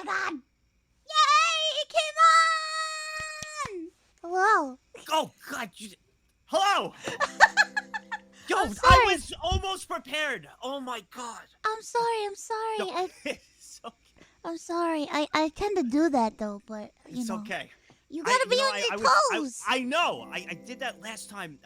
on! Yay! It came on! Hello. Oh God! Hello. Yo, I was almost prepared. Oh my God. I'm sorry. No, it's okay. I'm sorry. I tend to do that though, but you It's know. okay. You gotta be on your toes. I know. I did that last time.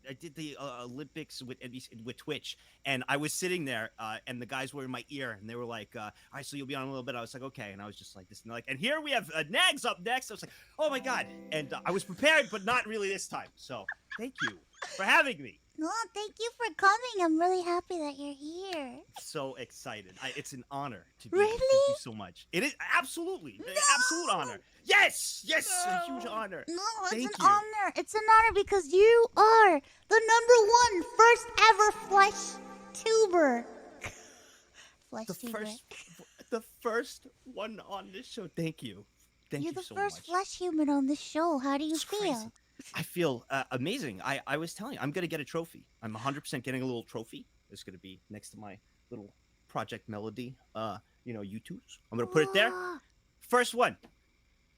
I did the Olympics with Twitch, and I was sitting there, and the guys were in my ear, and they were like, "All right, so you'll be on a little bit." I was like, "Okay," and I was just like this, and like, and here we have Nags up next. I was like, "Oh my God!" And I was prepared, but not really this time. So thank you for having me. No, thank you for coming. I'm really happy that you're here. So excited! It's an honor to be Really? here. Thank you so much. It is absolutely an absolute honor. Yes, a huge honor. No, it's Thank an you. honor. It's an honor because you are the #1 first ever flesh tuber. The first one on this show. Thank you. Thank You're you so the first much. flesh human on this show. How do you It's feel? crazy. I feel amazing. I was telling you, I'm going to get a trophy. I'm 100% getting a little trophy. It's going to be next to my little Project Melody, YouTubes. I'm going to put it there. First one.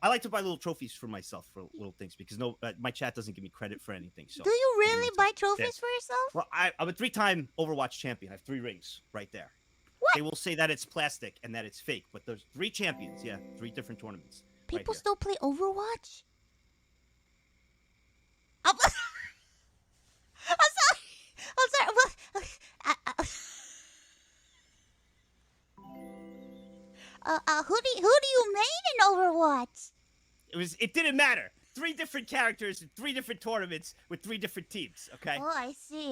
I like to buy little trophies for myself for little things because my chat doesn't give me credit for anything. So do you really buy trophies for yourself? Well, I'm a 3-time OverWatch champion. I have 3 rings right there. What? They will say that it's plastic and that it's fake, but there's 3 champions. Yeah, 3 different tournaments. People still play Overwatch? I'm sorry. Who do you main in Overwatch? It didn't matter. 3 different characters in 3 different tournaments with 3 different teams. Okay. Oh, I see.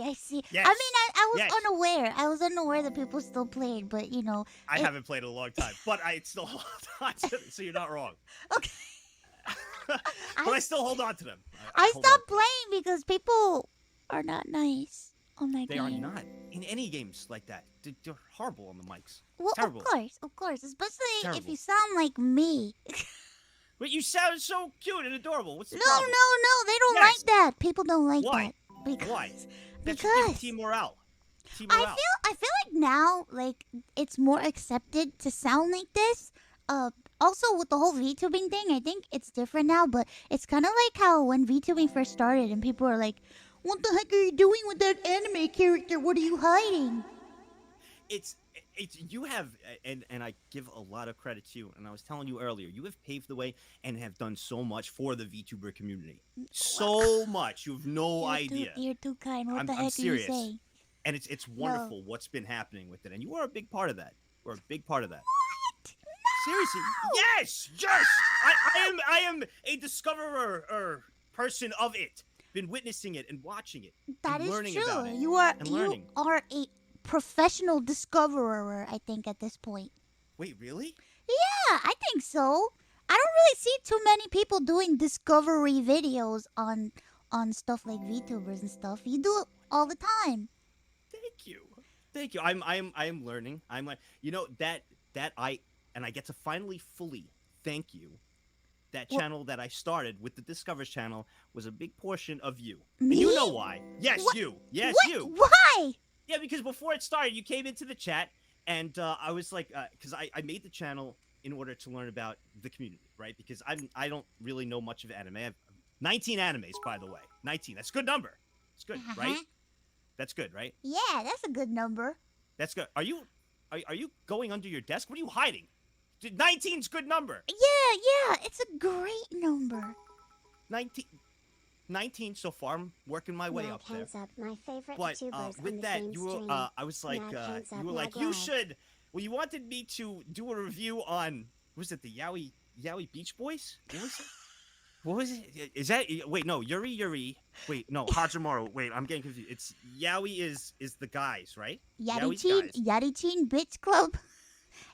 Yes. I mean, I was unaware. I was unaware that people still played, but you know. I haven't played in a long time, but I still hold on to them, so you're not wrong. Okay. But I still hold on to them. I stopped playing because people are not nice on my game. They are not in any games like that. They're horrible on the mics. Well, terrible. Of course, especially if Terrible. you sound like me. But you sound so cute and adorable. What's the No, problem? they don't like that. People don't like Why? that. Why? Because team morale. I feel like now, like, it's more accepted to sound like this. Also with the whole VTubing thing, I think it's different now, but it's kind of like how when VTubing first started and people are like, "What the heck are you doing with that anime character? What are you hiding?" It's you have, and I give a lot of credit to you, and I was telling you earlier, you have paved the way and have done so much for the VTuber community. So much. You have no idea. You're too kind. What the heck I'm serious. are you saying? And it's wonderful what's been happening with it, and you are a big part of that. You're a big part of that. What? No! Seriously, yes. I am a discoverer person of it. Been witnessing it and watching it. That and is learning true. About it you are and learning. You are a professional discoverer, I think, at this point. Wait, really? Yeah, I think so. I don't really see too many people doing discovery videos on stuff like VTubers and stuff. You do it all the time. Thank you. I'm learning. I'm like, that I get to finally fully thank you. That channel that I started with the Discovers channel was a big portion of you. Me? And you know why? Yes, What? you. Yes, What? you. Why? Yeah, because before it started, you came into the chat, and I was like, because I made the channel in order to learn about the community, right? Because I don't really know much of anime. I have 19 animes, by the way. 19. That's a good number. It's good, right? That's good, right? Yeah, that's a good number. That's good. Are you going under your desk? What are you hiding? 19's good number. Yeah, it's a great number. 19 so far. I'm working my way up there. Hands up, my favorite But tubers on with the that, same you were, stream. I was like, Hands you up, were like, Nag you Live. should. Well, you wanted me to do a review on, was it the Yaoi Beach Boys? What was it? What was it? Is that, wait, no, Yuri. Wait, no, Hajimaru. Wait, I'm getting confused. It's Yaoi is the guys, right? Yadi Teen Bitch Club.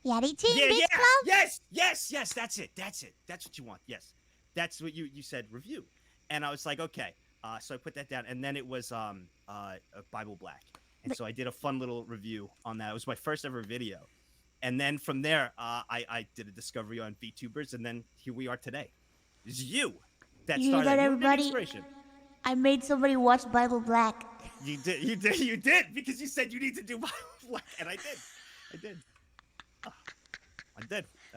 Yadi Teen Bitch Club? Yes, that's it. That's what you want. Yes. That's what you said, review. And I was like, okay. So I put that down, and then it was Bible Black. And so I did a fun little review on that. It was my first ever video. And then from there, I did a discovery on VTubers, and then here we are today. It's you that started. That, you everybody. Inspiration. I made somebody watch Bible Black. You did, because you said you need to do Bible Black, and I did.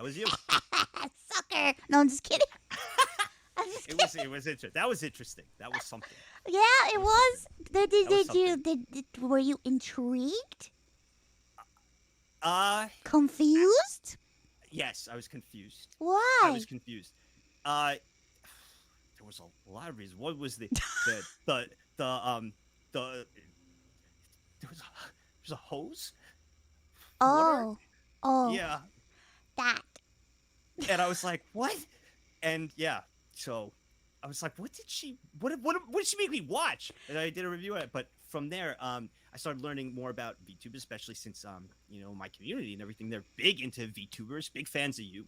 That was you. Sucker. No, I'm just kidding. I'm just kidding. It was interesting. That was interesting. That was something. Yeah, it was. That was Were you intrigued? Confused? Confused? Yes, I was confused. Why? I was confused. There was a lot of reasons. What was the there was a hose? Oh. Oh. Yeah. That. And I was like, what? And yeah, so I was like, what did she make me watch? And I did a review of it. But from there, I started learning more about VTubers, especially since my community and everything, they're big into VTubers, big fans of you,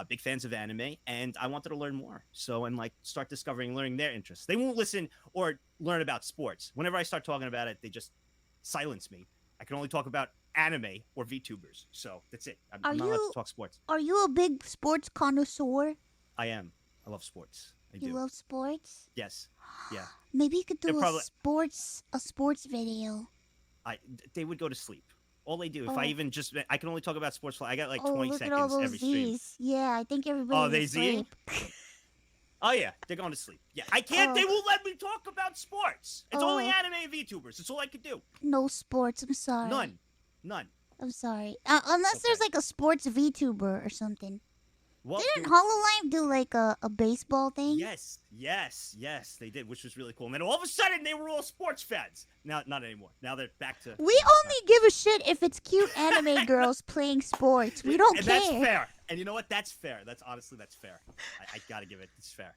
big fans of anime, and I wanted to learn more. So and start discovering, learning their interests. They won't listen or learn about sports. Whenever I start talking about it, they just silence me. I can only talk about anime or VTubers. So that's it. I'm not allowed to talk sports. Are you a big sports connoisseur? I am. I love sports. I do. You love sports? Yes. Yeah. Maybe you could do probably... a sports video. They would go to sleep. All they do, if I even I can only talk about sports. I got like 20 look seconds at all those every stream. Z's. Yeah, I think everybody. Oh, they Z? Oh yeah, they're going to sleep. Yeah, I can't. They won't let me talk about sports. It's only anime and VTubers. That's all I could do. No sports. I'm sorry. None. I'm sorry. Unless there's like a sports VTuber or something. Well, didn't HoloLive do like a baseball thing? Yes, they did, which was really cool. And then all of a sudden, they were all sports fans. Now, not anymore. Now they're back to... We only give a shit if it's cute anime girls playing sports. We don't care. That's fair. And you know what? That's fair. That's fair. I gotta give it. It's fair.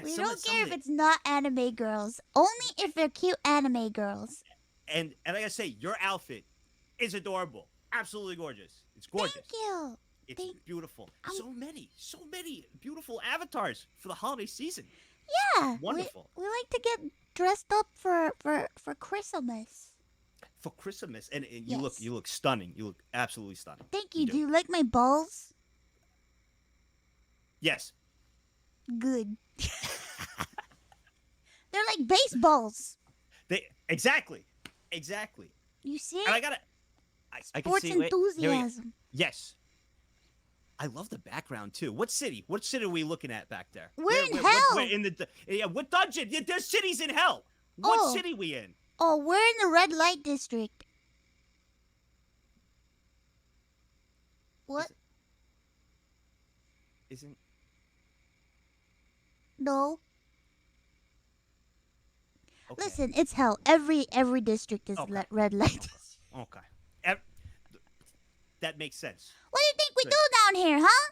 We don't care if it's not anime girls. Only if they're cute anime girls. And I gotta say, your outfit is adorable. Absolutely gorgeous. It's gorgeous. Thank you. It's beautiful. So many beautiful avatars for the holiday season. Yeah. Wonderful. We like to get dressed up for Christmas. For Christmas. And you look stunning. You look absolutely stunning. Thank you. Do you like my balls? Yes. Good. They're like baseballs. Exactly. You see? And I gotta sports enthusiasm. Yes. I love the background too. What city? What city are we looking at back there? We're in hell. We're in what dungeon? Yeah, there's cities in hell. What city we in? Oh, we're in the red light district. What? Isn't? No. Okay. Listen, it's hell. Every district is red light. Okay. That makes sense. What do you think we do down here, huh?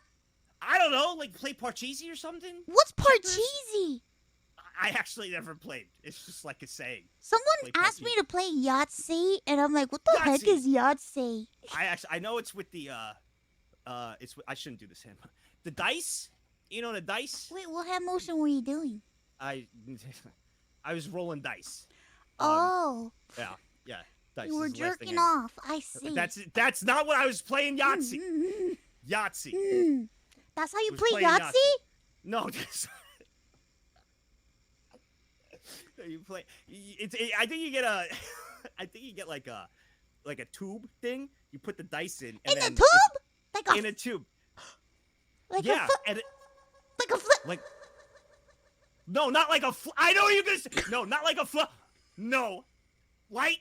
I don't know, like play Parcheesi or something? What's Parcheesi? I actually never played. It's just like a saying. Someone asked me to play Yahtzee, and I'm like, what the heck is Yahtzee? I know it's with the I shouldn't do this hand. The dice? You know the dice? Wait, what hand motion were you doing? I was rolling dice. Yeah. Dice you were jerking off. I see. That's not what I was playing Yahtzee. Yahtzee. That's how you play Yahtzee? No. You play. I think you get like a tube thing. You put the dice in. And in a tube? In a tube. Like yeah. Like a flip. Like. No, not like a. I know you're gonna say. No, not like a flip. No. Light.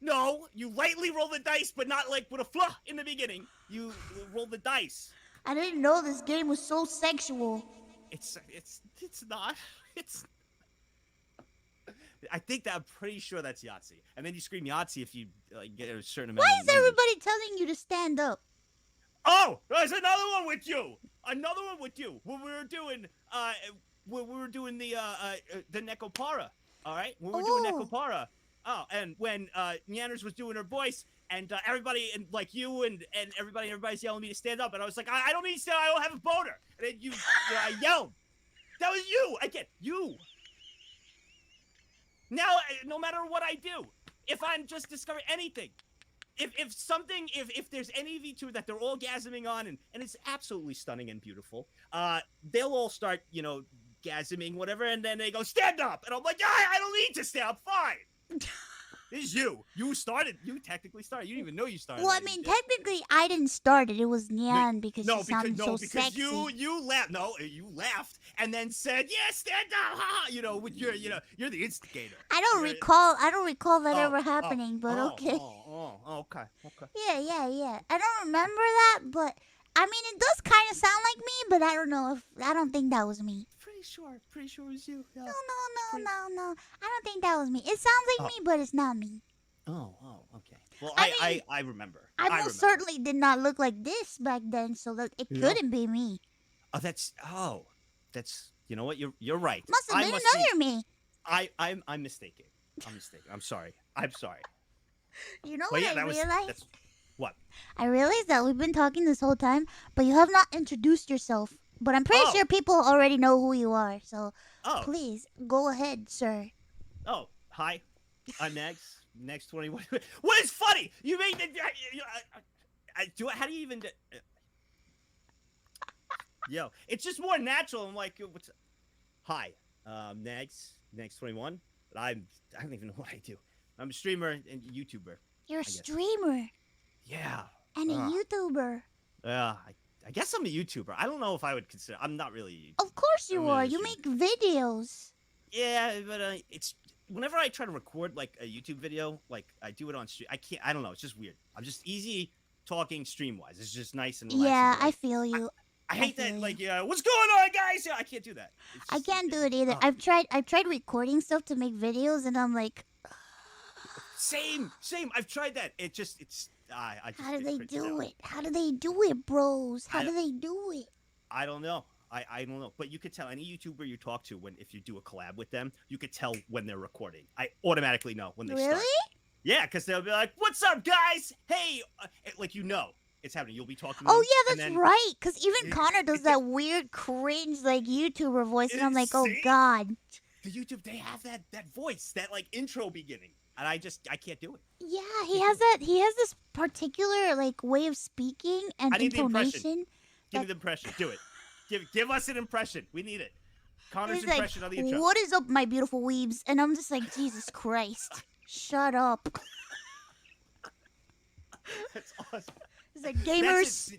No, you lightly roll the dice, but not like with a fluh in the beginning. You roll the dice. I didn't know this game was so sexual. It's not. I think that I'm pretty sure that's Yahtzee. And then you scream Yahtzee if you get a certain amount. Why is everybody telling you to stand up? Oh, there's another one with you. When we were doing the Nekopara. All right, when we were doing Nekopara. Oh, and when Nyanners was doing her voice, and everybody, and like you and everybody's yelling at me to stand up, and I was like, I don't need to stand, I don't have a boner. And then I yelled. That was you. Again, you. Now, no matter what I do, if I'm just discovering anything, if there's any VTuber that they're all gasming on, and it's absolutely stunning and beautiful, they'll all start, gasming, whatever, and then they go, stand up! And I'm like, I don't need to stand up, fine! This is you. You started. You technically started. You didn't even know you started. Well, I mean, technically, I didn't start it. It was Nyan because she sounded so sexy. you laughed. No, you laughed and then said, "Yeah, stand up." Ha! You know, with your, you're the instigator. I don't recall that ever happening. But okay. Okay. Yeah. I don't remember that, but I mean, it does kind of sound like me. But I don't know if I don't think that was me. Pretty sure it was you. Yeah. No. I don't think that was me. It sounds like me, but it's not me. Oh, okay. Well, I I remember. I most certainly did not look like this back then, so that it couldn't be me. That's you know what? You're right. Must have been another me. I'm mistaken. I'm sorry. You know what I realized? What? I realized that we've been talking this whole time, but you have not introduced yourself. But I'm pretty sure people already know who you are, so please go ahead, sir. Oh, hi. I'm Nags. Next 21. What is funny? You made the. How do you even? Yo, it's just more natural. I'm like, what's? Hi, Nags. Next 21. But I don't even know what I do. I'm a streamer and YouTuber. You're a streamer. Yeah. And a YouTuber. I guess I'm a YouTuber. I don't know if I would consider. I'm not really a YouTuber. Of course you are. You make videos. Yeah, but it's whenever I try to record like a YouTube video, like I do it on stream. I can't. I don't know. It's just weird. I'm just easy talking stream wise. It's just nice and relaxing. Yeah, I feel you. I hate that. Like, what's going on, guys? I can't do that. I can't do it either. I've tried recording stuff to make videos, and I'm like, same. I've tried that. I just how do they do it? How do they do it, bros? How do they do it? I don't know. I don't know. But you could tell any YouTuber you talk to if you do a collab with them, you could tell when they're recording. I automatically know when they start. Really? Yeah, because they'll be like, "What's up, guys? Hey," like it's happening. You'll be talking. Oh yeah, that's right. Because even Connor does that weird cringe like YouTuber voice, and I'm like, oh god. The YouTube, they have that voice, that like intro beginning. And I can't do it. Yeah, he has that. He has this particular like way of speaking and intonation. Give me the impression. Do it. Give us an impression. We need it. Connor's like, impression of the intro. What is up, my beautiful weebs? And I'm just like, Jesus Christ, shut up. That's awesome. It's like gamers.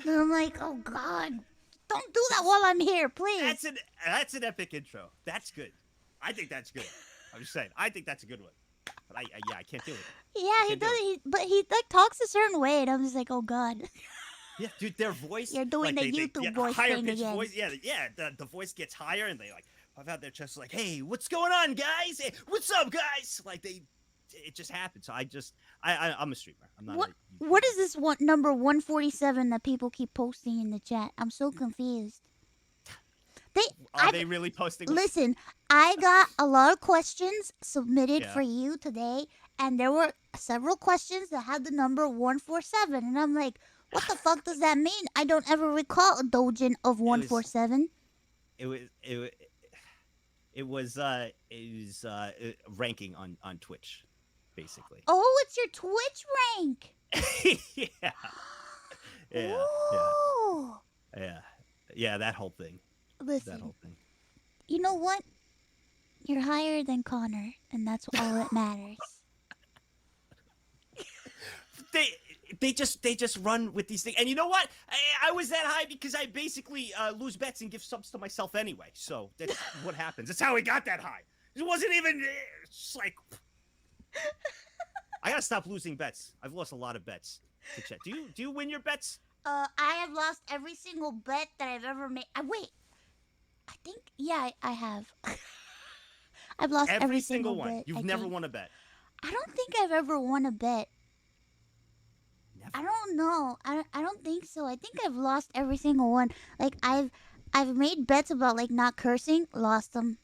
And I'm like, oh God. Don't do that while I'm here, please. That's an epic intro. That's good. I think that's good. I'm just saying. I think that's a good one. But I can't do it. Yeah, he does. But he like talks a certain way, and I'm just like, oh god. Yeah, dude, their voice. You're doing the YouTube voice thing again. Voice. Yeah. The voice gets higher, and they like puff out their chest like, "Hey, what's going on, guys? Hey, what's up, guys?" Like it just happens. So I'm a streamer. I'm not. What is this number 147 that people keep posting in the chat? I'm so confused. Are they really posting? Listen, I got a lot of questions submitted for you today, and there were several questions that had the number 147, and I'm like, what the fuck does that mean? I don't ever recall a dojin of 147. It was ranking on Twitch, basically. Oh, it's your Twitch rank. Yeah, that whole thing. Listen, that whole thing. You know what? You're higher than Connor, and that's all that matters. They just run with these things, and you know what? I was that high because I basically lose bets and give subs to myself anyway. So that's what happens. That's how we got that high. It wasn't even just like. I gotta stop losing bets. I've lost a lot of bets. To check. Do you win your bets? I have lost every single bet that I've ever made. Wait. I think, I have. I've lost every single one. Bet. You've never won a bet. I don't think I've ever won a bet. Never. I don't know. I don't think so. I think I've lost every single one. Like I've made bets about like not cursing, lost them.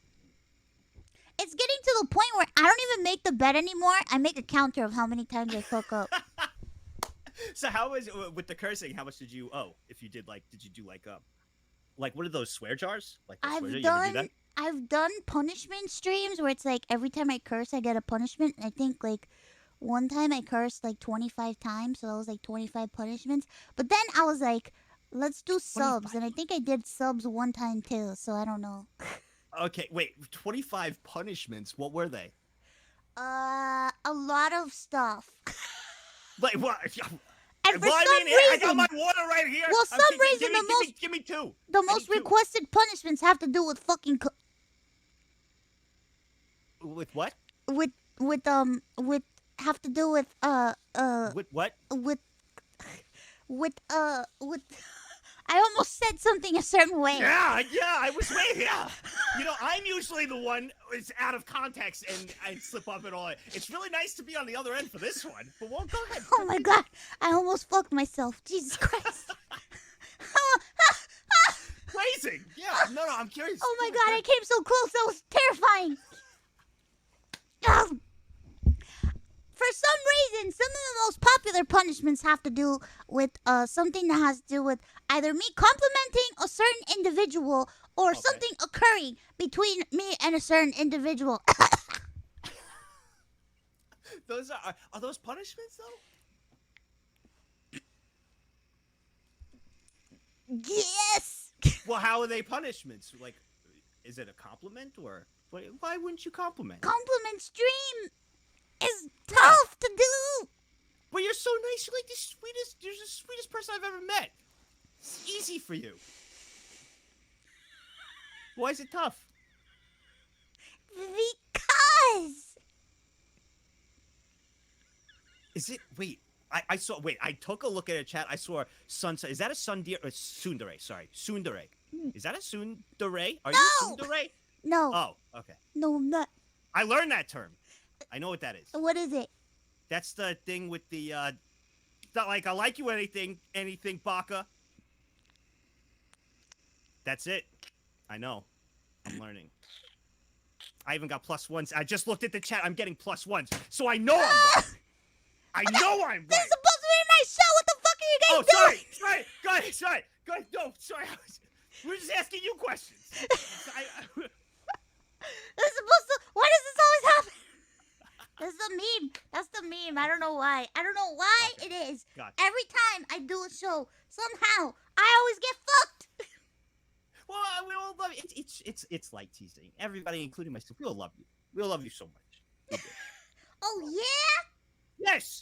It's getting to the point where I don't even make the bet anymore. I make a counter of how many times I fuck up. So how was with the cursing? How much did you owe? If you did did you do like what are those swear jars? Like I've done punishment streams where it's like every time I curse I get a punishment. I think like one time I cursed like 25 times, so that was like 25 punishments. But then I was like, let's do subs, and I think I did subs one time too, so I don't know. Okay, wait. 25 punishments. What were they? A lot of stuff. Like what? And for Well, some I got reason, my water right here. well, I'm some thinking, reason give me two. the I need most two. requested punishments have to do with fucking With what? with have to do with With what? with with I almost said something a certain way. Yeah, I was waiting. Yeah. You know, I'm usually the one who's out of context and I slip up and all. It's really nice to be on the other end for this one. But well, go ahead. Oh my god, I almost fucked myself. Jesus Christ. Phrasing. Yeah. No, I'm curious. Oh my god, I came so close. That was terrifying. For some reason, some of the most popular punishments have to do with something that has to do with either me complimenting a certain individual or something occurring between me and a certain individual. Those are those punishments though? Yes. Well, how are they punishments? Like, is it a compliment or why wouldn't you compliment? Compliment stream is tough to do. But you're so nice. You're like you're the sweetest person I've ever met. It's easy for you. Why is it tough? Because. Is it? Wait. I saw. Wait. I took a look at a chat. I saw sun. Is that a sundere or tsundere? Sorry, tsundere. Is that a tsundere? Are you a tsundere? No. Oh, okay. No, I'm not. I learned that term. I know what that is. What is it? That's the thing with the. It's not like I like you anything, Baka. That's it. I know. I'm learning. I even got +1s. I just looked at the chat. I'm getting +1s, so I know I'm right. I know I'm right. This is supposed to be my show. What the fuck are you guys doing? Sorry. Go ahead. No, sorry. We're just asking you questions. This is supposed to. Why does this always happen? That's the meme. That's the meme. I don't know why. It is. Gotcha. Every time I do a show, somehow I always get fucked. Well, we all love you. It's light teasing. Everybody, including myself, we all love you. We all love you so much. We do. Oh yeah.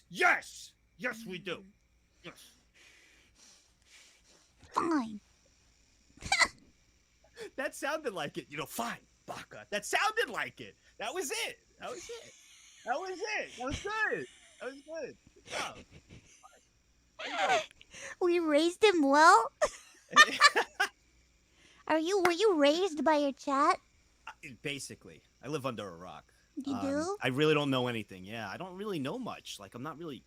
Yes, we do. Yes. Fine. That sounded like it. Fine, Baka. That sounded like it. That was it. That was good. Good job. We raised him well. Were you raised by your chat? Basically, I live under a rock. You do? I really don't know anything. Yeah, I don't really know much. Like, I'm not really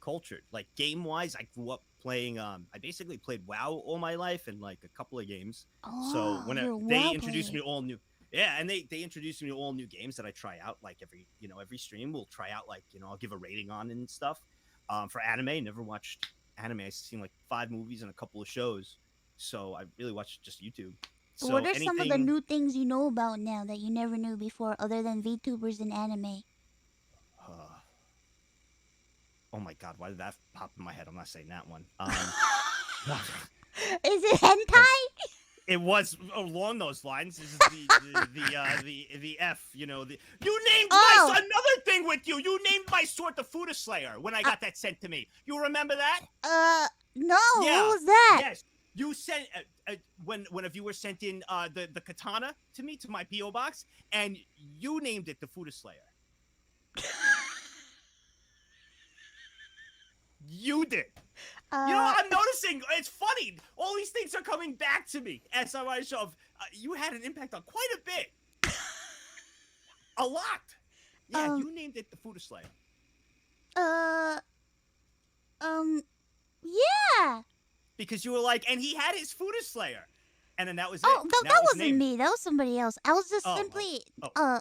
cultured. Like, game wise, I grew up playing. I basically played WoW all my life and like a couple of games. Oh, so when you're a they WoW introduced player. me to all new. Yeah, and they introduced me to all new games that I try out. Like every stream, we'll try out. Like, I'll give a rating on and stuff. For anime, never watched anime. I've seen like 5 movies and a couple of shows. So I really watch just YouTube. So What are some of the new things you know about now that you never knew before, other than VTubers and anime? Oh my god, why did that pop in my head? I'm not saying that one. Is it hentai? It was along those lines. This is the F. You named my another thing with you. You named my sword the Fooda Slayer when I got that sent to me. You remember that? No. Yeah. What was that? Yes. You sent when a viewer sent in the katana to me to my PO box, and you named it the Fooda Slayer. You did. I'm noticing. It's funny. All these things are coming back to me as I show. You had an impact on quite a bit. A lot. Yeah, you named it the Fooda Slayer. Yeah. Because you were like, and he had his Fooda Slayer, and then that was it. Oh, that wasn't me. That was somebody else. I was just simply I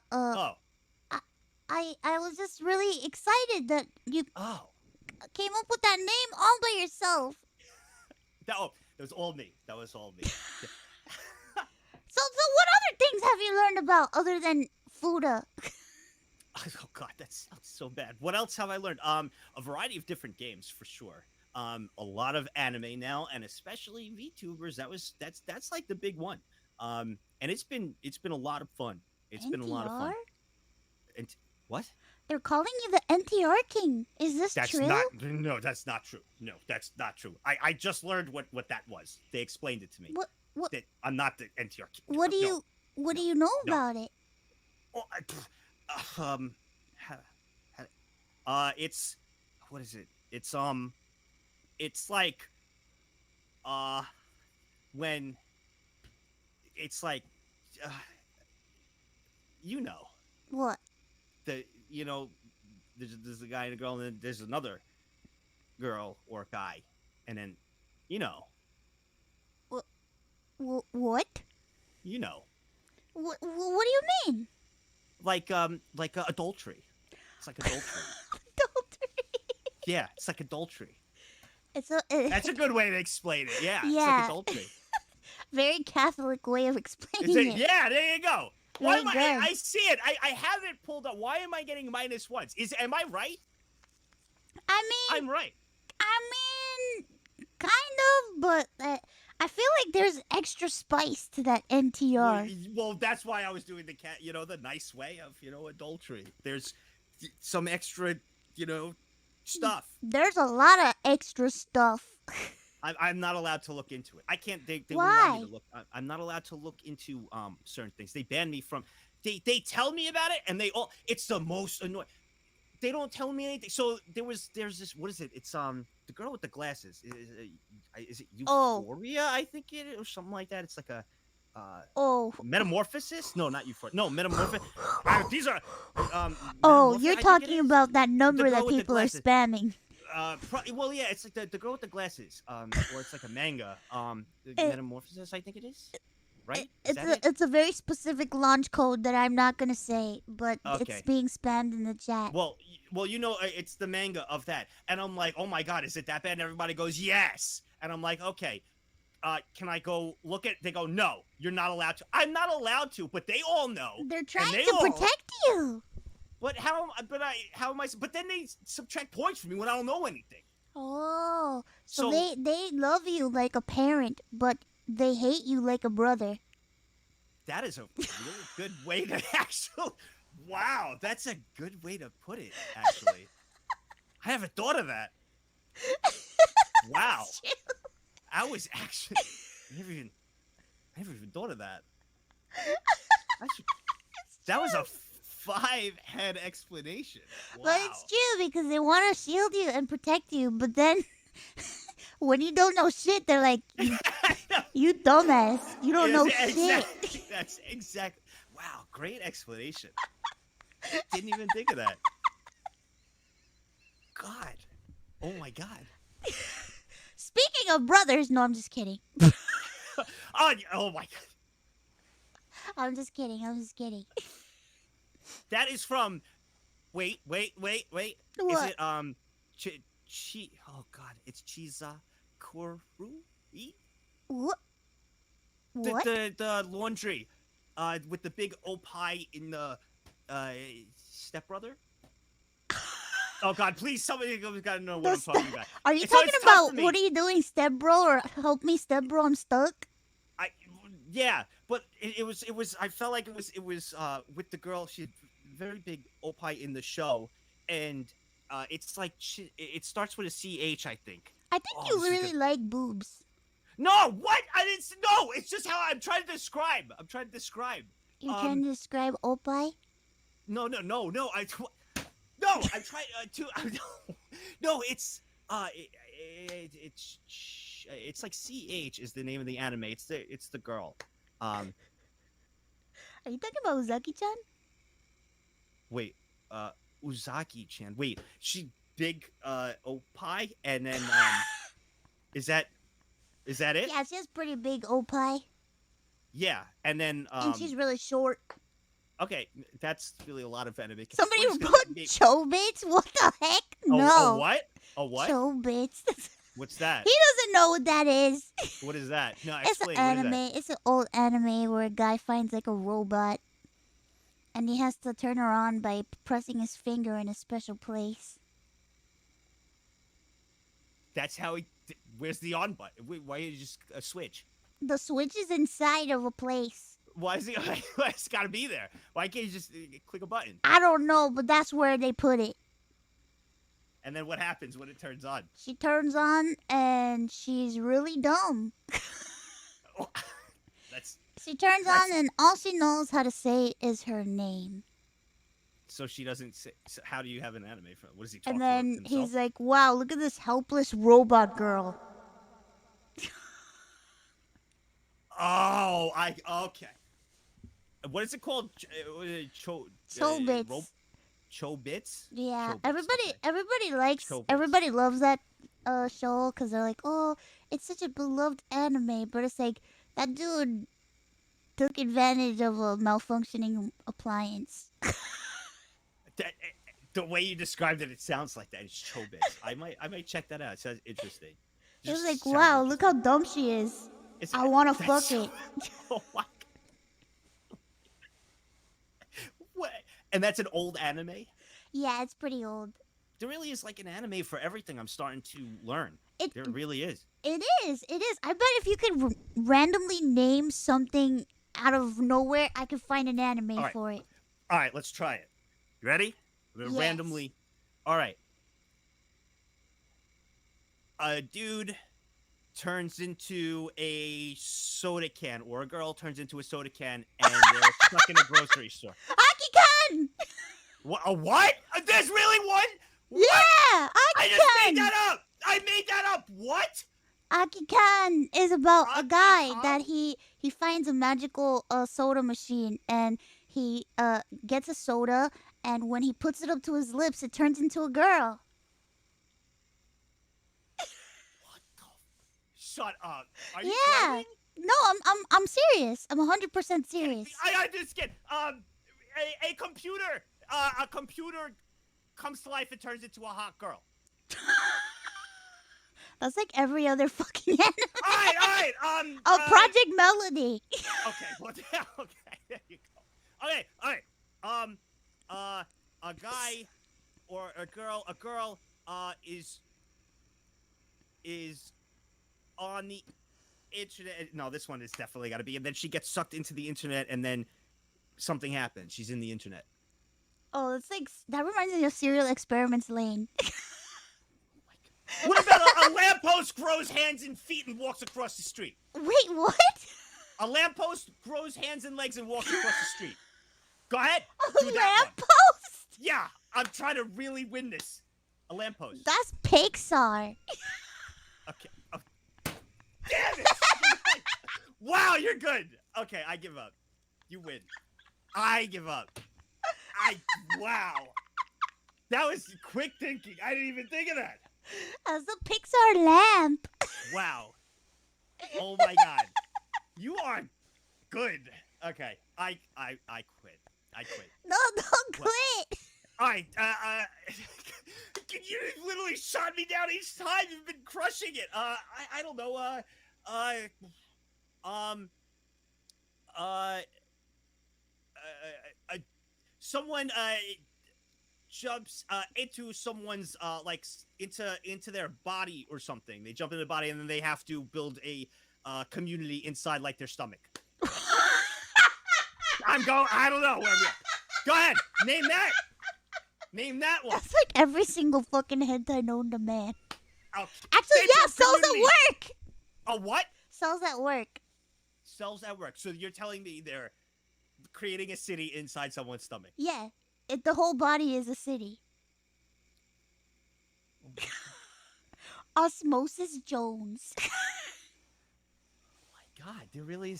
was just really excited that you came up with that name all by yourself. That was all me. So what other things have you learned about other than Fooda? Oh god, that sounds so bad. What else have I learned? A variety of different games for sure. A lot of anime now, and especially VTubers. That's like the big one. And it's been a lot of fun. It's been a lot of NTR? fun. And what? They're calling you the NTR king. Is this That's true? no, that's not true. No, that's not true. I just learned what that was. They explained it to me. What? That I'm not the NTR king. What do you? What do you know no. about it? Oh, it's what is it? It's like when it's like you know What? there's a guy and a girl, and then there's another girl or guy, and then What? you know What do you mean? like adultery. It's like adultery. Adultery. Yeah, it's like adultery. It's a That's a good way to explain it. Yeah, it's Yeah. like adultery. very Catholic way of explaining it. Yeah, there you go. Why Very am good. I see it. I have it pulled up. Why am I getting -1s? Am I right? I mean, I'm right. kind of, but I feel like there's extra spice to that NTR. Well, that's why I was doing the nice way of, adultery. There's some extra, stuff. There's a lot of extra stuff. I'm not allowed to look into it. I can't. They won't Why? allow me to look. I'm not allowed to look into certain things. They ban me from. They tell me about it, and it's the most annoying. They don't tell me anything. So there's this. What is it? It's the girl with the glasses. Is it Euphoria? I think it is, or something like that. It's like a metamorphosis. No, not Euphoria. No, metamorphosis. These are you're talking about that number that people are spamming. Well, yeah, it's like the girl with the glasses, or it's like a manga, metamorphosis, I think it is, right? It's a very specific launch code that I'm not gonna say, but Okay. it's being spammed in the chat. Well, it's the manga of that, and I'm like, oh my god, is it that bad? And everybody goes, yes, and I'm like, okay, can I go look at? They go, no, you're not allowed to. I'm not allowed to, but they all know. They're trying to protect you. But how am I? But then they subtract points from me when I don't know anything. Oh, So- they love you like a parent, but they hate you like a brother. That is a really good way to actually. Wow, that's a good way to put it. Actually, I haven't thought of that. Wow, I was actually I never even thought of that. That was a 5-head explanation. Wow. But it's true because they want to shield you and protect you, but then when you don't know shit, they're like, you dumbass, you don't know shit. That's exactly. Wow, great explanation. Didn't even think of that. God. Oh my god. Speaking of brothers, no, I'm just kidding. Oh my god. I'm just kidding. That is from. Wait. What? Is it oh god, it's Chizakuru? What? The laundry, with the big opie in the stepbrother. Oh god, please, somebody gotta know what I'm talking about. Are you So talking it's tough about for me. what are you doing, stepbro, or help me, stepbro? I'm stuck. Yeah, but it was. I felt like it was with the girl. She had very big opie in the show, and it's like it starts with a CH, I think. I think Oh, you this is really good. like boobs. No, what? I didn't. No, it's just how I'm trying to describe. You're trying to describe Opie? No. I'm trying to. No, it's it's like CH is the name of the anime. It's the girl. Are you talking about Uzaki-chan? Wait, Uzaki-chan. Wait, she big opie, and then is that it? Yeah, she has pretty big Opie, Yeah, and then and she's really short. okay, that's really a lot of anime. Somebody We're just gonna put make- Chobits? What the heck? No. Oh, what? Oh, what? Chobits. What's that? He doesn't know what that is. What is that? No, It's an explain. What is anime. that? It's an old anime where a guy finds like a robot, and he has to turn her on by pressing his finger in a special place. That's how he. Where's the on button? Why you just switch? The Switch is inside of a place. Why is it? Why it's got to be there? Why can't you just click a button? I don't know, but that's where they put it. And then what happens when it turns on? She turns on and she's really dumb. Oh, that's She turns on and all she knows how to say is her name. so she doesn't say. So how do you have an anime from? What does he talk And to then himself? he's like, wow, look at this helpless robot girl. Oh, okay. What is it called? Chobits. Chobits? Yeah, Chobits, everybody okay. likes Chobits. everybody loves that show because they're like, oh, it's such a beloved anime, but it's like that dude took advantage of a malfunctioning appliance. The way you described it, it sounds like that. It's Chobits. I might check that out. It sounds interesting. It was like, wow, look how dumb she is. I want to fuck it. Oh my God. What? And that's an old anime? Yeah, it's pretty old. There really is like an anime for everything. I'm starting to learn. It There really is. It is. It is. I bet if you could randomly name something out of nowhere, I could find an anime for it. All right, let's try it. You ready? Yes. Randomly. All right. A dude turns into a soda can, or a girl turns into a soda can, and they're stuck in a grocery store. Aki-kan! What? A what? There's really one? What? Yeah! Aki-kan! I just made that up! I made that up! What? Aki-kan is about a guy Aki-kan? that he finds a magical soda machine, and he gets a soda, and when he puts it up to his lips, it turns into a girl. What the? Shut up! Are you Yeah. kidding? No, I'm serious. I'm 100% serious. I just get a computer comes to life and turns into a hot girl. That's like every other fucking anime. All right. Oh, Project Melody. Okay, well, okay, there you go. Okay, all right. A guy or a girl, is on the internet. No, this one is definitely got to be. And then she gets sucked into the internet, and then something happens. She's in the internet. Oh, it's like that reminds me of Serial Experiments Lane. What about a lamppost grows hands and feet and walks across the street? Wait, what? A lamppost grows hands and legs and walks across the street. Go ahead. A Do that one. lamppost? Yeah, I'm trying to really win this. A lamppost. That's Pixar. Okay. Oh. Damn it! Wow, you're good. Okay, I give up. You win. I give up. Wow. That was quick thinking. I didn't even think of that. That's a Pixar lamp. Wow. Oh my God. You are good. Okay. I quit. I quit. No, don't quit. All right. You literally shot me down each time. You've been crushing it. I don't know. Someone jumps into someone's into their body or something. They jump into the body and then they have to build a community inside like their stomach. I don't know. Go ahead. Name that. Name that one. That's like every single fucking hentai known to man. Oh, Actually, yeah, cells at work. A what? Cells at work. Cells at work. So you're telling me they're creating a city inside someone's stomach? Yeah, the whole body is a city. Osmosis Jones. God,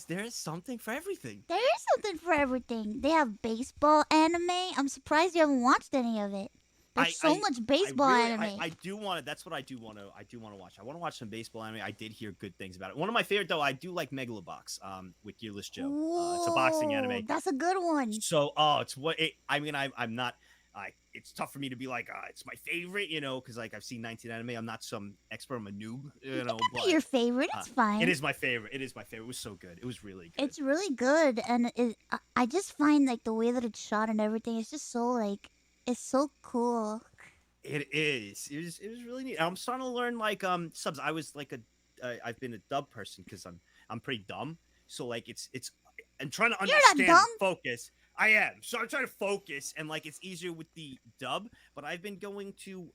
there is something for everything. There is something for everything. They have baseball anime. I'm surprised you haven't watched any of it. There's so much baseball anime. I do want to. That's what I do want to. I do want to watch. I want to watch some baseball anime. I did hear good things about it. One of my favorite though, I do like Megalobox. With Gearless Joe. It's a boxing anime. That's a good one. So, it's what it. I mean, I'm not. It's tough for me to be like, it's my favorite, because like I've seen 19 anime. I'm not some expert. I'm a noob, But your favorite, it's fine. It is my favorite. It is my favorite. It was so good. It was really good. It's really good, and I just find like the way that it's shot and everything. It's just so like, it's so cool. It is. It was really neat. I'm starting to learn like subs. I was like I've been a dub person because I'm pretty dumb. So like it's I'm trying to You're not understand dumb. focus. I am. So I'm trying to focus and like it's easier with the dub, but I've been going to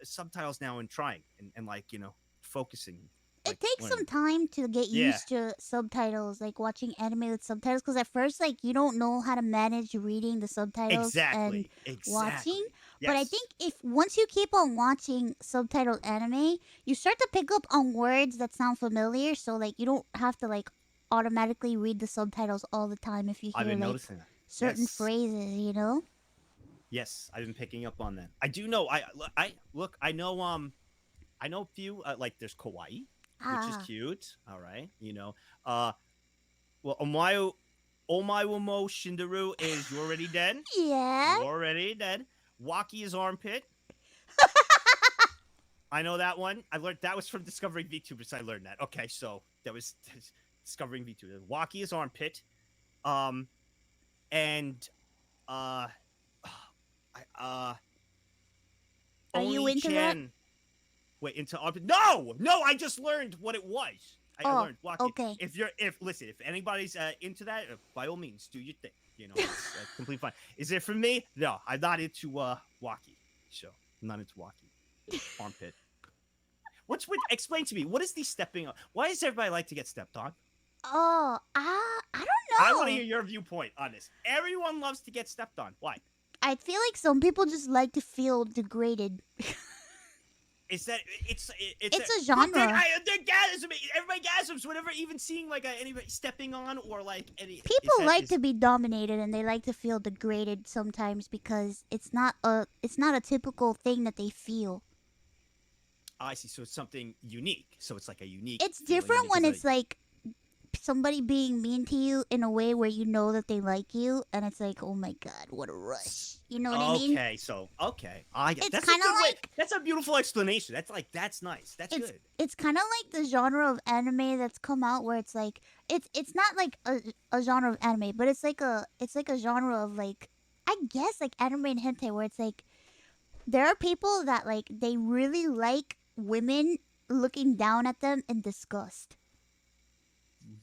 subtitles now and trying and like, focusing It like takes some learning. time to get Yeah. used to subtitles, like watching anime with subtitles, because at first, like, you don't know how to manage reading the subtitles and Exactly. watching. Exactly. But I Yes. think if once you keep on watching subtitled anime, you start to pick up on words that sound familiar. So like you don't have to like automatically read the subtitles all the time if you I've hear been like noticing that. certain Yes. phrases, you know? Yes, I've been picking up on that. I do know. I look. I know. I know a few. Like there's Kawaii, which is Ah, cute. All right. Uh. Well, Omae Shinderu is you already dead. yeah. You already dead. Walky is armpit. I know that one. I learned that was from discovering VTubers. I learned that. Okay, so that was discovering VTubers. Walky is armpit. Um, and uh, I Are you only into that? Chan. Wait, into no, no. I just learned what it was. I Oh, learned walking. okay. If anybody's into that, by all means, do your thing. It's completely fine. Is it for me? No, I'm not into walkie. So I'm not into walkie. Armpit. What's with? Explain to me. What is the stepping on? Why does everybody like to get stepped on? Oh, I I don't want to know. hear your viewpoint on this. Everyone loves to get stepped on. Why? I feel like some people just like to feel degraded. Is that it's It's a but then genre. everybody gasps whenever even seeing like anybody stepping on or like any is People that like is to be dominated and they like to feel degraded sometimes because it's not a typical thing that they feel. I see. So it's something unique. So it's like a unique It's feeling different when because it's like somebody being mean to you in a way where you know that they like you and it's like, "Oh my god, what a rush." You know what I mean? okay. So okay, I get It's that's a kind of good way. like That's a beautiful explanation. That's nice. That's it's good. it's kind of like the genre of anime that's come out where it's like it's not like a genre of anime, but it's like a genre of like I guess like anime and hentai where it's like there are people that like they really like women looking down at them in disgust.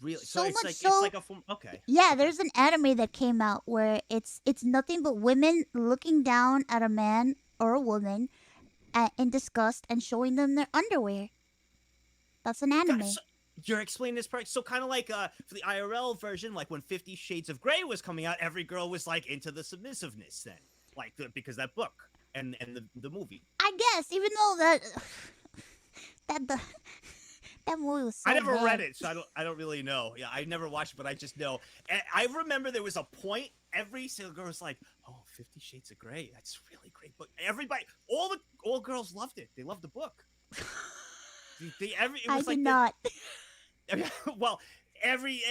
Really. So So much it's so, like a form. Okay. yeah, Okay. there's an anime that came out where it's nothing but women looking down at a man or a woman in disgust and showing them their underwear. That's an anime. So you're explaining this part. So kind of like for the IRL version, like when 50 Shades of Grey was coming out, every girl was like into the submissiveness then, like because that book and the movie. I guess, even though that the that movie was I so never read bad. it, so I don't really know. Yeah, I never watched it, but I just know. And I remember there was a point every single girl was like, "Oh, 50 Shades of Grey, that's really great book." Everybody, all girls loved it. They loved the book. It I was did like not. well, every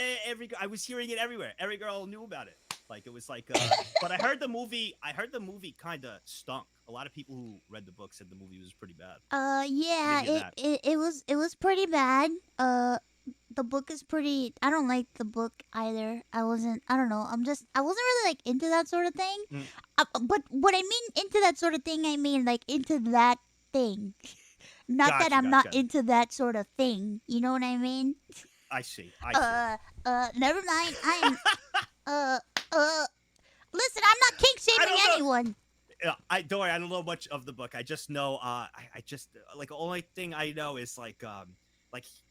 I was hearing it everywhere. Every girl knew about it. Like it was like, but I heard the movie. I heard the movie kind of stunk. A lot of people who read the book said the movie was pretty bad. I did Yeah, hear that. it was pretty bad. The book is pretty. I don't like the book either. I wasn't. I don't know. I wasn't really like into that sort of thing. Mm, But what I mean into that sort of thing, I mean like into that thing. Not that gotcha, I'm not gotcha. into that sort of thing. You know what I mean? I see. I see. Never mind. I'm uh uh. Listen, I'm not kink I shaming don't know. anyone. I don't worry. I don't know much of the book. I just know. I just like the only thing I know is like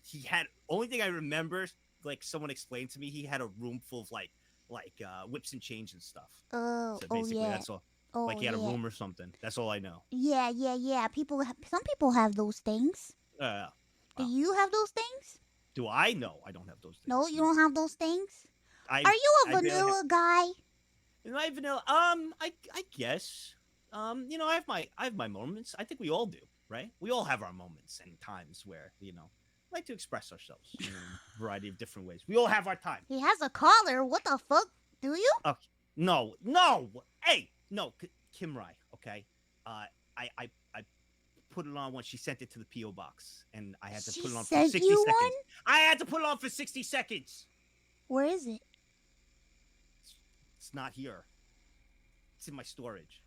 he had only thing I remember like someone explained to me he had a room full of whips and chains and stuff. Oh, So oh basically yeah. that's all. Like Oh he had a yeah. room or something. That's all I know. Yeah, yeah, yeah. Some people have those things. Uh, Do well, you have those things? do I know? I don't have those No, things. you No, don't have those things. I Are you a I barely have. vanilla guy? Am I vanilla? I guess. I have my moments. I think we all do, right? We all have our moments and times where like to express ourselves in a variety of different ways. We all have our time. He has a collar. What the fuck? Do you? Okay. No, no. Hey, no, Kim Rai. Okay. I put it on when she sent it to the PO box, and I had to She put it on for sent 60 you seconds. one? I had to put it on for 60 seconds. Where is it? It's not here. It's in my storage.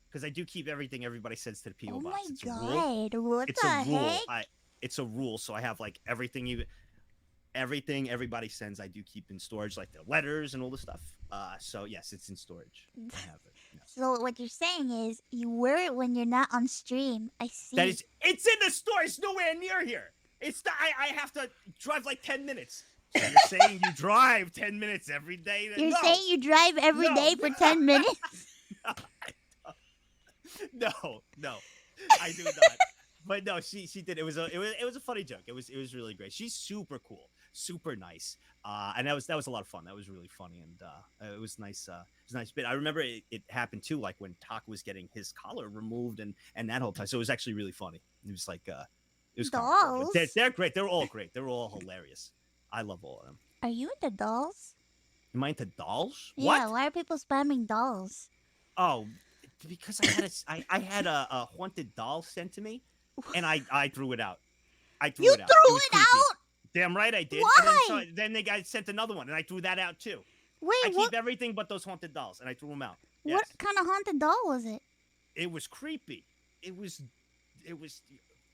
Because I do keep everything everybody sends to the PO Oh box. my It's a rule. god. What It's the a rule. heck? It's a rule. So I have like everything. Even everything everybody sends, I do keep in storage, like their letters and all the stuff. So yes, it's in storage. I have it. Yes. So what you're saying is you wear it when you're not on stream. I see. That is, it's in the store. It's nowhere near here. It's the, I have to drive like 10 minutes. So you're saying you drive 10 minutes every day? You're saying you drive every day for 10 minutes? No, I do not. But no, she did. It was a funny joke. It was really great. She's super cool, super nice, and that was a lot of fun. That was really funny, and it was nice. It was a nice bit. I remember it happened too, like when Tak was getting his collar removed and that whole time. So it was actually really funny. It was like it was dolls. They're great. They're all great. They're all hilarious. I love all of them. Are you into dolls? Am I into dolls? Yeah. What? Why are people spamming dolls? Oh, because I had a haunted doll sent to me, and I threw it out. I threw You it out. threw was it creepy. out? Damn right I did. Why? And then they got sent another one, and I threw that out too. Wait, I what? keep everything but those haunted dolls, and I threw them out. What Yes. kind of haunted doll was it? It was creepy. It was.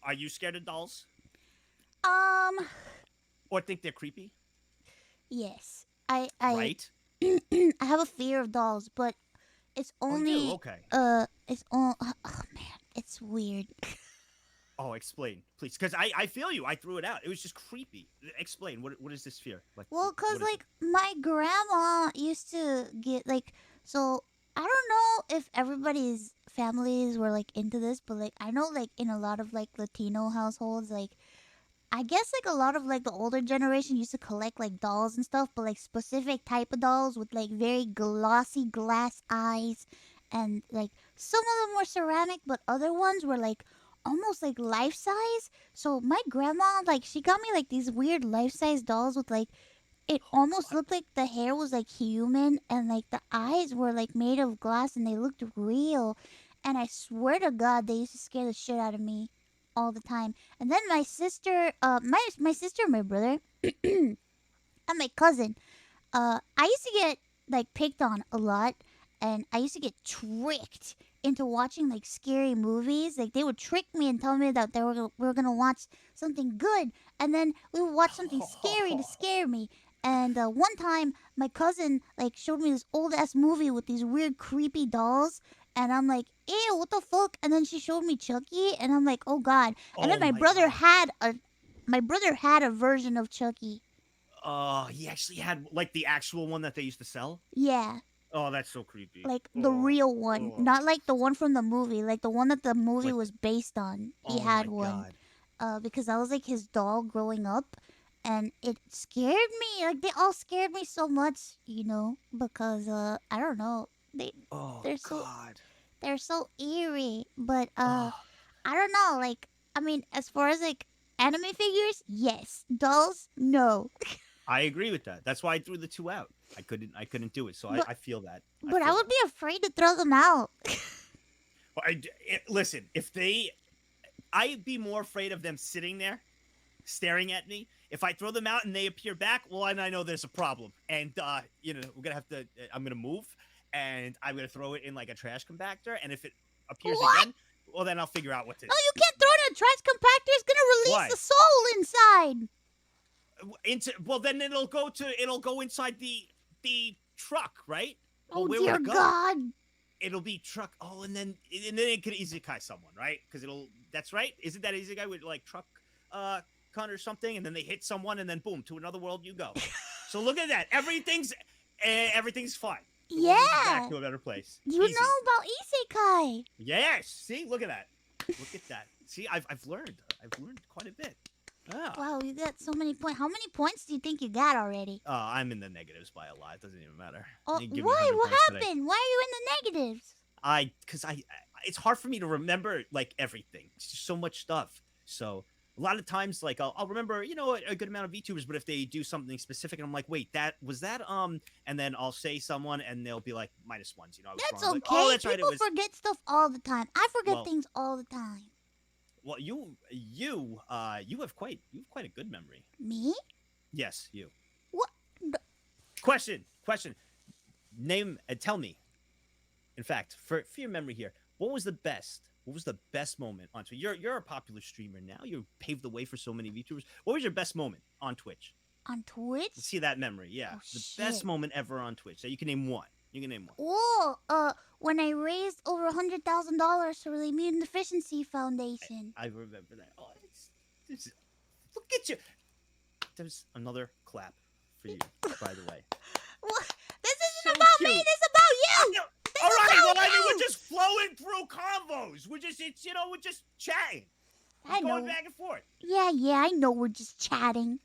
Are you scared of dolls? Or think they're creepy? Yes. I Right. I have a fear of dolls, but it's only Oh, you? Okay. it's all oh man, it's weird. Oh, explain, please, because I feel you. I threw it out. It was just creepy. Explain. What is this fear? Like, Well, cause what is like my grandma used to get like so I don't know if everybody's families were like into this, but like I know like in a lot of like Latino households, like I guess like a lot of like the older generation used to collect like dolls and stuff, but like specific type of dolls with like very glossy glass eyes, and like some of them were ceramic, but other ones were like almost like life size. So my grandma like she got me like these weird life size dolls with like it almost looked like the hair was like human and like the eyes were like made of glass and they looked real. And I swear to God, they used to scare the shit out of me all the time. And then my sister, my sister and my brother, and my cousin, I used to get like picked on a lot, and I used to get tricked into watching like scary movies. Like they would trick me and tell me that we were gonna watch something good, and then we would watch something scary to scare me. And one time, my cousin like showed me this old ass movie with these weird creepy dolls, and I'm like, ew, what the fuck? And then she showed me Chucky, and I'm like, oh god. And then Oh my my brother God. had a version of Chucky. He actually had like the actual one that they used to sell. Yeah, Oh, that's so creepy. like the Oh, real one, oh, not like the one from the movie, like the one that the movie like, was based on. He oh had my one. God. Because I was like his doll growing up, and it scared me. Like they all scared me so much, because I don't know, Oh they're so God. they're so eerie. But Oh, I don't know. Like I mean, as far as like anime figures, yes. Dolls, no. I agree with that. That's why I threw the two out. I couldn't do it. So But I feel that. but I feel would that. be afraid to throw them out. Well, listen, I'd be more afraid of them sitting there, staring at me. If I throw them out and they appear back, well, and I know there's a problem, and we're gonna have to. I'm gonna move, and I'm gonna throw it in like a trash compactor, and if it appears What? again, well, then I'll figure out what to do. No, you can't throw it in a trash compactor. It's gonna release Why? the soul inside. Then it'll go inside the truck, right? Well, Oh where would dear it go? God. It'll be truck. Oh, and then it could Isekai someone, right? Because that's right. Isn't that Isekai with like truck con or something? And then they hit someone, and then boom, to another world you go. So look at that. Everything's fine. The world is Yeah. back to a better place. You Easy. know about isekai. Yes. See, look at that. Look at that. See, I've learned. I've learned quite a bit. Ah. Wow, you got so many points. How many points do you think you got already? I'm in the negatives by a lot. It doesn't even matter. Oh, You give me why? 100 What points today. happened? Why are you in the negatives? Because it's hard for me to remember like everything. It's just so much stuff. So a lot of times, like I'll remember, a good amount of VTubers, but if they do something specific, and I'm like, wait, that was that, and then I'll say someone, and they'll be like -1s. I was That's wrong. okay. Like, oh, that's right. It People was. forget stuff all the time. I forget Well, things all the time. well, you have quite a good memory. Me? Yes, you. What? Question. Name and tell me. In fact, for your memory here, what was the best moment on Twitch? You're a popular streamer now. You paved the way for so many VTubers. What was your best moment on Twitch? On Twitch? Let's see that memory. Yeah, Oh, the shit. best moment ever on Twitch. So you can name one. You can name one. Oh, when I raised over $100,000 for the Immune Deficiency Foundation. I remember that. Oh, look at you. There's another clap for you, by the way. What? This isn't So about cute. me. This is about you. All right, about well, I mean, you. we're just flowing through combos. We're just chatting. I know. Going back and forth. Yeah, I know we're just chatting.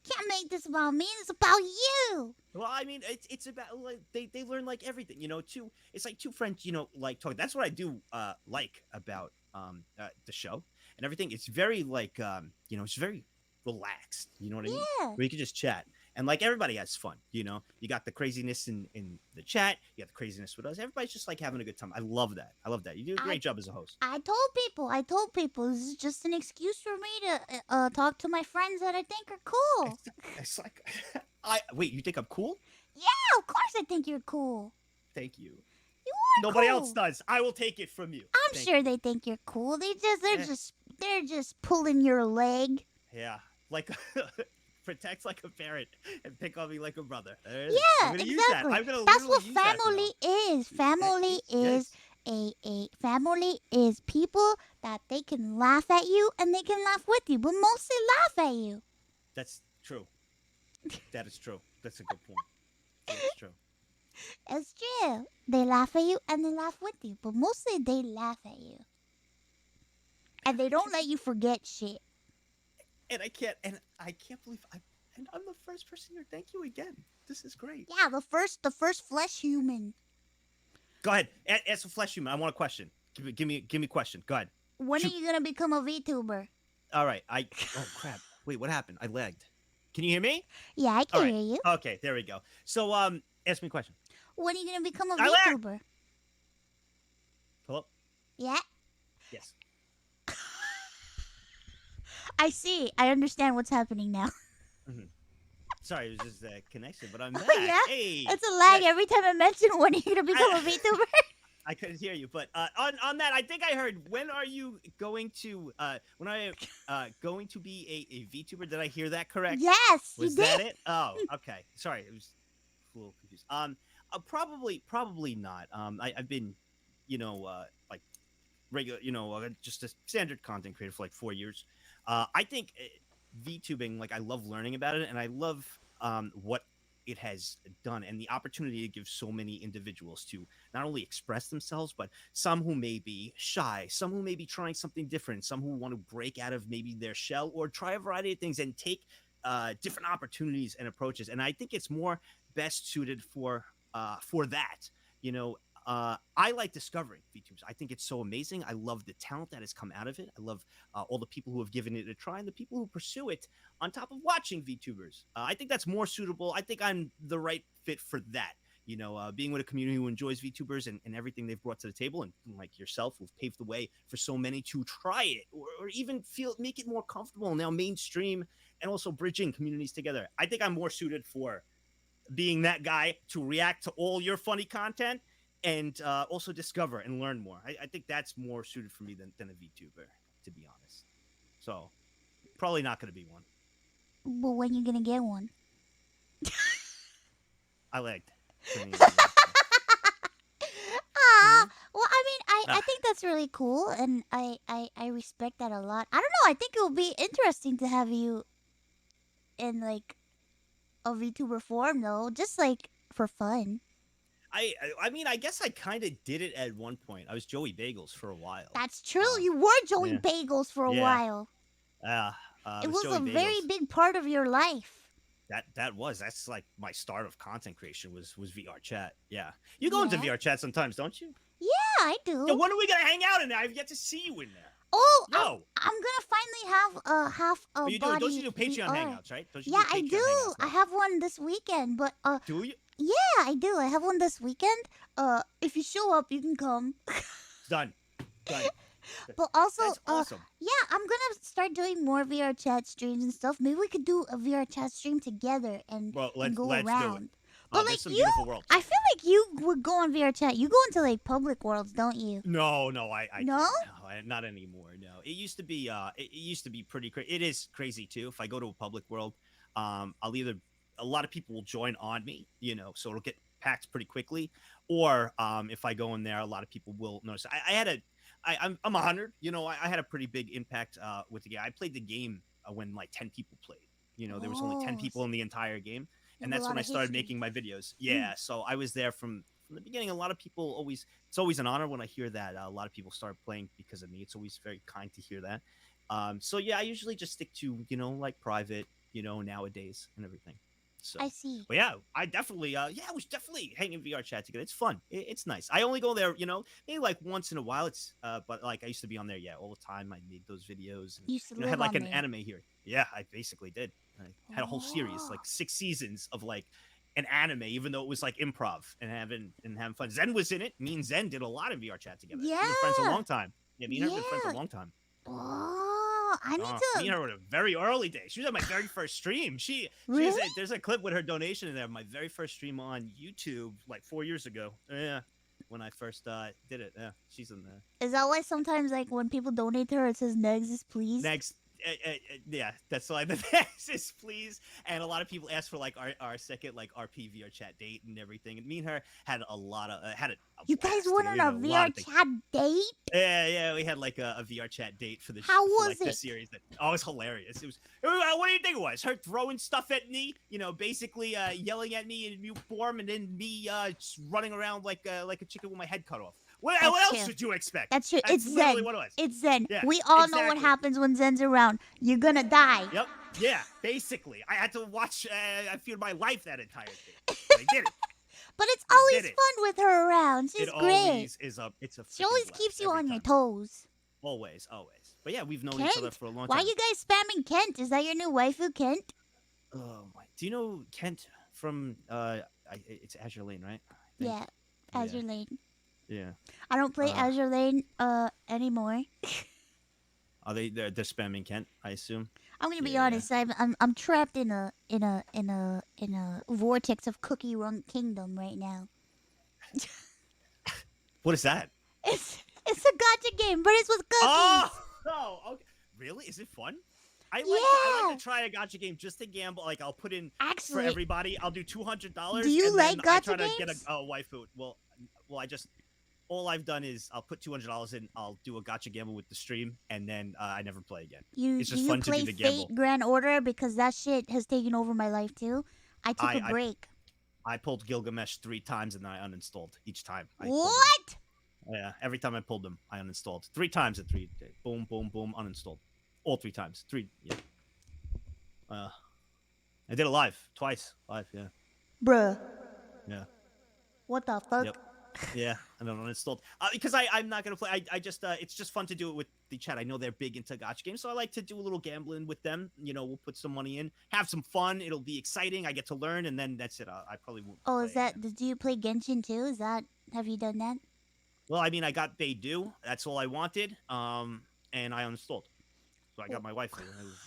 Can't make this about me. It's about you. Well, I mean, it's about like they learn like everything, too. It's like two friends, like talking. That's what I do like about the show and everything. It's very like it's very relaxed. You know what I mean? Yeah. Where you can just chat and like everybody has fun. You got the craziness in the chat. You got the craziness with us. Everybody's just like having a good time. I love that. You do a great job as a host. I told people this is just an excuse for me to talk to my friends that I think are cool. It's like wait, you think I'm cool? Yeah, of course I think you're cool. Thank you. You are Nobody cool. else does. I will take it from you. I'm sure they think you're cool. They're just pulling your leg. Yeah, like protect like a parent and pick on me like a brother. Yeah, I'm gonna exactly. use that. I'm gonna That's what use that family is. Family is a family is people that they can laugh at you and they can laugh with you, but mostly laugh at you. That's true. That is true. That's a good point. That's true. It's true. They laugh at you and they laugh with you, but mostly they laugh at you. And they don't let you forget shit. And I can't believe I'm the first person here. Thank you again. This is great. Yeah, the first flesh human. Go ahead. Ask a flesh human. I want a question. Give me a question. Go ahead. When are you gonna become a VTuber? All right. Oh crap. Wait, what happened? I lagged. Can you hear me? Yeah, I can hear you. Okay, there we go. So ask me a question. When are you gonna become a I lagged. VTuber? Hello? Yeah. Yes. I see. I understand what's happening now. Sorry, it was just a connection, but I'm back. Yeah? Hey, It's a lag every time I mention when are you gonna become a VTuber? I couldn't hear you, but on that, I think I heard. When are you going to? When are you going to be a VTuber? Did I hear that correct? Yes, Was you that did. it? Oh, okay. Sorry, it was a little confused. Probably not. I've been, like regular, just a standard content creator for like 4 years. I think VTubing, like I love learning about it, and I love what it has done and the opportunity to give so many individuals to not only express themselves, but some who may be shy, some who may be trying something different, some who want to break out of maybe their shell or try a variety of things and take different opportunities and approaches. And I think it's more best suited for that. I like discovering VTubers. I think it's so amazing. I love the talent that has come out of it. I love all the people who have given it a try and the people who pursue it on top of watching VTubers. I think that's more suitable. I think I'm the right fit for that. Being with a community who enjoys VTubers and everything they've brought to the table, and like yourself, who've paved the way for so many to try it or even make it more comfortable now mainstream and also bridging communities together. I think I'm more suited for being that guy to react to all your funny content and also discover and learn more. I think that's more suited for me than a VTuber, to be honest. So, probably not going to be one. But when you gonna get one? I lagged. Well, I mean, I think that's really cool, and I respect that a lot. I don't know. I think it would be interesting to have you in like a VTuber form, though, just like for fun. I mean, I guess I kind of did it at one point. I was Joey Bagels for a while. That's true. You were Joey yeah. Bagels for a while. It was Joey a Bagels. very big part of your life. That's like my start of content creation was VR chat. Yeah, you go into VR chat sometimes, don't you? Yeah, I do. Yeah, when are we gonna hang out in there? I've yet to see you in there. Oh, no! I'm gonna finally have a you body. Don't you do Patreon hangouts, right? Yeah, I do. I have one this weekend, but do you? Yeah, I do. I have one this weekend. If you show up, you can come. Done. But also, that's awesome. Yeah, I'm gonna start doing more VR chat streams and stuff. Maybe we could do a VR chat stream together and go let's around. Do it. But like you, I feel like you would go on VR chat. You go into like public worlds, don't you? No, I no? No, not anymore. No, it used to be pretty crazy. It is crazy too. If I go to a public world, I'll either a lot of people will join on me, so it'll get packed pretty quickly, or if I go in there, a lot of people will notice. I'm 100. I had a pretty big impact with the game. I played the game when like 10 people played. There was only 10 people in the entire game, and that's when I started making my videos. Yeah, so I was there from the beginning. A lot of people it's always an honor when I hear that a lot of people start playing because of me. It's always very kind to hear that. So yeah, I usually just stick to like private, nowadays and everything. So, I see. but yeah, I definitely, we should definitely hang in VR chat together. It's fun. It's nice. I only go there, maybe like once in a while. But like I used to be on there, all the time. I made those videos. And, You used to I had like live an on there. anime here. Yeah, I basically did. I had a whole series, like 6 seasons of like an anime, even though it was like improv and having fun. Zen was in it. Me and Zen did a lot of VR chat together. Yeah. We've been friends a long time. Yeah, me and her have been friends a long time. Oh, I need to. Me and her were in a very early day. She was at my very first stream. Really? There's a clip with her donation in there. My very first stream on YouTube, like 4 years ago. Yeah, when I first did it. Yeah, she's in there. Is that why sometimes, like, when people donate to her, it says nagzz, please? Next, yeah, that's why the next is please. And a lot of people ask for like our second like RP VR chat date and everything. And me and her had a lot of You guys went on a VR chat date? Yeah, we had like a VR chat date for the How for, was like, it? the series. It was hilarious. It was. What do you think it was? Her throwing stuff at me, basically yelling at me in mute form, and then me just running around like a chicken with my head cut off. What else would you expect? That's true. That's It's literally Zen. what it was. It's Zen. Yeah, we all know what exactly. happens when Zen's around. You're gonna die. Yep. Yeah. Basically, I had to watch. I feared my life that entire thing. I did it. But it's always did it. fun with her around. She's It great. always is a. It's a. She always freaking keeps blast you every on your time. toes. Always. But yeah, we've known Kent? each other for a long Why time. you guys spamming Kent? Is that your new waifu, Kent? Oh my! Do you know Kent from? It's Azure Lane, right? I think. Yeah, Azure Lane. Yeah. I don't play Azure Lane anymore. Are they're spamming Kent? I assume. I'm gonna be Yeah. honest. I'm trapped in a vortex of Cookie Run Kingdom right now. What is that? It's a gacha game, but it's with cookies. Oh, okay. Really? Is it fun? I like to try a gacha game just to gamble. Like I'll put in for Actually, everybody. I'll do $200. Do you and like then I gacha try to get games? a waifu. Well, all I've done is I'll put $200 in. I'll do a gacha gamble with the stream, and then I never play again. It's just fun to do the gamble. Fate Grand Order? Because that shit has taken over my life too. I took a break. I pulled Gilgamesh 3 times and then I uninstalled each time. What? Yeah, every time I pulled them, I uninstalled 3 times at 3. Boom, boom, boom, uninstalled. All 3 times. 3. Yeah. I did it live twice. Live, yeah. Bruh. Yeah. What the fuck? Yep. Yeah, and then uninstalled. Because I'm not gonna play. I just it's just fun to do it with the chat. I know they're big into gacha games, so I like to do a little gambling with them. We'll put some money in, have some fun. It'll be exciting. I get to learn, and then that's it. I probably won't. Oh, play is that? again. Do you play Genshin too? Have you done that? Well, I mean, I got They Do. That's all I wanted. And I uninstalled. So I got my wife.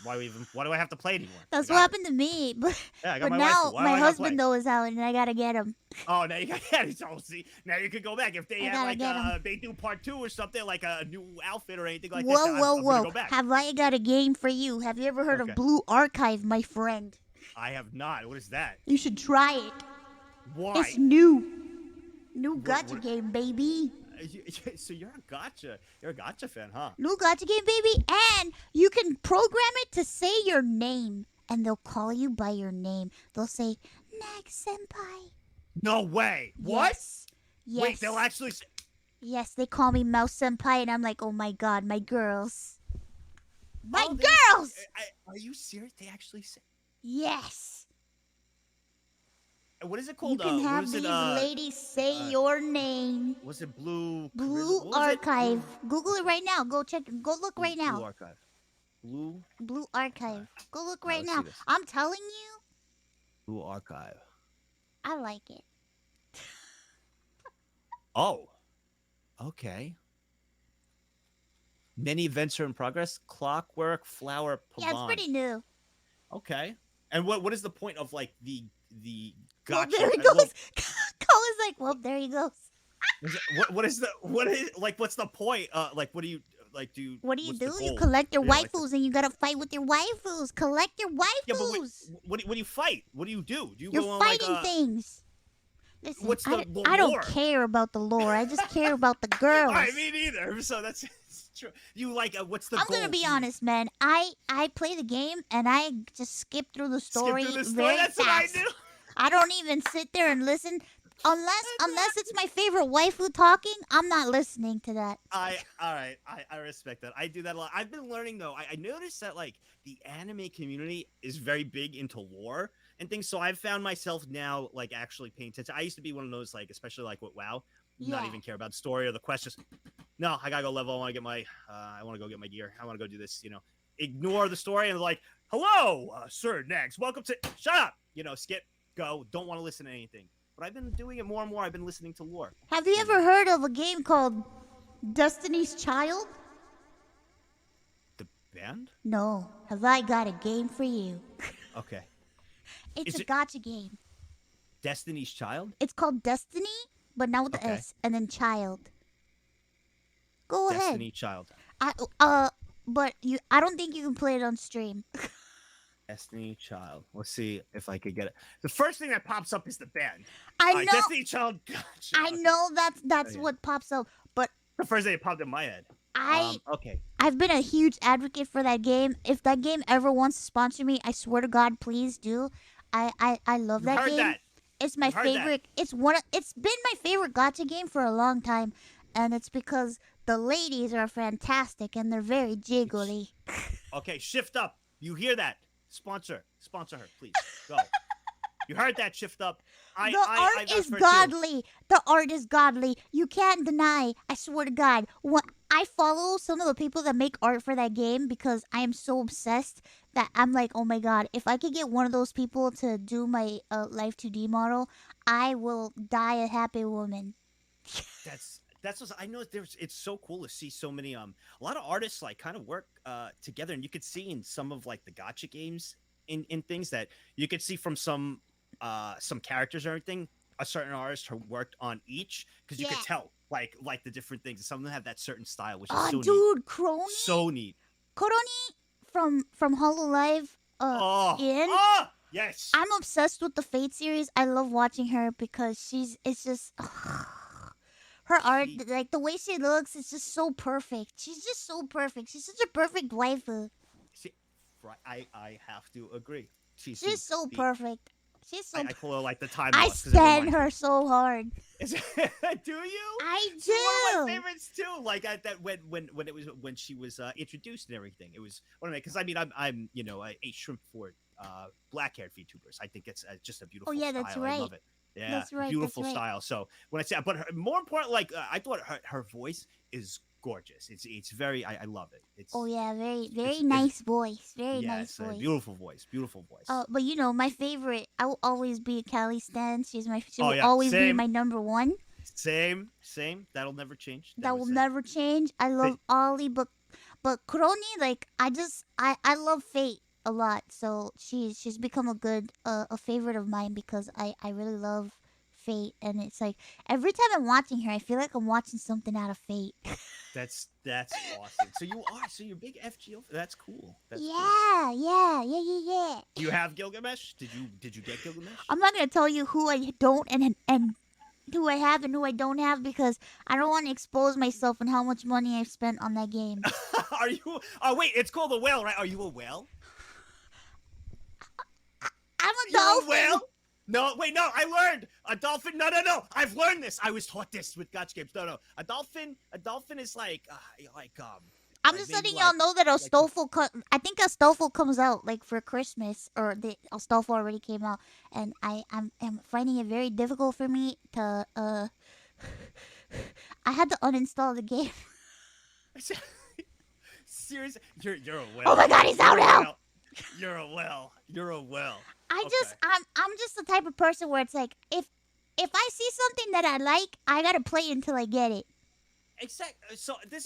Why do I have to play anymore? That's what happened to me. But, Yeah, I got but my now wife. Why do my I gotta husband play? though is out, and I gotta get him. Oh, now you got that. See, now you could go back if they I have gotta like get 'em. they do part 2 or something, like a new outfit or anything like that. Whoa, I'm whoa, gonna whoa! go back. Have I got a game for you? Have you ever heard Okay. of Blue Archive, my friend? I have not. What is that? You should try it. Why? It's new gacha what- game, baby. So you're a gotcha fan, huh? New gacha game, baby, and you can program it to say your name, and they'll call you by your name. They'll say, Nags Senpai. No way. What? Yes. Wait, they'll actually say... Yes, they call me Mouse Senpai, and I'm like, oh my god, my girls. My Oh, girls! Are you serious? They actually say... Yes. What is it You called? can what have is these it, ladies say your name. Was it Blue... Blue what was it? Archive. Google it right now. Go check. Go look right Blue now. Archive. Blue Archive. Go look right let's now. see this. I'm telling you, Blue Archive. I like it. Oh. Okay. Many events are in progress. Clockwork, Flower, Pavon. Yeah, it's pretty new. Okay. And what is the point of like the Well, gotcha? there he goes. Colin's like, well, there he goes. What is what's the point? Like, what do you like do? What do you What's the do? You goal? collect your Yeah, like waifus and you gotta fight with your waifus. Collect your yeah, but waifus. what do you fight? What do you do? Do you You're go on like fighting things. Listen, what's the I don't lore? care about the lore. I just care about the All girls. right, me neither. So that's it's true. You like what's the I'm goal? gonna be Do you honest, man. I play the game and I just skip through the skip story through the story? very That's what fast. I do. I don't even sit there and listen unless it's my favorite waifu talking. I'm not listening to that. All right, I respect that. I do that a lot. I've been learning though. I noticed that like the anime community is very big into lore and things. So I've found myself now like actually paying attention. I used to be one of those like, especially like with WoW, not Yeah. even care about the story or the quest. Just no, I gotta go level. I want to get my, I want to go get my gear. I want to go do this. You know, ignore the story and like, hello, sir Nags, welcome to. Shut up. You know, skip, go. Don't want to listen to anything. But I've been doing it more and more. I've been listening to lore. Have you ever heard of a game called Destiny's Child? The band? No. Have I got a game for you? Okay. It's Is a it- gacha game. Destiny's Child? It's called Destiny, but not with the Okay. S, and then Child. Go ahead. Destiny Child. But I don't think you can play it on stream. Destiny Child. Let's see if I could get it. The first thing that pops up is the band. I All right, know. Destiny Child. Gotcha. I Okay. know that's yeah. what pops up, but The first thing that popped in my head. Okay. I've been a huge advocate for that game. If that game ever wants to sponsor me, I swear to God, please do. I love that Heard game. that. It's my Heard that. favorite. It's been my favorite gacha game for a long time, and it's because the ladies are fantastic and they're very jiggly. Okay, shift up. You hear that? Sponsor her, please. Go. You heard that? Shift up. The I art vouch is for it too. godly. The art is godly. You can't deny. I swear to God. I follow some of the people that make art for that game because I am so obsessed that I'm like, oh my God, if I could get one of those people to do my Life 2D model, I will die a happy woman. That's what I know. It's so cool to see so many a lot of artists like kind of work together, and you could see in some of like the gacha games in things that you could see from some characters or everything. A certain artist who worked on each because you could tell like the different things. Some of them have that certain style, which is so dude, neat. Crony. So neat. Koroni from Hololive. Yes. I'm obsessed with the Fate series. I love watching her because it's just her art, like the way she looks, is just so perfect. She's just so perfect. She's such a perfect waifu. I have to agree. She's so perfect. She's so. I call her like the time. I loss 'cause it stand reminds her me- so hard. Do you? I She's do. one of my favorites too. Like that when she was introduced and everything. It was one of my because I mean I'm you know a shrimp for black haired VTubers. I think it's just a beautiful. Oh yeah, style. that's right. I love it. Yeah, That's right, beautiful that's right. style. So when I say, but more important, like I thought her voice is gorgeous. It's very I love it. It's Oh yeah, very it's- nice voice. Very yeah, nice it's a voice. beautiful voice. Beautiful voice. But you know, my favorite. I will always be a Callie stan. She Oh, will yeah, always be same. my number one. Same. That'll never change. That will was it. never change. I love Ollie, but Kroni, like I love Fate a lot. So she's become a favorite of mine because I really love Fate, and it's like every time I'm watching her, I feel like I'm watching something out of Fate. That's awesome. So you're a big FGO. That's cool. That's cool. Yeah. Do you have Gilgamesh? Did you get Gilgamesh? I'm not gonna tell you who I don't and who I have and who I don't have because I don't want to expose myself and how much money I've spent on that game. Are you? Oh wait, it's called a whale, right? Are you a whale? I'm a You're dolphin. a whale? No, wait, no. I learned a dolphin. No. I've learned this. I was taught this with gacha games. No. A dolphin is like I'm like just maybe letting y'all know that like- Astolfo. I think Astolfo comes out like for Christmas, or the Astolfo already came out, and I'm finding it very difficult for me to I had to uninstall the game. Seriously, you're a whale. Oh my God, he's out now. You're a whale. I'm just the type of person where it's like if I see something that I like, I gotta play it until I get it. Exactly. So this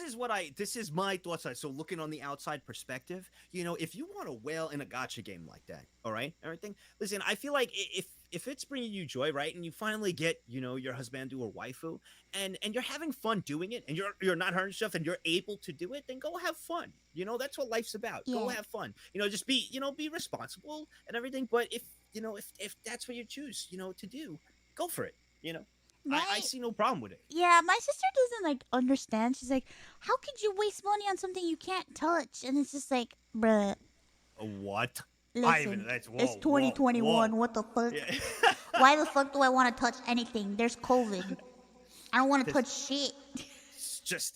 is my thoughts on it. So looking on the outside perspective, you know, if you want to whale in a gacha game like that, all right, everything. Listen, I feel like if it's bringing you joy, right, and you finally get your husband or waifu, and you're having fun doing it, and you're not hurting yourself, and you're able to do it, then go have fun. That's what life's about. Go Yeah. have fun. Just be responsible and everything. But if that's what you choose, to do, go for it. I My see no problem with it. Yeah, my sister doesn't like understand. She's like, "How could you waste money on something you can't touch?" And it's just like, bruh, What? listen, Ivan, that's it's whoa, whoa, 2021. whoa. What the fuck? Yeah. Why the fuck do I want to touch anything? There's COVID. I don't want to This touch shit. just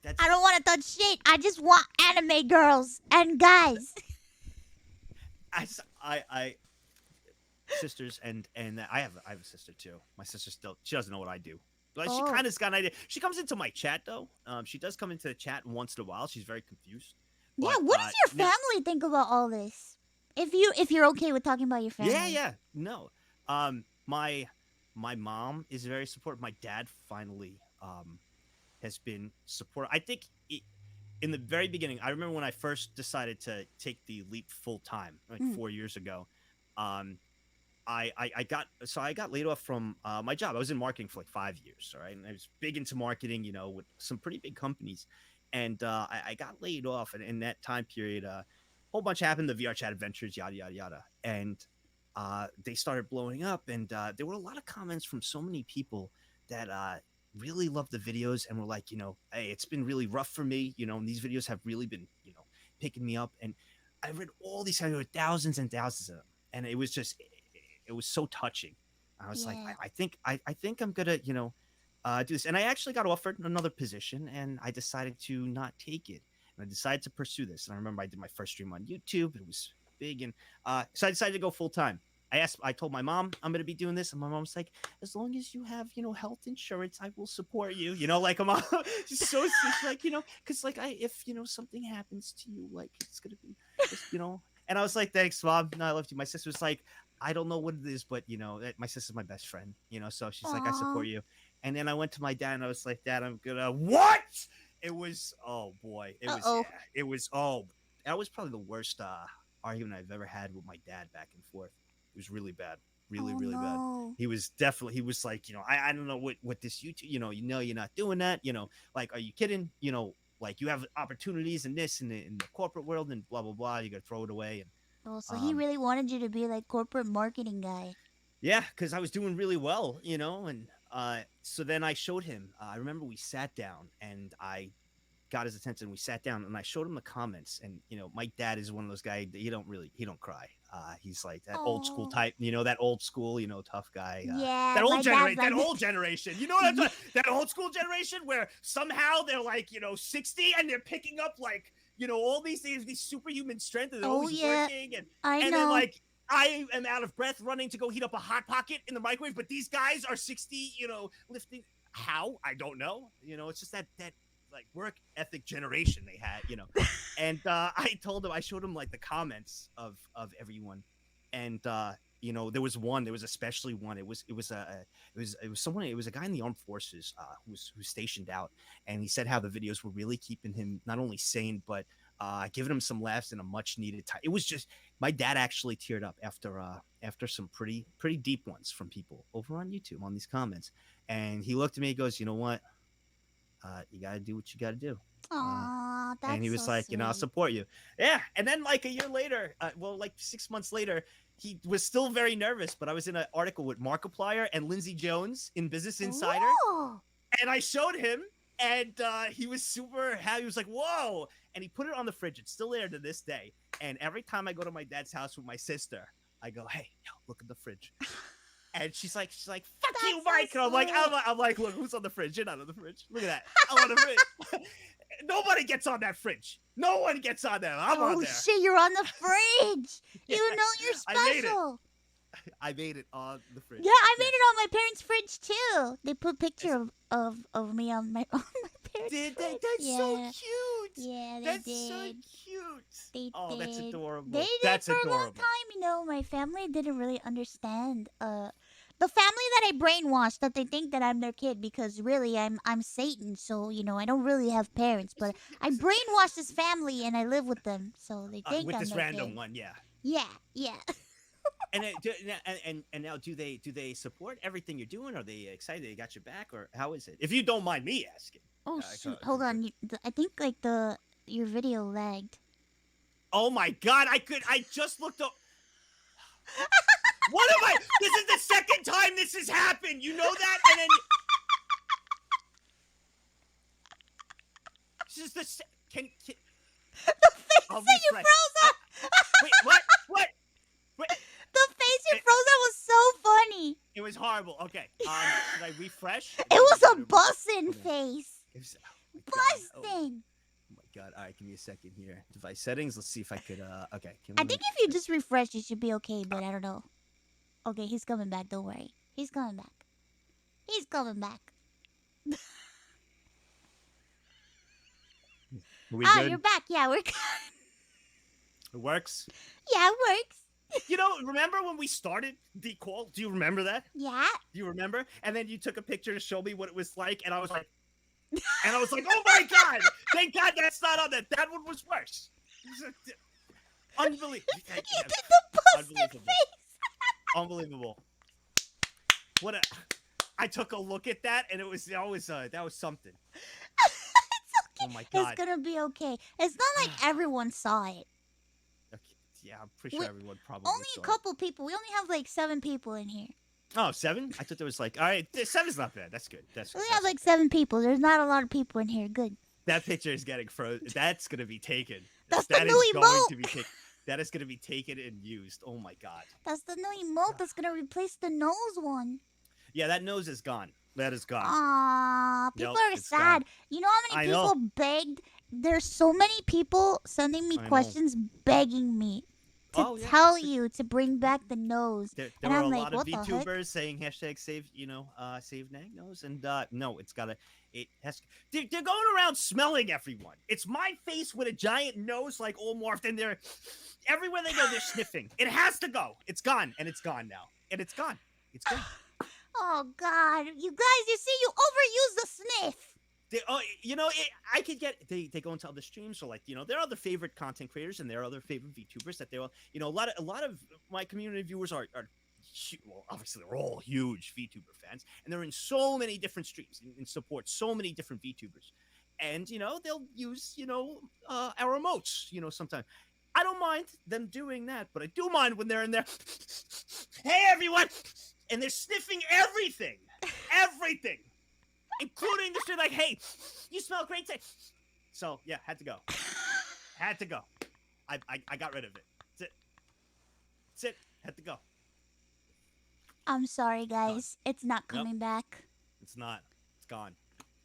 that's I don't want to touch shit. I just want anime girls and guys. I sisters and I have a sister too. My sister still she doesn't know what I do. But she Oh. kind of's got an idea. She comes into my chat though. She does come into the chat once in a while. She's very confused. Yeah, But what does your family think about all this? If you're okay with talking about your family. yeah, no. My mom is very supportive. My dad finally has been supportive. I think in the very beginning, I remember when I first decided to take the leap full time, like 4 years ago. I got laid off from my job. I was in marketing for like 5 years, all right, and I was big into marketing, with some pretty big companies, and I got laid off, and in that time period, a whole bunch happened. The VR chat adventures, yada yada yada, and they started blowing up, and there were a lot of comments from so many people that really loved the videos and were like, hey, it's been really rough for me, and these videos have really been, picking me up, and I read all these, there were thousands and thousands of them, and it was just it was so touching. I was like, Yeah. I think I'm gonna, do this. And I actually got offered another position, and I decided to not take it. And I decided to pursue this. And I remember I did my first stream on YouTube. It was big, and so I decided to go full time. I told my mom I'm gonna be doing this, and my mom's like, as long as you have, health insurance, I will support you. Like a mom, she's so she's like, because like if something happens to you, like it's gonna be, just, And I was like, thanks, mom. No, I love you. My sister was like, I don't know what it is, but my sister's my best friend, so she's like, I support you. And then I went to my dad and I was like, Dad, I'm gonna what? It was oh boy. It was that was probably the worst argument I've ever had with my dad back and forth. It was really bad. Really, really bad. He was like, I don't know what this YouTube, you're not doing that, like, are you kidding? Like you have opportunities in this in the corporate world and blah blah blah. You gotta throw it away. And Oh, so he really wanted you to be like corporate marketing guy. yeah, because I was doing really well, and so then I showed him. I remember we sat down and I got his attention. We sat down and I showed him the comments. And my dad is one of those guys. He don't cry. He's like that old school type. That old school, tough guy. Yeah, that old generation. Like that old generation. You know what I'm talking? That old school generation where somehow they're like 60 and they're picking up like all these superhuman strength and they're always working and then like I am out of breath running to go heat up a hot pocket in the microwave, but these guys are 60, lifting. How? I don't know. It's just that like work ethic generation they had, And I showed him like the comments of everyone, and there was especially one. It was someone. It was a guy in the armed forces who's stationed out, and he said how the videos were really keeping him not only sane but giving him some laughs in a much needed time. It was just my dad actually teared up after some pretty deep ones from people over on YouTube on these comments, and he looked at me. He goes, you know what? You gotta do what you gotta do. Aww, that's and he was so like, sweet. I'll support you. Yeah. And then like a year later, like 6 months later, he was still very nervous, but I was in an article with Markiplier and Lindsay Jones in Business Insider. Ooh. And I showed him, and he was super happy. He was like, whoa. And he put it on the fridge. It's still there to this day. And every time I go to my dad's house with my sister, I go, hey, look at the fridge. And she's like, fuck That's you, Mike. so And I'm like, look, who's on the fridge? You're not on the fridge. Look at that. I'm on the fridge. Nobody gets on that fridge. No one gets on there. I'm on there. Oh shit, you're on the fridge. Yes, You know you're special. I made it on the fridge. Yeah, I made it on my parents' fridge too. They put a picture of me on my parents' Did fridge. they? That's so cute. Yeah, they That's did. so cute. They Oh, did. that's adorable. They did That's for adorable. a long time. My family didn't really understand. The family that I brainwashed that they think that I'm their kid because really I'm Satan. So I don't really have parents, but I brainwashed this family and I live with them, so they think With I'm this their random kid. one, yeah. Yeah, yeah. And now do they support everything you're doing? Are they excited? They got your back, or how is it? If you don't mind me asking. Oh shoot! Hold on. I think like your video lagged. Oh my god! I just looked up. What am I? This is the second time this has happened. You know that, and then this is the can The face that you froze on. Wait, what? What? Wait. The face you froze on was so funny. It was horrible. Okay. Should I refresh? It was a bussin' face. It was, Bustin'. Oh my god! All right, give me a second here. Device settings. Let's see if I could. Okay. I think if you just refresh, you should be okay. But I don't know. Okay, he's coming back. Don't worry. He's coming back. He's coming back. We good? You're back. Yeah, we're good. It works. Yeah, it works. You know, remember when we started the call? Do you remember that? Yeah. Do you remember? And then you took a picture to show me what it was like, and I was like, oh my god! Thank God that's not on that. That one was worse. Unbelievable. You did the busted face. Unbelievable. What a! I took a look at that, and that was something. It's okay. Oh my god. It's gonna be okay. It's not like everyone saw it. Okay. Yeah, I'm pretty sure everyone probably only saw a couple people. We only have like 7 people in here. Oh, 7? I thought there was like, all right, 7's not bad. That's good. We only have like 7 people. There's not a lot of people in here. Good. That picture is getting frozen. That's gonna be taken. That's that the new is going emote. to be taken. That is gonna be taken and used. Oh my god. That's the new emote that's gonna replace the nose one. Yeah, that nose is gone. That is gone. Aww, people Nope, are it's sad. gone. You know how many people begged? There's so many people sending me questions begging me to tell you to bring back the nose. There and were I'm a like, lot of what the heck? VTubers saying hashtag save, save Nag nose, and no, it has. They're going around smelling everyone. It's my face with a giant nose, like all morphed in there. Everywhere they go, they're sniffing. It has to go. It's gone, and it's gone now, and it's gone. It's gone. Oh God, you guys! You see, you overuse the sniff. I could get they go into other streams, or like there are other favorite content creators and there are other favorite VTubers that they're a lot of my community viewers are well, obviously they're all huge VTuber fans, and they're in so many different streams and support so many different VTubers, and they'll use our emotes sometimes. I don't mind them doing that, but I do mind when they're in there. Hey everyone, and they're sniffing everything, including the shit like, hey, you smell great today. So yeah, had to go. I got rid of it. That's it. Had to go. I'm sorry, guys. It's not coming back. It's not. It's gone.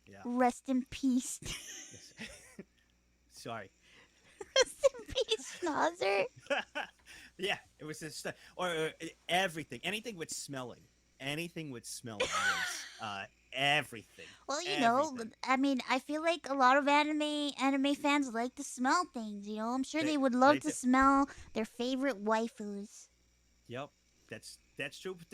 Yeah. Rest in peace. Sorry. Rest in peace, Schnauzer. Yeah, it was just or everything, anything with smelling, was everything. Well, I mean, I feel like a lot of anime fans like to smell things. I'm sure they would love to smell their favorite waifus. Yep, that's true. But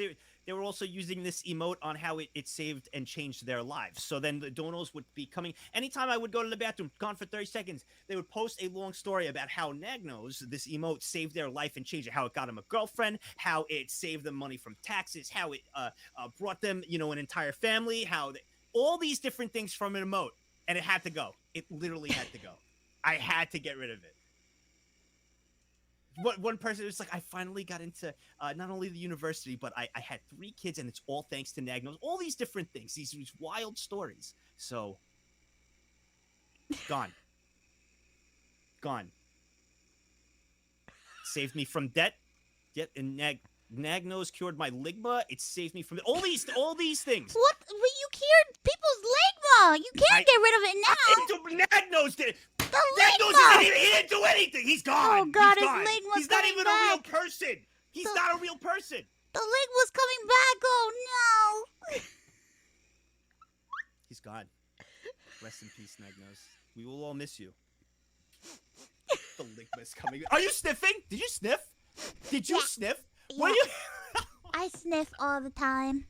they were also using this emote on how it saved and changed their lives. So then the donos would be coming. Anytime I would go to the bathroom, gone for 30 seconds, they would post a long story about how Nagnos, this emote, saved their life and changed it. How it got them a girlfriend, how it saved them money from taxes, how it brought them, an entire family, all these different things from an emote. And it had to go. It literally had to go. I had to get rid of it. One person was like, I finally got into not only the university, but I had 3 kids, and it's all thanks to Nagnos. All these different things, these wild stories. So, gone. Saved me from debt. Yet, and Nagnos cured my ligma. It saved me from all these things. What? Well, you cured people's ligma. You can't get rid of it now. Nagnos did it. The ligma. He didn't do anything. He's gone. Oh God, his ligma's He's not even back. a real person. He's not a real person. The ligma's coming back. Oh no. He's gone. Rest in peace, Nagnos. We will all miss you. The ligma's coming. Are you sniffing? Did you sniff? Did you sniff? Yeah. What are you? I sniff all the time.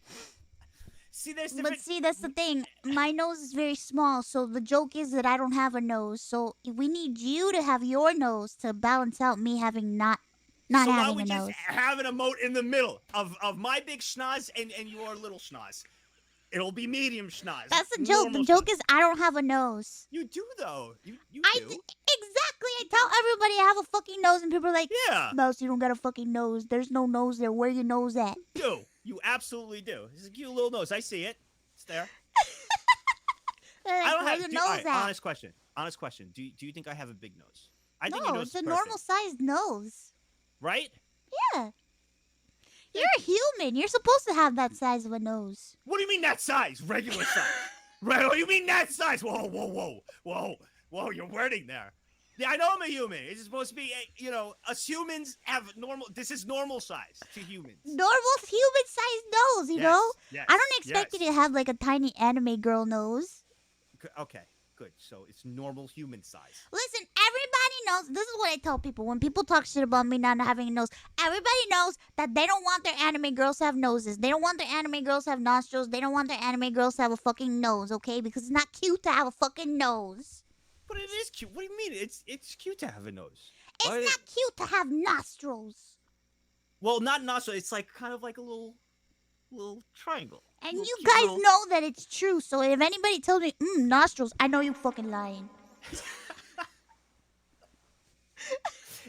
See, that's the thing. My nose is very small, so the joke is that I don't have a nose. So we need you to have your nose to balance out me having not not so why having would a you nose. just have an emote in the middle of my big schnoz and your little schnoz? It'll be medium schnoz. That's the joke. The joke is I don't have a nose. You do though. You do. Exactly. I tell everybody I have a fucking nose, and people are like, Yeah. Mouse, you don't got a fucking nose. There's no nose there. Where your nose at? You absolutely do. It's a cute little nose. I see it. It's there. Like, I don't where have. your Do, nose all right, at? honest question. Honest question. Do you think I have a big nose? I think No, your nose it's is a perfect, normal sized nose. right? Yeah. You're a human. You're supposed to have that size of a nose. What do you mean that size? Regular size. Right? What do you mean that size? Whoa! You're wording there. Yeah, I know I'm a human. It's supposed to be, us humans have normal. This is normal size to humans. Normal human sized nose, you know? Yes, I don't expect yes. you to have like a tiny anime girl nose. Okay, good. So it's normal human size. Listen, everybody knows. This is what I tell people when people talk shit about me not having a nose. Everybody knows that they don't want their anime girls to have noses. They don't want their anime girls to have nostrils. They don't want their anime girls to have a fucking nose, okay? Because it's not cute to have a fucking nose. But it is cute. What do you mean? It's cute to have a nose. It's not cute to have nostrils. Well, not nostril. It's like kind of like a little triangle. And Little you cute guys little- know that it's true. So if anybody tells me, nostrils, I know you fucking lying.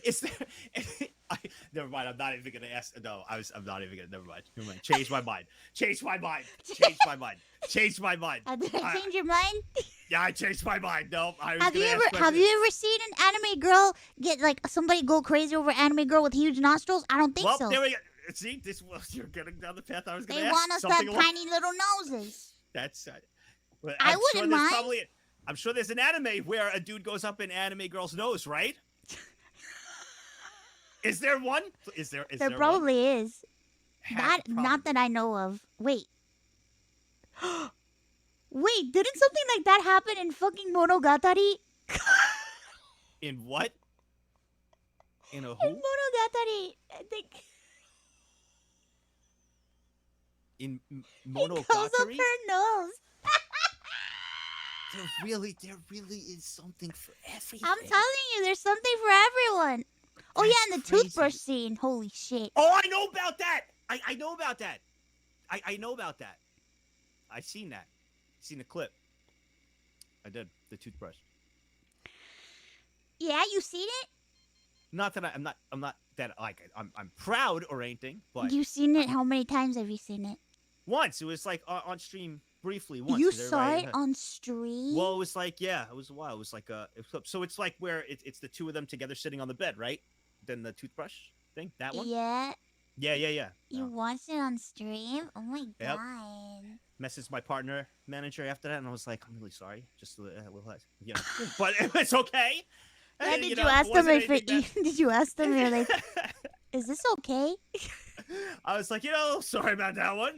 Is there? Never mind. I'm not even gonna ask. No, I'm not even gonna. Never mind. Change my mind. Change my mind. Change my mind. Change my mind. Did I change your mind? Yeah, I changed my mind. No, I was Have gonna you ask ever seen an anime girl get like somebody go crazy over anime girl with huge nostrils? I don't think well, so. there we go. See, you're getting down the path I was gonna They ask. want us to have Something along- tiny little noses. That's. Well, I I'm wouldn't mind. I'm sure there's an anime where a dude goes up an anime girl's nose, right? Is there one? Is there There one? probably is. Probably. Not that I know of. Wait. Wait, didn't something like that happen in fucking Monogatari? In what? In a In who? Monogatari, I think In it goes up Monogatari? her nose. There really is something for everything. I'm telling you, there's something for everyone. Oh yeah, and the That's crazy. toothbrush scene. Holy shit. Oh, I know about that. I know about that. I know about that. I seen that. Seen the clip. I did. The toothbrush. Yeah, you seen it? Not that I'm not that like I'm proud or anything, but You seen it? How many times have you seen it? once it was like on stream briefly once. You 'cause saw everybody it had- on stream? Well, it was like it was a while. It was like so it's like where it's the two of them together sitting on the bed, right? Then the toothbrush thing, that one. Yeah. Yeah. You watched it on stream? Oh my Yep. god. Messaged my partner manager after that, and I was like, I'm really sorry, just a little, but it's okay. Yeah, And, did know, you ask them wasn't if anything it, did you ask them, you're like, is this okay? I was like, sorry about that one.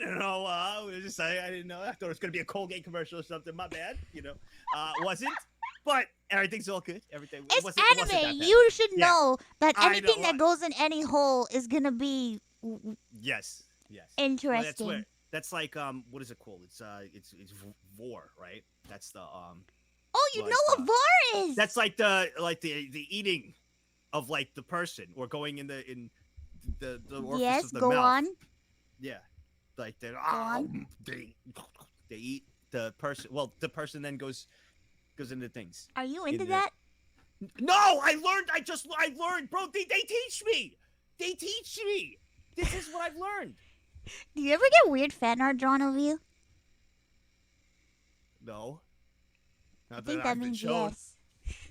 Just I didn't know. I thought it was gonna be a Colgate commercial or something. My bad. Wasn't. But everything's all good. Everything. It's wasn't that anime. bad. You should Yeah. know that I anything know. that goes in any hole is gonna be Yes. Well, interesting. that's like what is it called? It's Vore, right? That's the Oh, you like, know what Vore is? That's like the eating of like the person or going in the orifice yes. of the Go mouth. on. Yeah, like on. they eat the person. Well, the person then goes into things. Are you into the- that? No, I learned, bro. They teach me. They teach me. This is what I've learned. Do you ever get weird fan art drawn of you? No. I Not think that that I've been means shown. yes.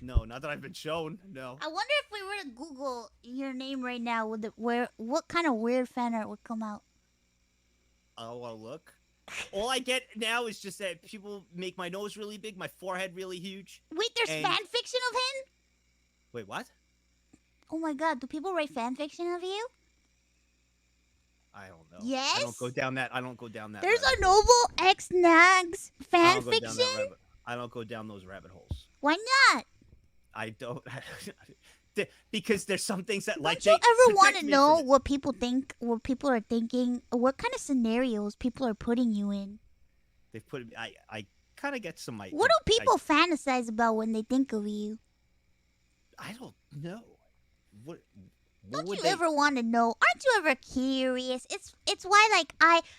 No, not that I've been shown. No. I wonder if we were to Google your name right now, what kind of weird fan art would come out? I want to look. All I get now is just that people make my nose really big, my forehead really huge. Wait, there's And- fan fiction of him? Wait, what? Oh my god, do people write fan fiction of you? I don't know. Yes? I don't go down that. There's rabbit a hole. Noble X Nags I fan don't go down that fiction? rabbit- I don't go down those rabbit holes. Why not? I don't. Because there's some things that like Don't you they ever want protect to me know from it. what people think, what people are thinking, what kind of scenarios people are putting you in? They put. I kind of get some. What do people fantasize about when they think of you? I don't know. Don't you ever want to know? Aren't you ever curious? It's why like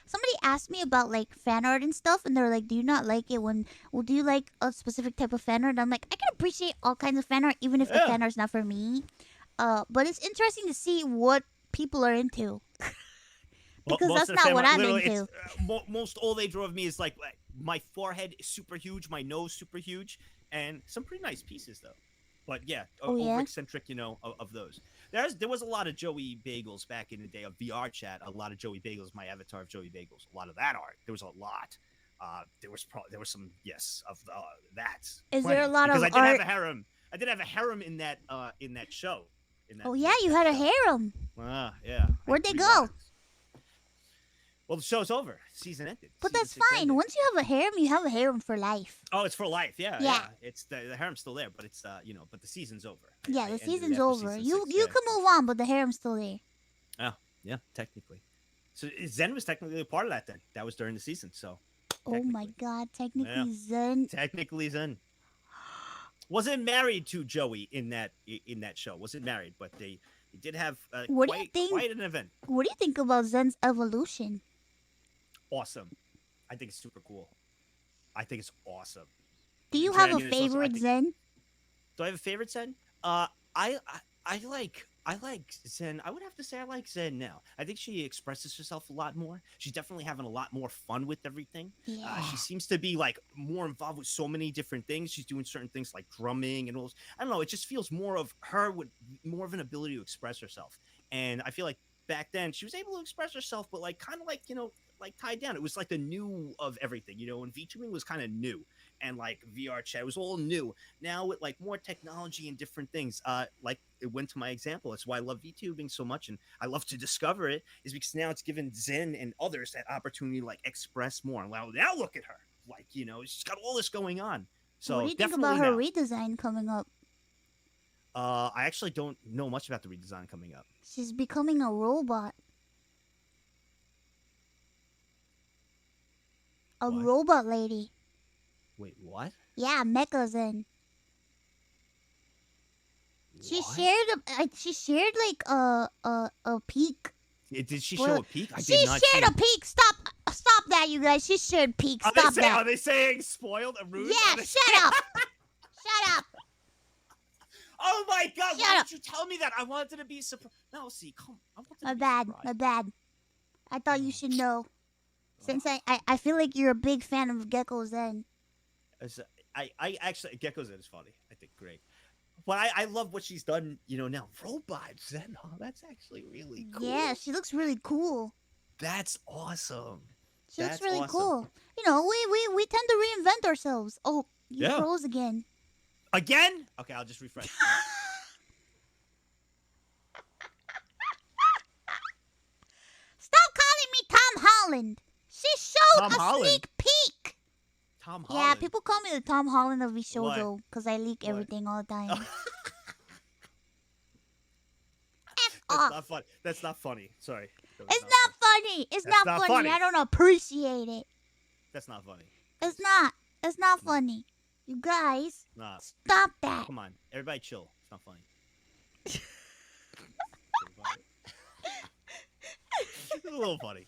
somebody asked me about like fan art and stuff, and they're like, "Do you not like it when? Well, do you like a specific type of fan art?" And I'm like, I can appreciate all kinds of fan art, even if the fan art's not for me. But it's interesting to see what people are into. Because that's not what I'm into. Most all they draw of me is like my forehead is super huge, my nose super huge, and some pretty nice pieces though. But yeah, over eccentric, of those. There was a lot of Joey Bagels back in the day of VR chat. A lot of Joey Bagels, my avatar of Joey Bagels. A lot of that art. There was a lot. There was some of that. Is there a lot of art? Because I did have a harem. I did have a harem in that show. You had a harem. Yeah. Where'd they go? Well, the show's over. Season ended. But that's fine. Ended. Once you have a harem, you have a harem for life. Oh, it's for life. Yeah. It's the harem's still there, but it's but the season's over. Yeah, the season's over. You can move on, but the harem's still there. Oh, yeah, technically. So Zen was technically a part of that then. That was during the season, so. Oh my God! Technically Zen. Technically Zen. Wasn't married to Joey in that show. Wasn't married, but they did have quite an event. What do you think about Zen's evolution? Awesome. I think it's super cool. I think it's awesome. Do you have a favorite Zen? Do I have a favorite Zen? I like Zen. I would have to say I like Zen now. I think she expresses herself a lot more. She's definitely having a lot more fun with everything. Yeah. She seems to be like more involved with so many different things. She's doing certain things like drumming and all those. I don't know. It just feels more of her with more of an ability to express herself. And I feel like back then she was able to express herself, but like kind of like, like tied down. It was like the new of everything, and VTubing was kind of new, and like VR chat was all new. Now with like more technology and different things, like it went to my example. That's why I love VTubing so much, and I love to discover it, is because now it's given Zen and others that opportunity to like express more. And now look at her, like she's got all this going on. So what do you think about her redesign coming up? I actually don't know much about the redesign coming up. She's becoming a robot. A robot lady. Wait, what? Yeah, Mecha Zen. She shared like a peek. Did she show a peek? She shared a peek. Stop that, you guys. She shared peek. Stop that. Are they saying spoiled or rude? Yeah, shut up. Shut up. Oh my God! Why didn't you tell me that? I wanted to be surprised. No, see, come. My bad. I thought you should know. Since I feel like you're a big fan of Gecko Zen. I actually, Gecko Zen is funny. I think great. But I love what she's done, now. Robot Zen, that's actually really cool. Yeah, she looks really cool. That's awesome. She looks really cool. We tend to reinvent ourselves. Oh, you froze again. Again? Okay, I'll just refresh. Stop calling me Tom Holland. She showed sneak peek. Tom Holland? Yeah, people call me the Tom Holland of Vishojo because I leak everything all the time. That's not funny. That's not funny. Sorry. It's not funny. It's not funny. I don't appreciate it. That's not funny. It's not. It's not funny. You guys, stop that. Come on. Everybody chill. It's not funny. It's a little funny.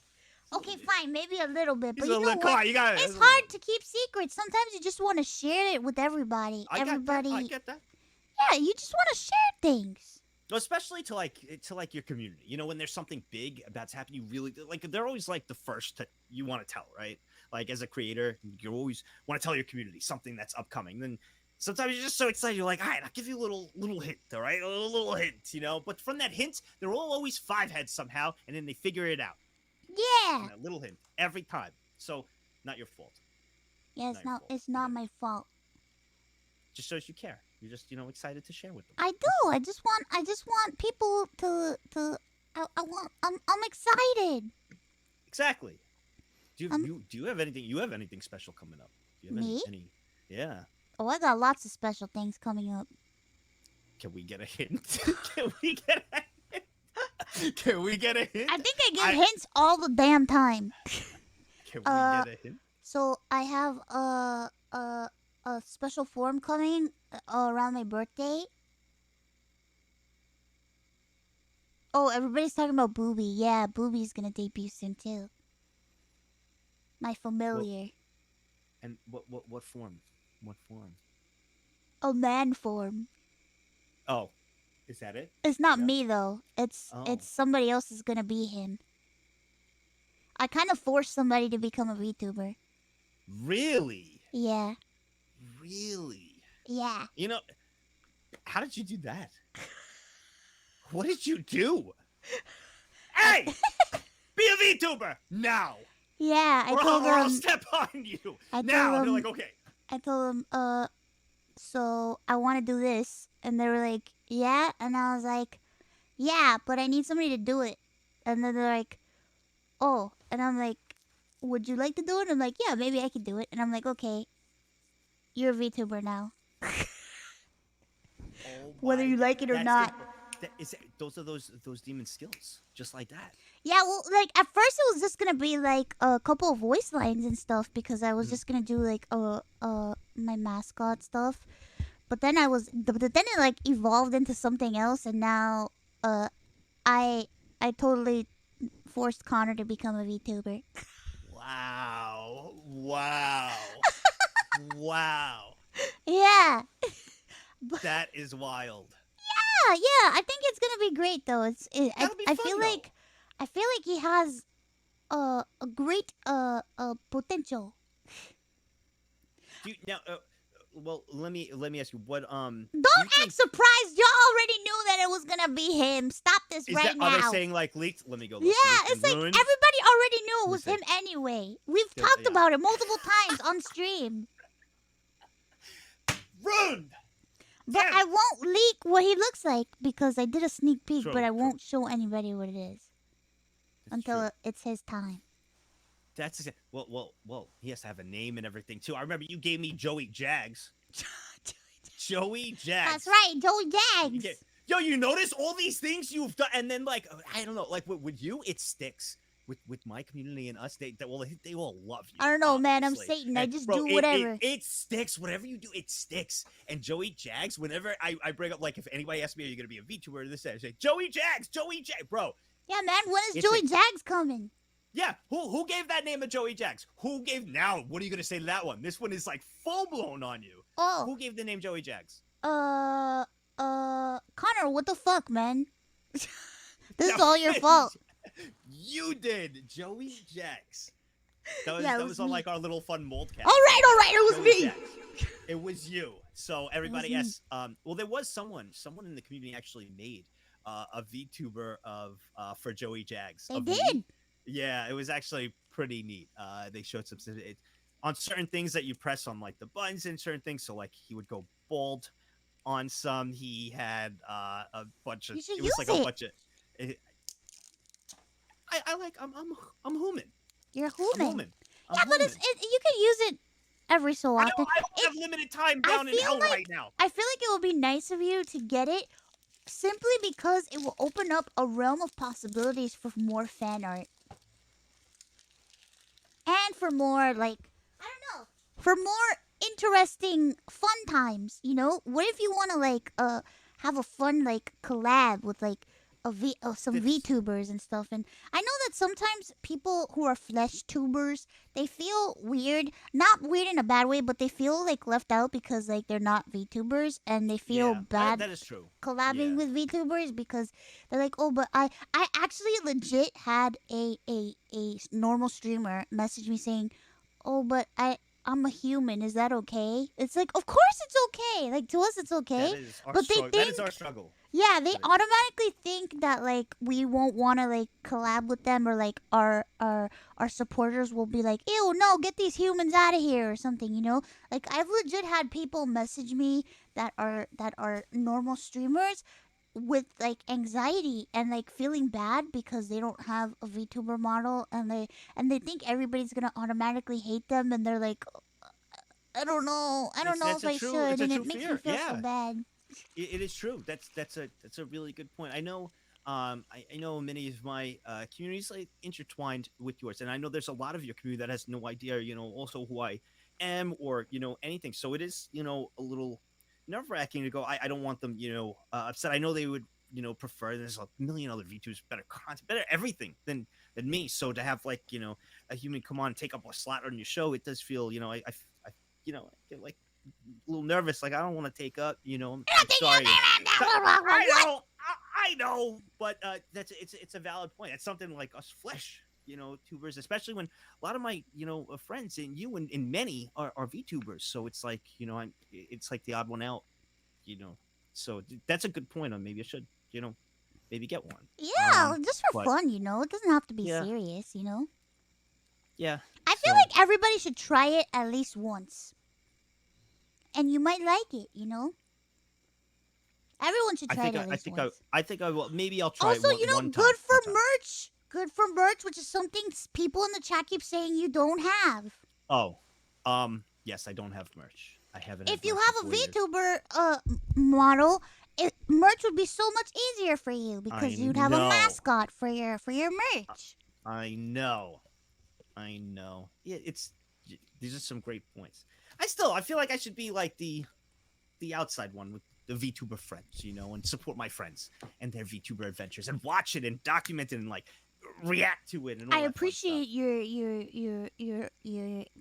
Okay, fine. Maybe a little bit. But you know what? It's hard to keep secrets. Sometimes you just want to share it with everybody. I get that. Yeah, you just want to share things. Especially to like your community. When there's something big about to happen, you really like. They're always like the first you want to tell, right? Like as a creator, you always want to tell your community something that's upcoming. Then sometimes you're just so excited, you're like, all right, I'll give you a little hint, all right, a little hint, But from that hint, they're all always 5 heads somehow, and then they figure it out. Yeah. From that little hint every time. So not your fault. Yeah, it's not my fault. Just shows you care. You're just excited to share with them. I do. I just want people to. I'm excited. Exactly. Do you have anything? You have anything special coming up? Do you have me? Any? Yeah. Oh, I got lots of special things coming up. Can we get a hint? Can we get a hint? Can we get a hint? I think I get hints all the damn time. Can we get a hint? So I have a special form coming around my birthday. Oh, everybody's talking about Booby. Yeah, Booby's gonna debut soon too. My Well, familiar. and what form? What form? A man form. Oh, is that it? It's not Yeah. me though. Oh, It's somebody else is gonna be him. I kind of forced somebody to become a VTuber. really? Yeah. Really? Yeah. You know, how did you do that? What did you do? I Hey, be a VTuber now, yeah, or I'll step on you I told now. They're them like, okay. I told them so I want to do this and they were like, "Yeah." And I was like, "Yeah, but I need somebody to do it." And then they're like, "Oh." And I'm like, "Would you like to do it?" I'm like, "Yeah, maybe I could do it." And I'm like, "Okay, you're a VTuber now." Oh Whether my, you like it or that's the. not. Those are those demon skills, just like that. Yeah, well, like at first it was just gonna be like a couple of voice lines and stuff because I was Mhm. just gonna do like my mascot stuff. But then but then it like evolved into something else, and now uh I I totally forced Connor to become a VTuber. Wow! Wow! Wow! Yeah, but That is wild. yeah, I think it's gonna be great though. That'll be I fun feel though. like he has a great potential. Do you now? Well, let me ask you. What do Don't you act think? surprised. Y'all already knew that it was gonna be him. Stop this Is that right are they now. saying like leaked? Let me go look. Yeah, Leaked it's and like ruined. everybody already knew it Let me was see. him anyway. We've Yeah, talked yeah. about it multiple times on stream. Ruined. But Damn I it. won't leak what he looks like because I did a sneak peek, but True. I True. won't show anybody what it is That's true. until it's his time. Well. He has to have a name and everything too. I remember you gave me Joey Jags. Joey That's Jags. right, Joey You get, Jags. yo, you notice all these things you've done, and then like I don't know, like with you, it sticks. With my community and us, they all love you. I don't know, man. I'm Obviously, Satan. I and just bro, do it whatever. it sticks. Whatever you do, it sticks. And Joey Jags, whenever I bring up, like if anybody asks me, are you gonna be a VTuber or this, I say Joey Jags, bro. Yeah, man. When is It's Joey a Jags coming? yeah. Who gave that name of Joey Jags? Who gave now? What are you gonna say to that one? This one is like full blown on you. Oh, Who gave the name Joey Jags? Connor, what the fuck, man? This is No, all your fault. you did, Joey Jax. Yeah, it That was was on me. like our little fun mold cast. All right, it was Joey me. Jax. It was you. So It was everybody me. asks. Well, there was someone in the community actually made a VTuber of for Joey Jags. They Of did. me. Yeah, it was actually pretty neat. They showed some on certain things that you press on like the buttons and certain things. So like he would go bald on some. He had a bunch of. You should It was use like a it. bunch of. I like I'm human. You're I'm human. human. I'm Yeah, but human. you can use it every so I often. don't have limited time I down in feel hell like right now. I feel like it would be nice of you to get it simply because it will open up a realm of possibilities for more fan art and for more like I don't know, for more interesting fun times, you know? What if you want to like have a fun like collab with like some That's VTubers and stuff, and I know that sometimes people who are flesh tubers, they feel weird, not weird in a bad way, but they feel like left out because like they're not VTubers and they feel yeah. bad That is true. collabing Yeah. with VTubers because they're like, oh, but I actually legit had a normal streamer message me saying, oh, but I'm a human. Is that okay? It's like, of course it's okay. Like to us, it's okay. That is our But they struggle. That is think, our struggle. yeah, they But automatically think that like we won't want to like collab with them or like our supporters will be like, ew, no, get these humans out of here or something. You know, like I've legit had people message me that are normal streamers with like anxiety and like feeling bad because they don't have a VTuber model and they think everybody's gonna automatically hate them and they're like, I don't know That's if a I true should, it's a and true it makes me fear. feel so Yeah. bad. It is true. That's a really good point. I know. I know many of my communities like intertwined with yours, and I know there's a lot of your community that has no idea, also who I am or anything. So it is, a little nerve wracking to go. I don't want them, upset. I know they would. prefer. There's a million other VTubers, better content, better everything than me. So to have like a human come on and take up a slot on your show, it does feel I I get like a little nervous. Like I don't want to take up. I'm sorry. I know, but it's a valid point. It's something like us flesh, tubers, especially when a lot of my friends and you and many are VTubers. So it's like it's like the odd one out, So that's a good point. On maybe I should maybe get one. Yeah, just for but- fun, It doesn't have to be Yeah. serious, Yeah, I feel so- like everybody should try it at least once. And you might like it, Everyone should try it at least once. I think I will. Maybe I'll try. Also, it one good time, for one time. merch. Good for merch, which is something people in the chat keep saying you don't have. Oh, yes, I don't have merch. I haven't. If had you merch have in a 4 years. VTuber model, merch would be so much easier for you because I you'd have a know. mascot for your merch. I know. Yeah, these are some great points. I feel like I should be like the outside one with the VTuber friends, and support my friends and their VTuber adventures and watch it and document it and like react to it. And all I that fun appreciate your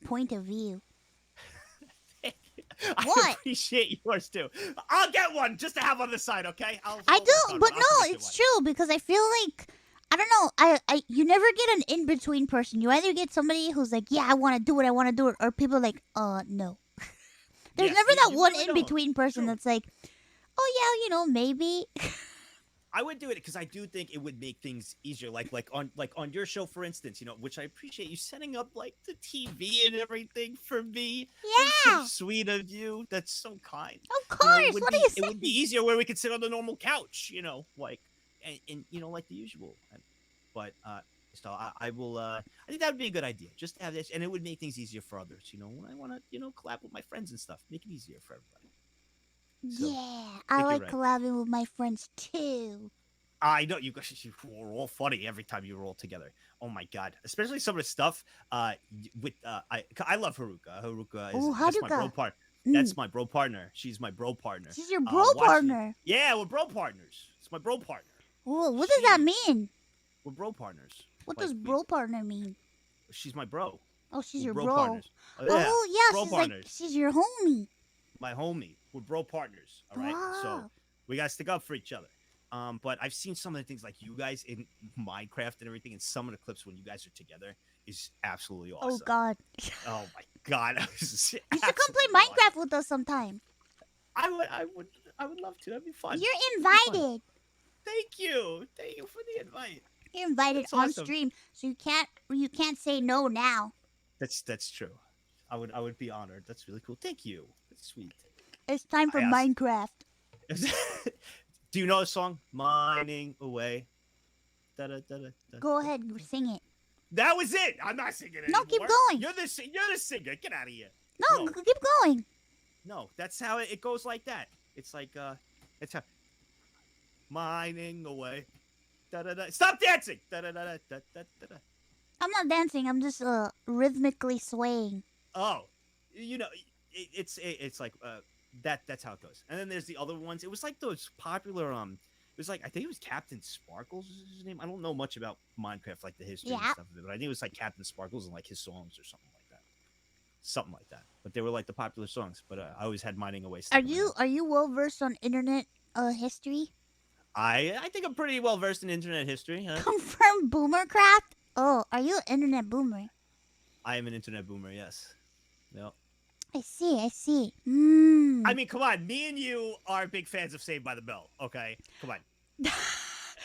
point of view. stuff. What? I appreciate yours too. I'll get one just to have on the side, okay? I I'll work do, on but it. I'll no, come get it's one. true because I feel like I don't know. You never get an in between person. You either get somebody who's like, yeah, I want to do it, or people are like, no. There's Yes, never you- that you one really in between person True. that's like, oh yeah, maybe. I would do it because I do think it would make things easier. Like on your show, for instance, which I appreciate you setting up like the TV and everything for me. That's so Yeah, sweet of you. That's so kind. of course. It would What be, do you It would be say? easier where we could sit on the normal couch, like and like the usual. But so I will. I think that would be a good idea, just to have this, and it would make things easier for others. When I want to, collab with my friends and stuff, make it easier for everybody. So, Yeah, I you're like right. collabing with my friends too. I know you guys were all funny every time you were all together. Oh my god, especially some of the stuff. With I love Haruka. Haruka is Oh, that's my bro Haruka. partner. Mm. That's my bro partner. She's my bro partner. She's your bro watching- partner. Yeah, we're bro partners. It's my bro partner. Whoa, what does that She- mean? We're bro partners. What Like, does we- bro partner mean? She's my bro. Oh, she's We're your bro. partners. Yeah, Oh yeah, bro she's partners. like she's your homie. My homie. We're bro partners. All right. So Wow. we gotta stick up for each other. But I've seen some of the things like you guys in Minecraft and everything, and some of the clips when you guys are together is absolutely awesome. Oh god. Oh my god! You should come play Minecraft with us sometime. I would love to. That'd be fun. You're That'd be fun. invited. Thank you for the invite. You're invited That's on awesome. stream, so you can't say no now. That's true. I would be honored. That's really cool. Thank you. That's sweet. It's time for I asked- Minecraft. Do you know the song "Mining Away"? Da-da-da-da-da. Go ahead, sing it. That was it. I'm not singing it No, anymore. keep going. You're the singer. Get out of here. No, No. keep going. No, that's how it goes like that. It's like it's how mining away. Da-da-da. Stop dancing. Da-da-da-da-da-da-da. I'm not dancing. I'm just rhythmically swaying. Oh, it's like that's how it goes. And then there's the other ones. It was like those popular it was like I think it was Captain Sparkles is his name. I don't know much about Minecraft, like the history and Yeah. stuff of it, but I think it was like Captain Sparkles and like his songs or something like that. Something like that. But they were like the popular songs. But I always had mining away. stuck Are in my you head. well versed on internet history? I think I'm pretty well versed in internet history. Huh? Confirm Boomercraft. Oh, are you an internet boomer? I am an internet boomer. Yes. Yep. I see. Hmm. I mean, come on. Me and you are big fans of Saved by the Bell. Okay, come on.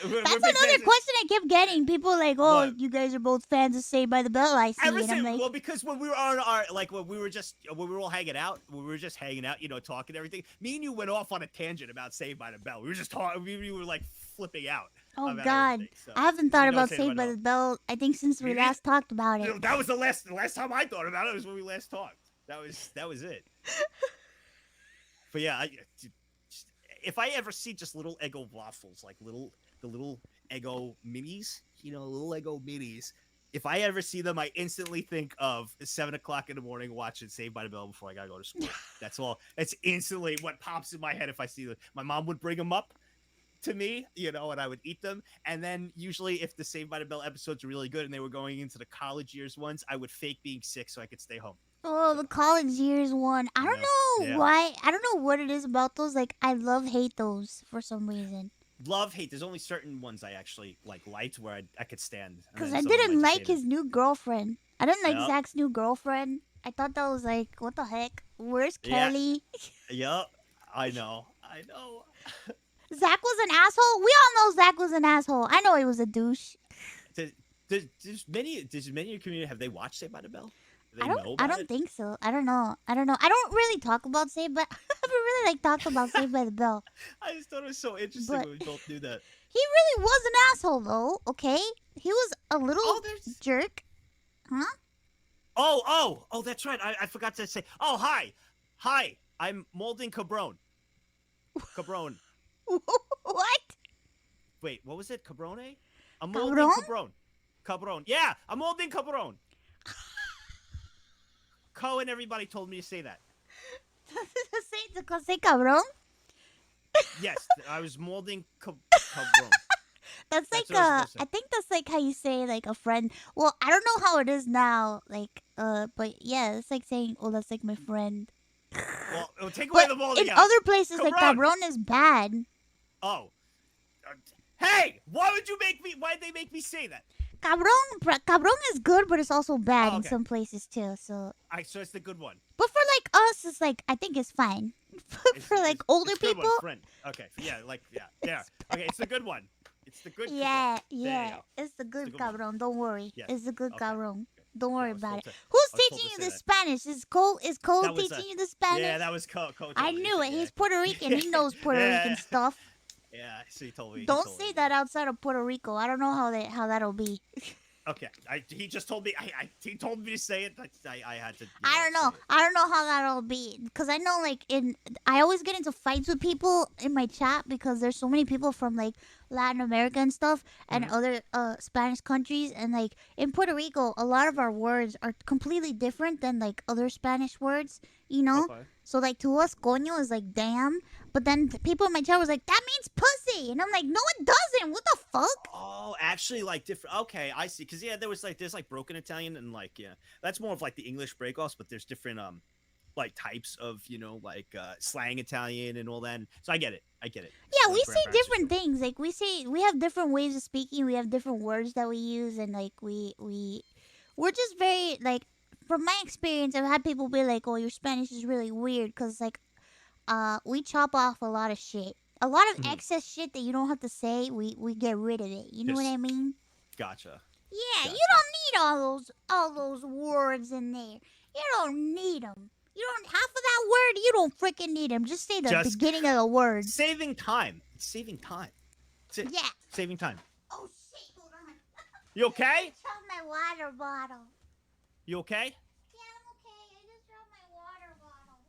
We're That's big another fans of- question I kept getting. People like, oh, What? you guys are both fans of Saved by the Bell. I see. Ever And I'm since, like, well, because when we were on our when we were all hanging out, talking everything. Me and you went off on a tangent about Saved by the Bell. We were just talking. We were like flipping out. oh about God, everything, so. I haven't thought You know about Saved Saved by by the the Bell. I think since we Me neither. last talked about it. That was the last time I thought about it. Was when we last talked. That was it. But yeah, if I ever see just little Eggo waffles, like the little Eggo minis, little Eggo minis. If I ever see them, I instantly think of 7 o'clock in the morning watching Saved by the Bell before I gotta go to school. That's all. That's instantly what pops in my head if I see them. My mom would bring them up to me, you know, and I would eat them. And then usually, if the Saved by the Bell episodes were really good and they were going into the college years ones, I would fake being sick so I could stay home. Oh, the college years one. I don't Yeah, know yeah. why. I don't know what it is about those. Like, I love hate those for some reason. Love, hate. There's only certain ones I actually liked where I could stand. Because I didn't like his new girlfriend. I didn't like Zach's new girlfriend. I thought that was like, what the heck? Where's Kelly? Yep. I know. Zach was an asshole. We all know Zach was an asshole. I know he was a douche. Does many in your community, have they watched Saved by the Bell? I don't think so. I don't know. I don't really talk about Saved by. I haven't really talked about Saved by the Bell. I just thought it was so interesting when we both knew that. He really was an asshole, though. Okay, he was a little jerk. Huh? Oh, that's right. I forgot to say. Oh, hi. I'm molding Cabron. What? Wait, what was it? Cabrone? I'm molding Cabron. Yeah, I'm molding Cabron. And everybody told me to say that. Say cabrón? Yes, I was molding Cabron. That's I think that's like how you say like a friend. Well, I don't know how it is now. But yeah, it's like saying, oh, that's like my friend. Well, take away the molding. In other places, like cabrón is bad. Oh. Hey, why'd they make me say that? Cabrón is good, but it's also bad in some places too. So it's the good one. But for like us, it's like I think it's fine. For like older people, okay, yeah. Okay, it's the good one. It's the good. Yeah. It's the good cabrón. Don't worry. Yes. It's the good cabrón. Don't worry about it. Who's teaching you the Spanish? Is Cole teaching you the Spanish? Yeah, that was Cole. I knew it. He's Puerto Rican. He knows Puerto Rican stuff. Yeah, so he told me. Don't say that outside of Puerto Rico. I don't know how that'll be. Okay, he just told me. He told me to say it, but I had to. I don't know. I don't know how that'll be because I know I always get into fights with people in my chat because there's so many people from like Latin America and stuff and other Spanish countries, and like in Puerto Rico, a lot of our words are completely different than like other Spanish words. You know. Okay. So like to us, coño is like damn, but then people in my chat was like that means pussy, and I'm like no it doesn't. What the fuck? Oh, actually like different. Okay, I see. Cause there's like broken Italian and like that's more of like the English breakoffs, but there's different like types of slang Italian and all that. So I get it. Yeah, we say different things. Like we have different ways of speaking. We have different words that we use, and like we're just very like. From my experience, I've had people be like, "Oh, your Spanish is really weird," because like, we chop off a lot of shit, a lot of excess shit that you don't have to say. We get rid of it. You know what I mean? Gotcha. Yeah, you don't need all those words in there. You don't need them. You don't half of that word. You don't freaking need them. Just say the beginning of the word. Saving time. Saving time. Yeah. Saving time. Oh shit! Hold on. You okay? I dropped my water bottle. You okay? Yeah, I'm okay. I just dropped my water bottle.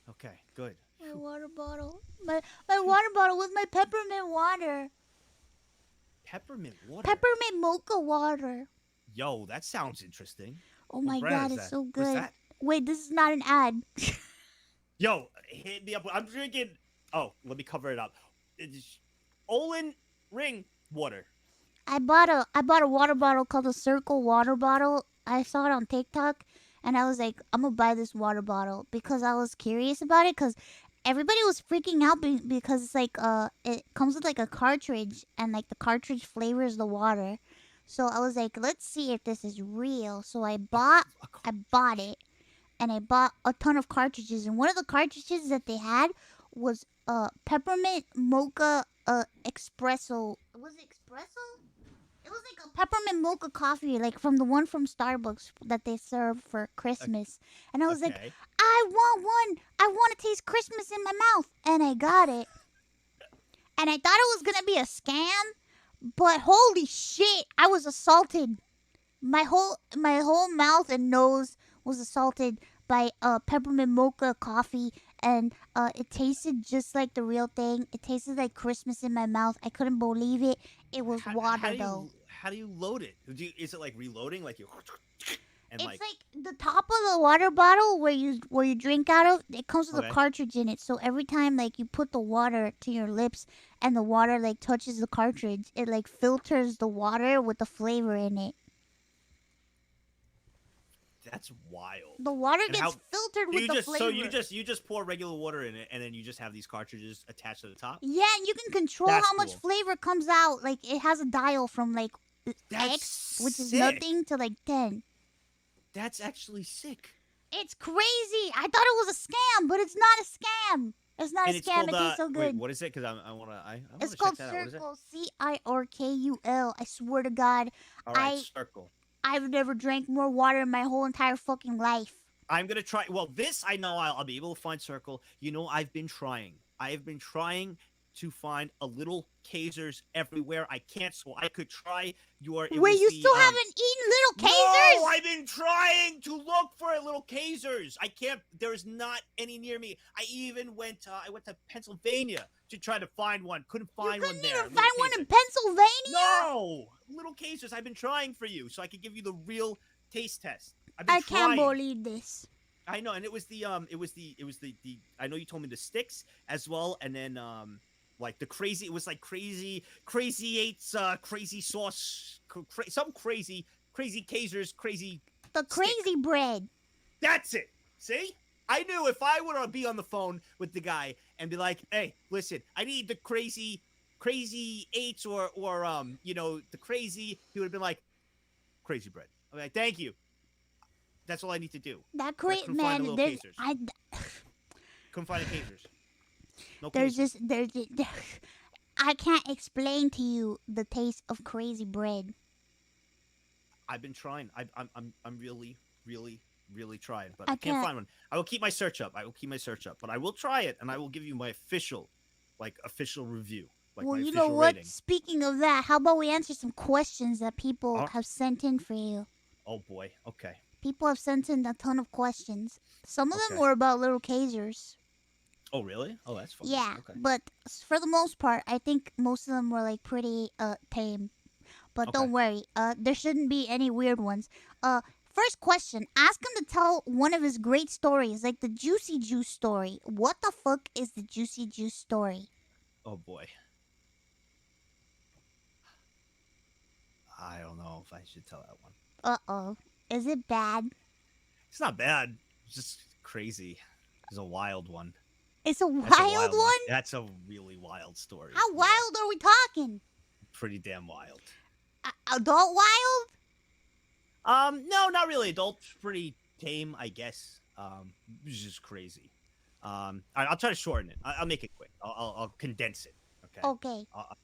Okay, good. My water bottle. My water bottle with my peppermint water. Peppermint water? Peppermint mocha water. Yo, that sounds interesting. Oh my god, it's so good. Wait, this is not an ad. Yo, hit me up. I'm drinking. Oh, let me cover it up. It's Olin Ring water. I bought a water bottle called a Circle water bottle. I saw it on TikTok, and I was like, I'm gonna buy this water bottle because I was curious about it. Because everybody was freaking out because it's like it comes with like a cartridge, and like the cartridge flavors the water. So I was like, let's see if this is real. So I bought it, and I bought a ton of cartridges. And one of the cartridges that they had was peppermint mocha espresso. Was it espresso? It was like a peppermint mocha coffee, like from the one from Starbucks that they serve for Christmas. And I was like, I want one. I want to taste Christmas in my mouth. And I got it. And I thought it was going to be a scam. But holy shit, I was assaulted. My whole mouth and nose was assaulted by peppermint mocha coffee. And it tasted just like the real thing. It tasted like Christmas in my mouth. I couldn't believe it. It was water, though. How do you load it? Is it like reloading? Like you And It's like, the top of the water bottle where you drink out of. It comes with a okay, cartridge in it. So every time like you put the water to your lips and the water like touches the cartridge, it like filters the water with the flavor in it. that's wild. The water And gets how filtered do with you the just so flavor. you just pour regular water in it, and then you just have these cartridges attached to the top? Yeah, and you can control That's how much cool. flavor comes out. Like it has a dial from like That's X, which is sick. nothing, to like 10. That's actually sick. It's crazy. I thought it was a scam, but it's not a scam. It's not And a it's scam. called It tastes so wait, good. what is it? Because I wanna It's check called that out. What is it? Circle. Cirkul. I swear to God, All right, I circle. I've never drank more water in my whole entire fucking life. I'm gonna try. Well, this I know I'll be able to find circle. You know, I've been trying. I have been trying to find a little Kazers everywhere. I can't, so I could try your. It Wait, was you the still haven't eaten little Kazers? No, I've been trying to look for a little Kazers. I can't. There's not any near me. I even went. I went to Pennsylvania to try to find one. Couldn't find You one couldn't there. even Little find one Kazer. in Pennsylvania? No, little Kazers. I've been trying for you, so I could give you the real taste test. I've been I can't trying. believe this. I know, and it was the I know you told me the sticks as well, and then like the crazy, it was like crazy eights, crazy sauce, some crazy Kazers, crazy. The crazy stick. bread. That's it. See, I knew if I were to be on the phone with the guy and be like, "Hey, listen, I need the crazy eights or you know, the crazy," he would have been like, "Crazy bread." I'm like, "Thank you. That's all I need to do." That But I couldn't find the man. little Kazers. Couldn't find the Kazers. No Kazers. I can't explain to you the taste of crazy bread. I've been trying. I'm really trying, but I I can't can't- find one. I will keep my search up. But I will try it, and I will give you my official review. Like Well, my you official know what? rating. Speaking of that, how about we answer some questions that people Oh. have sent in for you? Oh boy. Okay. People have sent in a ton of questions. Some of them Okay. were about little Kazers. Oh really? Oh, that's fun. Yeah, Okay. but for the most part, I think most of them were like pretty tame. But Okay. don't worry, there shouldn't be any weird ones. First question: ask him to tell one of his great stories, like the Juicy Juice story. What the fuck is the Juicy Juice story? Oh boy. I don't know if I should tell that one. Uh-oh. Is it bad? It's not bad. It's just crazy. It's a wild one. It's a That's wild one? That's a really wild story. How Yeah, wild are we talking? pretty damn wild. Adult wild? No, not really. Adult, pretty tame, I guess. It's just crazy. All right, I'll try to shorten it. I'll make it quick. I'll condense it. Okay. Okay. All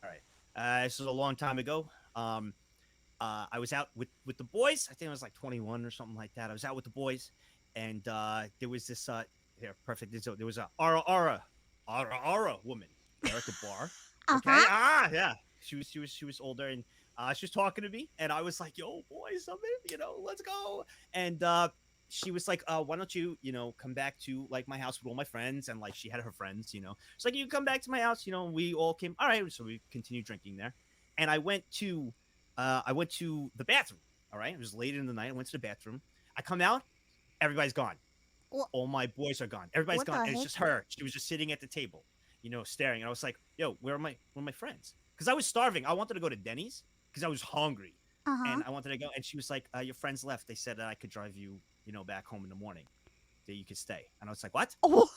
right. This was a long time ago. I was out with the boys. I think I was like 21 or something like that. I was out with the boys, and there was this here, perfect. There was a Ara woman there at the bar. Okay. Uh-huh. Yeah. She was older, and she was talking to me, and I was like, "Yo, boys, I'm in. You know, let's go." And she was like, "Why don't you, come back to like my house with all my friends?" And like she had her friends, She's like, "You come back to my house." We all came. All right, so we continued drinking there, and I went to the bathroom. All right, it was late in the night. I went to the bathroom. I come out, everybody's gone. All my boys are gone. Everybody's What gone. the And it's heck? just her. She was just sitting at the table, staring. And I was like, "Yo, where are my friends?" Because I was starving. I wanted to go to Denny's because I was hungry, Uh-huh. and I wanted to go. And she was like, "Your friends left. They said that I could drive you, back home in the morning. That you could stay." And I was like, "What?" What?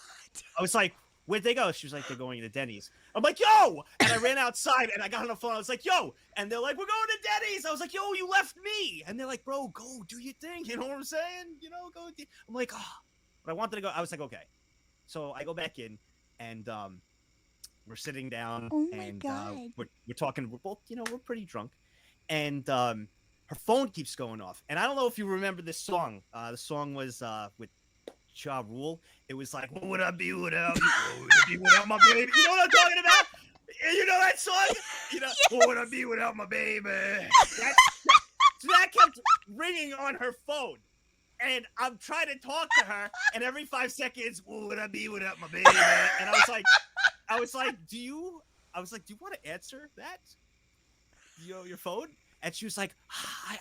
I was like, "Where'd they go?" She was like, "They're going to Denny's." I'm like, "Yo!" And I ran outside and I got on the phone. I was like, "Yo!" And they're like, "We're going to Denny's." I was like, "Yo, you left me." And they're like, "Bro, go do your thing." You know what I'm saying? Go. I'm like, "Oh," but I wanted to go. I was like, "Okay." So I go back in, and we're sitting down, Oh my and God. we're talking. We're both, we're pretty drunk, and her phone keeps going off. And I don't know if you remember this song. The song was with Ja Rule. It was like, "What would I be without you? What would I be without my baby?" You know what I'm talking about? You know that song? Yes. "What would I be without my baby?" So that kept ringing on her phone. And I'm trying to talk to her, and every 5 seconds, "What would I be without my baby?" And I was like, do you want to answer that? Your phone? And she was like,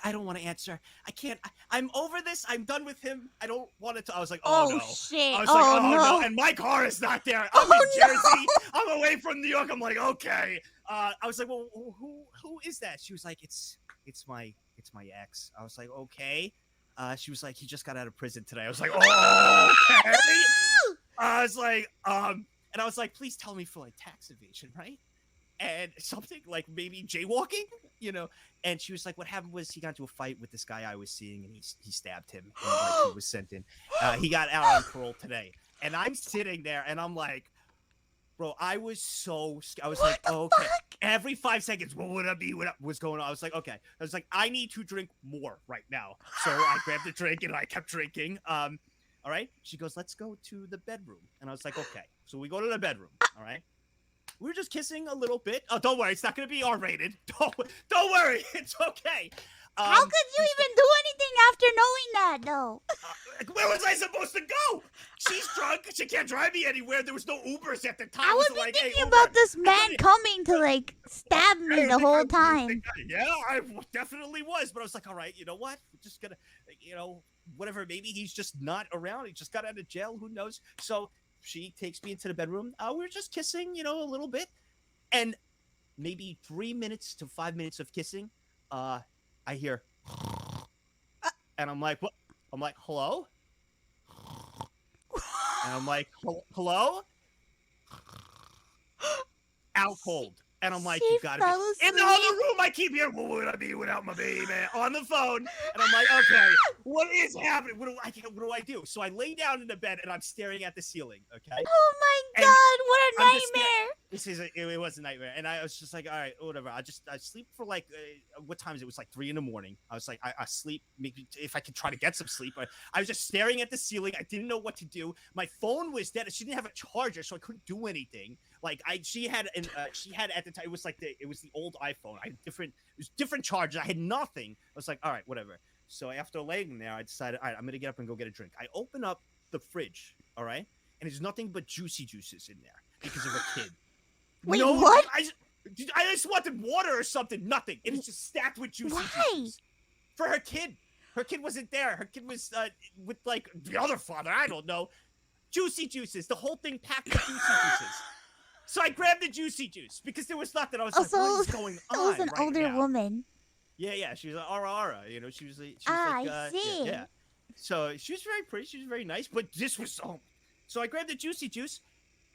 I don't want to answer. I can't. I'm over this. I'm done with him. I don't want to. I was like, oh no. Shit. I was like, oh no. no. And my car is not there. I'm in Jersey. I'm away from New York. I'm like, okay. I was like, well, who is that? She was like, it's my ex. I was like, okay. She was like, he just got out of prison today. I was like, oh, okay. I was like, and I was like, please tell me for like tax evasion, right? And something like maybe jaywalking, you know. And she was like, what happened was he got into a fight with this guy I was seeing, and he stabbed him, and like he was sent in. He got out on parole today, and I'm sitting there, and I'm like, bro, I was so scared. I was like, okay. Every 5 seconds, what would I be? What was going on? I was like, okay. I was like, I need to drink more right now. So I grabbed a drink and I kept drinking. All right. She goes, let's go to the bedroom. And I was like, okay. So we go to the bedroom. All right. We were just kissing a little bit. Oh, don't worry. It's not going to be R-rated. Don't worry. It's okay. How could you even do anything after knowing that, though? Where was I supposed to go? She's drunk. She can't drive me anywhere. There was no Ubers at the time. I was like, thinking hey, about this man coming to, like, stab me the whole time. Yeah, I definitely was. But I was like, all right, you know what? We're just going to, you know, whatever. Maybe he's just not around. He just got out of jail. Who knows? So she takes me into the bedroom. We were just kissing, you know, a little bit. And maybe 3 minutes to 5 minutes of kissing, I hear, and I'm like, what? I'm like, hello? And I'm like, hello? Out cold. And I'm like, you gotta be. In the other room, I keep hearing, what would I be without my baby? On the phone. And I'm like, okay, what is happening? What do I do? So I lay down in the bed and I'm staring at the ceiling, okay? Oh my God, what a nightmare. It was a nightmare. And I was just like, all right, whatever. I sleep for like, what time is it? It was like 3 a.m. I was like, I sleep, maybe if I could try to get some sleep. I was just staring at the ceiling. I didn't know what to do. My phone was dead. She didn't have a charger, so I couldn't do anything. Like she had at the time, it was the old iPhone. It was different chargers. I had nothing. I was like, all right, whatever. So after laying there, I decided, all right, I'm gonna get up and go get a drink. I open up the fridge, all right, and there's nothing but juicy juices in there because of a kid. Wait, what? I just wanted water or something. Nothing. It is just stacked with juicy juices for her kid. Her kid wasn't there. Her kid was with like the other father. I don't know. Juicy juices. The whole thing packed with juicy juices. So I grabbed the juicy juice because there was nothing. I was like, what is going on? It was an older woman. Yeah. She was like, Ara. You know, she was like, I see. Yeah. So she was very pretty. She was very nice. But this was so I grabbed the juicy juice,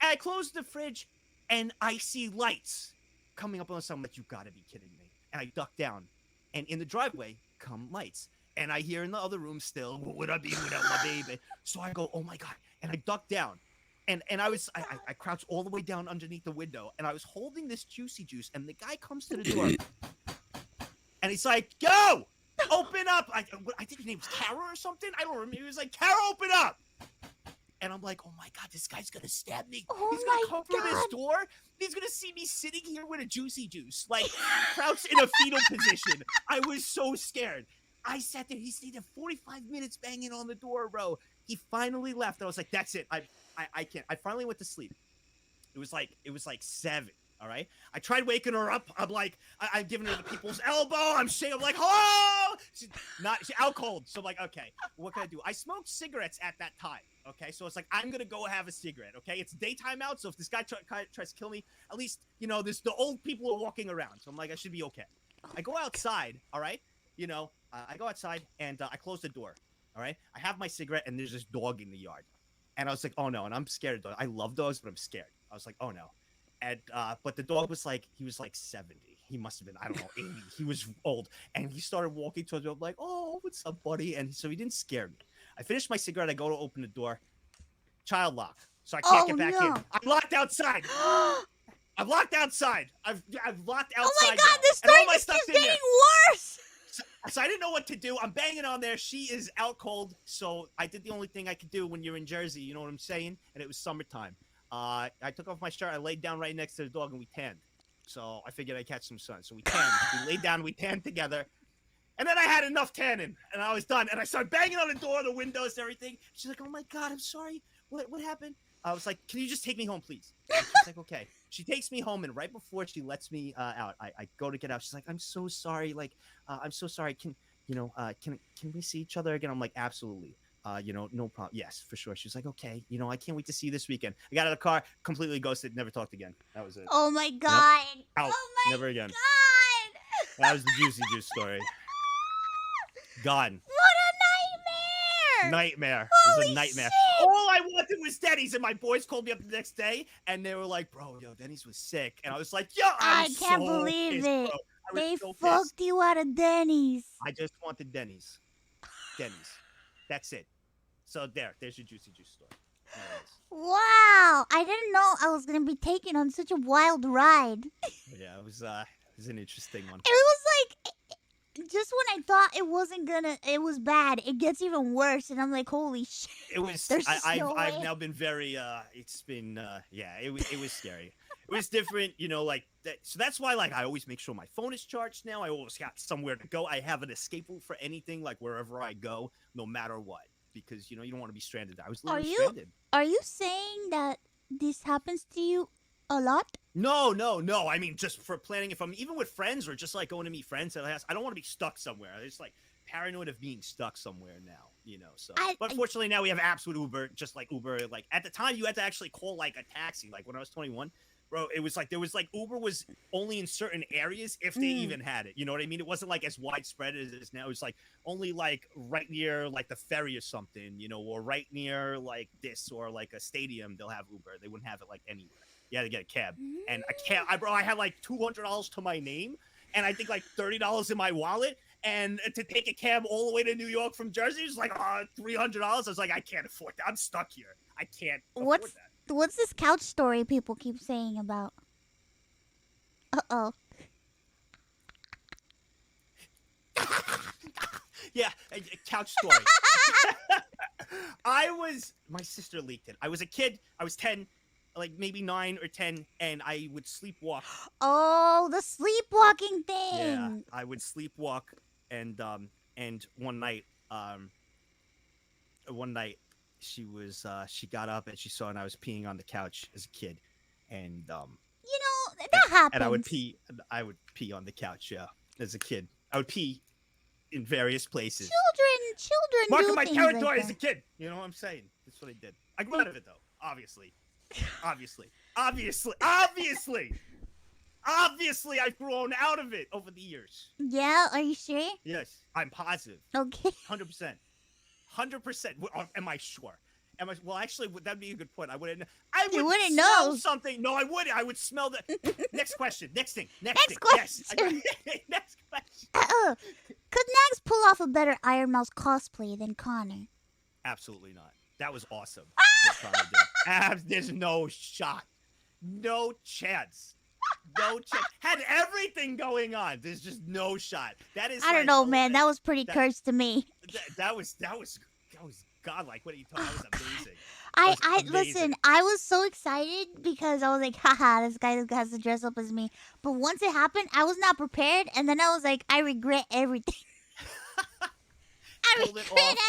and I closed the fridge, and I see lights coming up on something. Like, you gotta be kidding me. And I duck down, and in the driveway come lights. And I hear in the other room still, what would I be without my baby? So I go, oh my God. And I duck down. And I crouched all the way down underneath the window, and I was holding this juicy juice, and the guy comes to the door, and he's like, "Go, open up!" I think his name was Kara or something. I don't remember. He was like, "Kara, open up!" And I'm like, "Oh my God, this guy's gonna stab me! He's gonna come through this door. He's gonna see me sitting here with a juicy juice, like crouched in a fetal position." I was so scared. I sat there. He stayed there 45 minutes banging on the door, bro. He finally left. I was like, "That's it. I can't." I finally went to sleep. It was like 7. All right. I tried waking her up. I'm like, I'm giving her the people's elbow. I'm shaking. I'm like, hello. She's out cold. So I'm like, okay, what can I do? I smoked cigarettes at that time. Okay. So it's like, I'm going to go have a cigarette. Okay. It's daytime out. So if this guy tries to kill me, at least, you know, the old people are walking around. So I'm like, I should be okay. I go outside. All right. You know, I go outside and I close the door. All right. I have my cigarette and there's this dog in the yard. And I was like, oh no. And I'm scared of dogs. I love dogs, but I'm scared. I was like, oh no. And but the dog was like, he was like 70. He must have been, I don't know, 80. He was old. And he started walking towards me. I'm like, oh, what's up, buddy? And so he didn't scare me. I finished my cigarette. I go to open the door. Child lock. So I can't get back in. I'm locked outside. I'm locked outside. I've locked outside. Oh my God, this story just keeps getting worse. So I didn't know what to do. I'm banging on there. She is out cold. So I did the only thing I could do when you're in Jersey. You know what I'm saying? And it was summertime. I took off my shirt. I laid down right next to the dog and we tanned. So I figured I'd catch some sun. So we tanned. We laid down. We tanned together. And then I had enough tanning and I was done. And I started banging on the door, the windows, everything. She's like, oh my God, I'm sorry. what happened? I was like, can you just take me home, please? And she's like, okay. She takes me home, and right before she lets me out, I go to get out. She's like, I'm so sorry. Like, I'm so sorry. Can we see each other again? I'm like, absolutely. No problem. Yes, for sure. She was like, okay. I can't wait to see you this weekend. I got out of the car, completely ghosted, never talked again. That was it. Oh my Yep. god. Out. Oh my Never again. god. That was the Juicy Juice story. Gone. What a nightmare. Nightmare. It was Holy a nightmare. shit. All I wanted was Denny's, and my boys called me up the next day, and they were like, "Bro, yo, Denny's was sick," and I was like, "Yo, I can't so believe pissed, it. bro. I was They so pissed. fucked you out of Denny's. I just wanted Denny's. Denny's. That's it. So there's your Juicy Juice story. Anyways. Wow. I didn't know I was going to be taken on such a wild ride. Yeah, it was an interesting one. It was like, just when I thought it was bad, it gets even worse. And I'm like, holy shit. It was. There's no I've way. now been very. It's been. Yeah. It was scary. It was different. Like that. So that's why, like, I always make sure my phone is charged now. I always got somewhere to go. I have an escape route for anything, like wherever I go, no matter what, because you don't want to be stranded. I was literally stranded. Are you saying that this happens to you a lot? No. I mean, just for planning, if I'm even with friends or just like going to meet friends at a house, I don't want to be stuck somewhere. I just like paranoid of being stuck somewhere now, So, but fortunately now we have apps with Uber, just like Uber. Like at the time, you had to actually call like a taxi. Like when I was 21, bro, it was like there was like Uber was only in certain areas if they even had it. You know what I mean? It wasn't like as widespread as it is now. It was like only like right near like the ferry or something, or right near like this or like a stadium. They'll have Uber. They wouldn't have it like anywhere. You had to get a cab, and I had like $200 to my name, and I think like $30 in my wallet, and to take a cab all the way to New York from Jersey is like $300. I was like, I can't afford that. I'm stuck here. I can't afford that. What's this couch story people keep saying about? Uh-oh. Yeah, a couch story. My sister leaked it. I was a kid. I was 10. Like maybe 9 or 10, and I would sleepwalk. Oh, the sleepwalking thing. Yeah, I would sleepwalk, and one night she got up and she saw, and I was peeing on the couch as a kid, and that happens. And I would pee on the couch, yeah, as a kid. I would pee in various places. Children Marking do my things territory like as a that. kid. You know what I'm saying? That's what I did. I grew out of it though, obviously. Obviously, I've grown out of it over the years. Yeah, are you sure? Yes, I'm positive. Okay. 100%. Am I sure? Well, actually, that'd be a good point. I wouldn't wouldn't smell know something. No, I wouldn't. I would smell the. Next question. Next thing. Next Question. Yes. Next question. Could Nags pull off a better Ironmouse cosplay than Connor? Absolutely not. That was awesome. There's no shot. No chance. No chance. Had everything going on. There's just no shot. That is. I don't know, man. That was pretty cursed to me. That was godlike. What are you talking about? That was amazing. Listen, I was so excited because I was like, haha, this guy has to dress up as me. But once it happened, I was not prepared, and then I was like, I regret everything.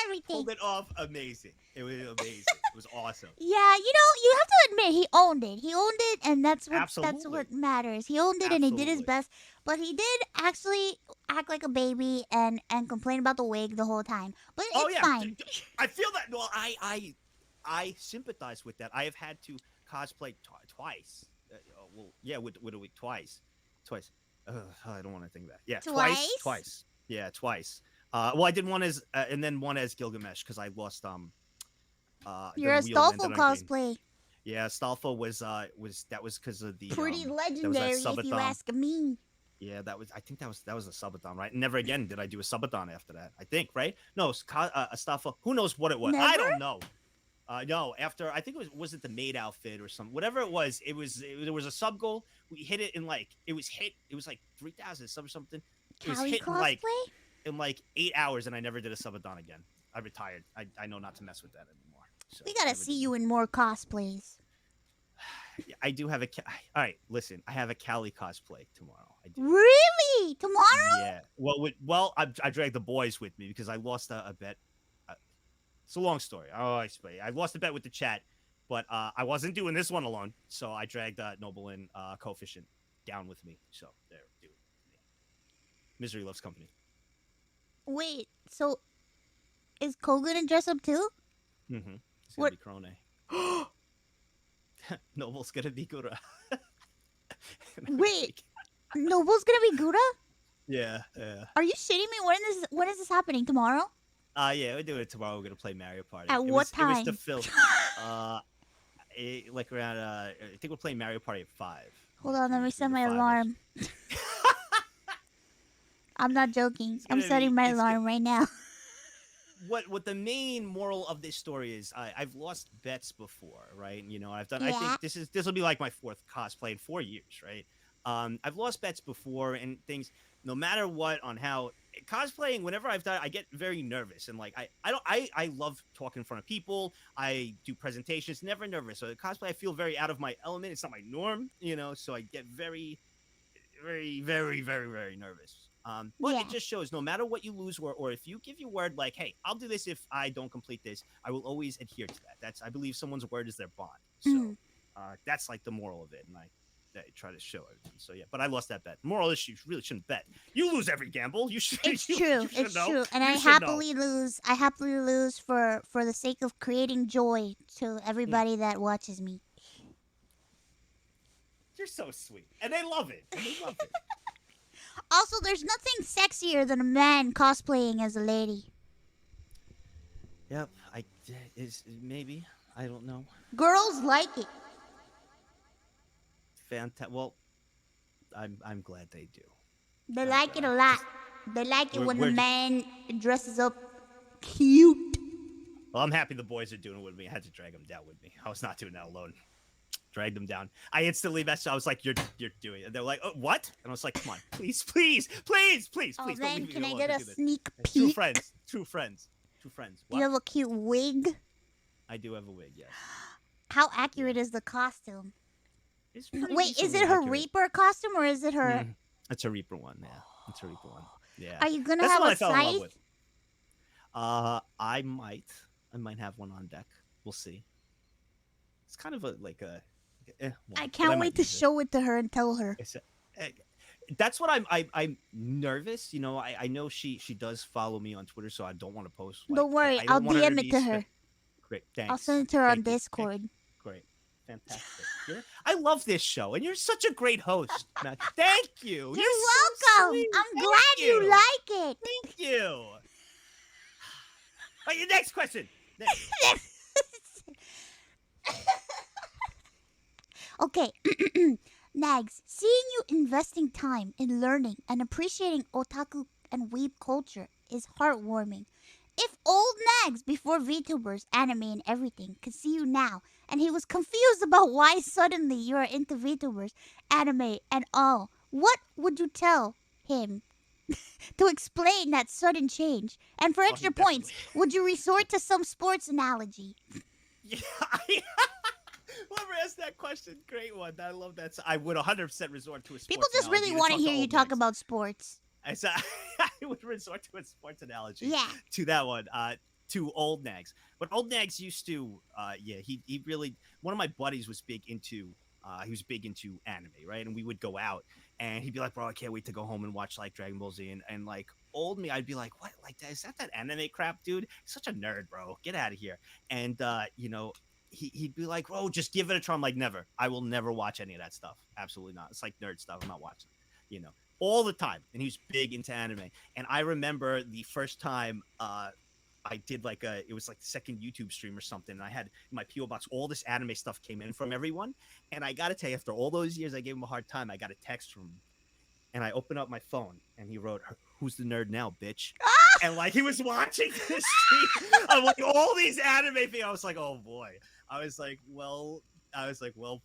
Everything. Pulled it off amazing. It was amazing. It was awesome. Yeah, you have to admit he owned it. He owned it, and that's Absolutely. what matters. He owned it, and he did his best. But he did actually act like a baby and complain about the wig the whole time. But it's fine. I feel that. Well, I sympathize with that. I have had to cosplay twice. With a wig twice. I don't want to think of that. Yeah, twice. Yeah, twice. Well, I did one as and then one as Gilgamesh because I lost You're a Stolfo cosplay. Yeah, Stolfo was because of the pretty legendary if you ask me. Yeah, I think that was a subathon, right? Never again did I do a subathon after that. I think, right? No, Stolfo. Who knows what it was? Never? I don't know. No, after I think was it the maid outfit or something? Whatever it was, there was a sub goal. We hit it in it was like 3,000 sub or something. It was hit in like 8 hours, and I never did a subathon again. I retired. I know not to mess with that anymore. So we gotta see you in more cosplays. I do have all right, listen. I have a Cali cosplay tomorrow. I do. Really? Tomorrow? Yeah. I dragged the boys with me because I lost a bet. It's a long story. Oh, I lost a bet with the chat, but I wasn't doing this one alone, so I dragged Noble and Coefficient down with me. So there, dude. Misery loves company. Wait, so is Cole gonna dress up too? Mm-hmm. It's gonna be Krone. Noble's gonna be Gura. Wait, Noble's gonna be Gura? Yeah. Are you shitting me? When is this happening? Tomorrow? Yeah, we're doing it tomorrow. We're gonna play Mario Party. At what time? It was to film. Like around. I think we're playing Mario Party at 5. Hold on, let me set my alarm. I'm not joking. I'm setting my alarm right now. What the main moral of this story is, I've lost bets before, right? You know, I've done. Yeah. I think this will be like my 4th cosplay in 4 years, right? I've lost bets before and things. No matter what, on how cosplaying, whenever I've done, I get very nervous, and like I love talking in front of people. I do presentations, never nervous. So cosplay, I feel very out of my element. It's not my norm, you know. So I get very, very, very, very, very nervous. But it just shows no matter what you lose, or if you give your word, like, hey, I'll do this if I don't complete this, I will always adhere to that. That's, I believe, someone's word is their bond. So that's like the moral of it, and I try to show it. So yeah, but I lost that bet. Moral is you really shouldn't bet. You lose every gamble. You should. It's true. It's know. true, and I happily lose. I happily lose for the sake of creating joy to everybody that watches me. You're so sweet, and they love it. And they love it. Also, there's nothing sexier than a man cosplaying as a lady. Yep, maybe, I don't know. Girls like it. Fantastic. Well, I'm glad they do. They like it a lot. They like it when the man dresses up cute. Well, I'm happy the boys are doing it with me. I had to drag them down with me. I was not doing that alone. Dragged them down. I instantly messaged. I was like, "You're doing it." They're like, "Oh, what?" And I was like, "Come on, please." Oh, then can I get a sneak peek? True friends. What? You have a cute wig. I do have a wig. Yes. How accurate is the costume? Wait, is it her accurate. Reaper costume or is it her? It's a Reaper one. Yeah, it's a Reaper one. Yeah. Are you gonna That's have the one a I fell in love scythe? with. I might have one on deck. We'll see. It's kind of I can't wait to show it to her and tell her. That's what I'm nervous. You know, I know she does follow me on Twitter, so I don't want to post. Don't worry, I'll DM it to her. Great, thanks. I'll send it to her on Discord. Great, fantastic. I love this show, and you're such a great host. Thank you. You're welcome. So I'm glad you like it. Thank you. All right, your next question. Okay, Nags, seeing you investing time in learning and appreciating otaku and weeb culture is heartwarming. If old Nags before VTubers, anime, and everything could see you now, and he was confused about why suddenly you are into VTubers, anime, and all, what would you tell him to explain that sudden change? And for extra points, would you resort to some sports analogy? Yeah, whoever asked that question, great one. I love that. I would 100% resort to a sports People just really want to hear you talk about sports. I would resort to a sports analogy. Yeah. To that one. To old Nags. But old Nags used to, he really, one of my buddies was big into, anime, right? And we would go out, and he'd be like, bro, I can't wait to go home and watch, like, Dragon Ball Z. And like, old me, I'd be like, what? Like, is that anime crap, dude? Such a nerd, bro. Get out of here. And, he'd be like, oh, just give it a try. I'm like, never. I will never watch any of that stuff. Absolutely not. It's like nerd stuff. I'm not watching it, all the time. And he was big into anime. And I remember the first time I did it was like the second YouTube stream or something. And I had in my P.O. box, all this anime stuff came in from everyone. And I got to tell you, after all those years, I gave him a hard time. I got a text from him. And I opened up my phone and he wrote, who's the nerd now, bitch? And like he was watching this stream of like all these anime things. I was like, oh boy. I was like, well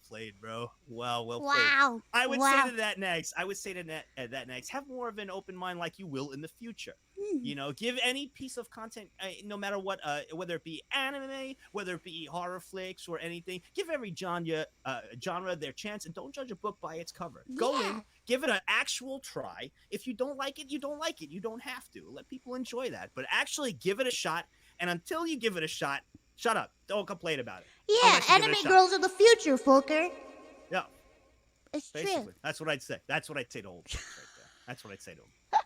played, bro. Well played. I would say to that Nags, that Nags, have more of an open mind like you will in the future. Give any piece of content, no matter what, whether it be anime, whether it be horror flicks or anything, give every genre their chance, and don't judge a book by its cover. Go in, give it an actual try. If you don't like it, you don't like it. You don't have to. Let people enjoy that. But actually give it a shot. And until you give it a shot, shut up. Don't complain about it. Yeah, Unless you give it a anime shot. girls are the future, fucker. Yeah, It's basically. true. That's what I'd say. That's what I'd say to old folks right there. That's what I'd say to them.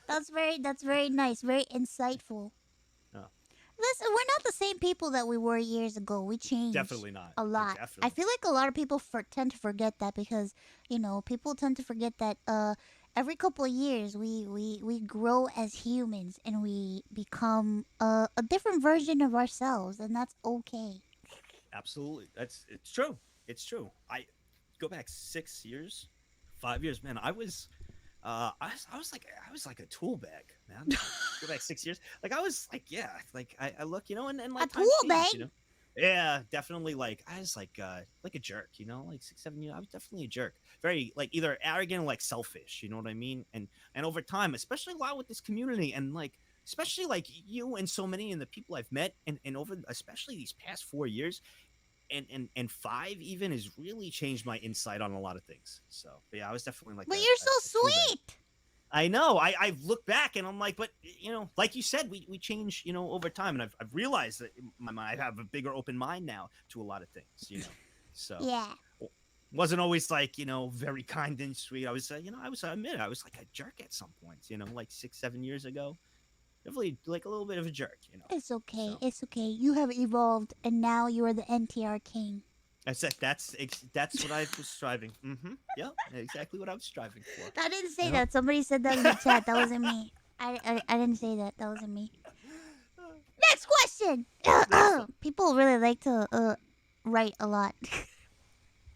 That's very nice, very insightful. Oh, Listen, we're not the same people that we were years ago. We changed definitely not. a lot. I Definitely. feel like a lot of people tend to forget that because, you know, people tend to forget that every couple of years we grow as humans and we become a different version of ourselves, and that's okay. Absolutely. It's true. It's true. I go back 6 years, 5 years, man. I was like a tool bag, man. Go back 6 years. Like I was like, yeah, like I look, you know, and like A tool bag? you know. Yeah, definitely like I was like a jerk, you know, like 6, 7 years. I was definitely a jerk. Very like either arrogant or like selfish, you know what I mean? And over time, especially a lot with this community and like especially like you and so many and the people I've met and over especially these past 4 years, and five even has really changed my insight on a lot of things. So but yeah, I was definitely like But a, you're a, so a tool bag. sweet. I know. I look back and I'm like, but you know, like you said, we change, you know, over time, and I've realized that I have a bigger open mind now to a lot of things, you know. So Yeah. wasn't always like, you know, very kind and sweet. I was, you know, I admit I was like a jerk at some points, you know, like 6, 7 years ago. Definitely like a little bit of a jerk, you know. It's okay. So. It's okay. You have evolved, and now you are the NTR king. I said that's what I was striving. Mm-hmm. Yeah, exactly what I was striving for. I didn't say Yep. that. Somebody said that in the chat. That wasn't me. I didn't say that. That wasn't me. Next question. People really like to write a lot.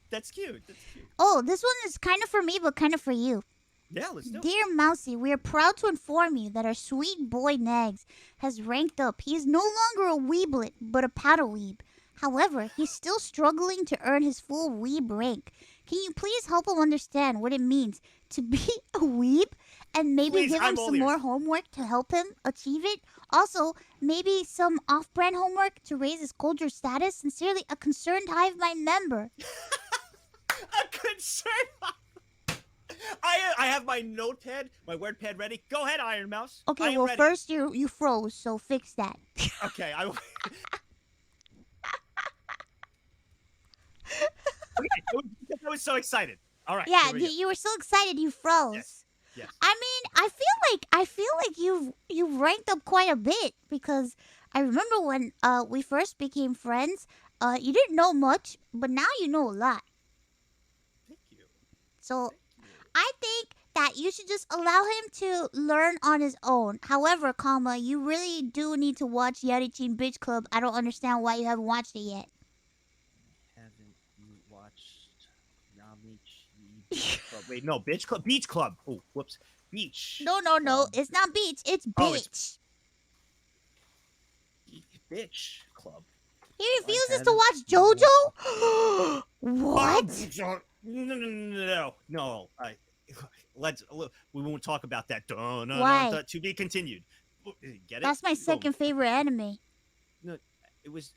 That's cute. That's cute. Oh, this one is kind of for me, but kind of for you. Yeah, let's do it. Dear Mousy, we are proud to inform you that our sweet boy Nags has ranked up. He is no longer a weeblet, but a paddle weeb. However, he's still struggling to earn his full weeb rank. Can you please help him understand what it means to be a weeb and maybe Please, give him I'm all some ears. more homework to help him achieve it? Also, maybe some off-brand homework to raise his culture status? Sincerely, a concerned Hive Mind member. A concern. I have my notepad, my word pad ready. Go ahead, Ironmouse. I Okay, am well, ready. first you froze, so fix that. Okay, I. Okay, I was so excited. All right. Yeah, here we go. you were so excited you froze. Yes. Yes. I mean, I feel like you've ranked up quite a bit because I remember when we first became friends, you didn't know much, but now you know a lot. Thank you. So Thank you. I think that you should just allow him to learn on his own. However, comma, you really do need to watch Yarichin Bitch Club. I don't understand why you haven't watched it yet. Haven't you watched Yamichi Beach Club? Wait, no, Bitch Club. Beach Club. Oh, whoops. Beach. No, it's not beach, it's bitch. Oh, it's- Bitch Club. He refuses to haven't watch JoJo? What? No. We won't talk about that. Why? To be continued. Get it? That's my Boom. second favorite anime. No, it was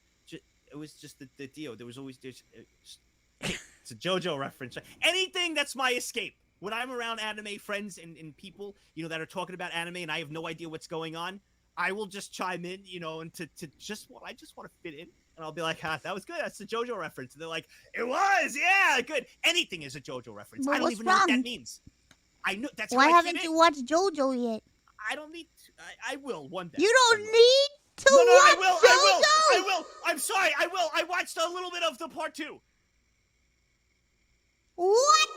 just the deal. There was always it's a JoJo reference. Anything that's my escape. When I'm around anime friends and people, you know, that are talking about anime and I have no idea what's going on, I will just chime in, you know, and I just want to fit in. And I'll be like, that was good. That's the JoJo reference. And they're like, it was, yeah, good. Anything is a JoJo reference. But I don't what's even know what that wrong? means. I know that's Why how I fit haven't in. you watched JoJo yet? I don't need to. I will one day. You I don't will. need to No, watch I JoJo! will. I'm sorry, I will. I watched a little bit of the part 2. What?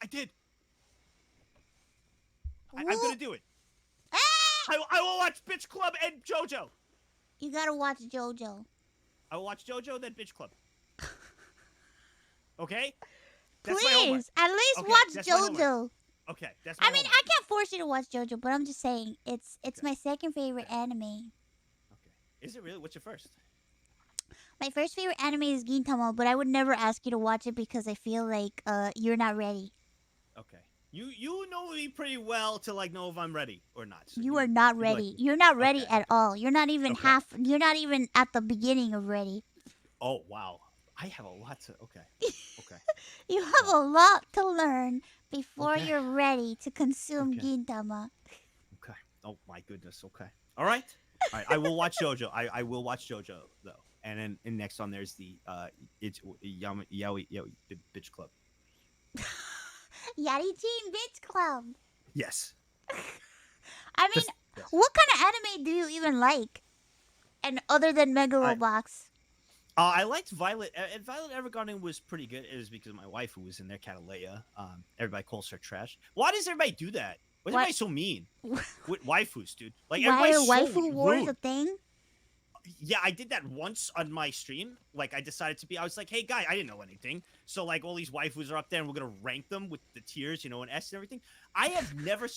I did. I'm gonna do it. Ah! I will watch Bitch Club and JoJo. You gotta watch JoJo. I will watch JoJo, then Bitch Club. Okay? That's my homework. Please, at least Okay, watch that's my homework. JoJo. Okay, that's my I mean, homework. I can't force you to watch JoJo, but I'm just saying it's my second favorite anime. Okay. Is it really? What's your first? My first favorite anime is Gintama, but I would never ask you to watch it because I feel like you're not ready. Okay. You know me pretty well to like know if I'm ready or not. So You are not like ready. me. You're not ready Okay. at all. You're not even Okay. You're not even at the beginning of ready. Oh wow. I have a lot to. Okay. Okay. You have a lot to learn before Okay. you're ready to consume Okay. Gintama. Okay. Oh my goodness. Okay. All right. All right. I will watch JoJo. I will watch JoJo though. And then and next on there's the it's Yaoi Bitch Club. Yari Teen Bitch Club. Yes. I mean, Just yes. what kind of anime do you even like? And other than Megalobox? I liked Violet. And Violet Evergarden was pretty good. It was because my wife who was in there, Catalea. Everybody calls her trash. Why does everybody do that? Why is everybody so mean with waifus, dude? Like Why are everybody's waifu so wars rude. a thing? Yeah, I did that once on my stream. Like, I decided to be. I was like, "Hey, guy, I didn't know anything." So, like, all these waifus are up there, and we're gonna rank them with the tiers, and S and everything. I have never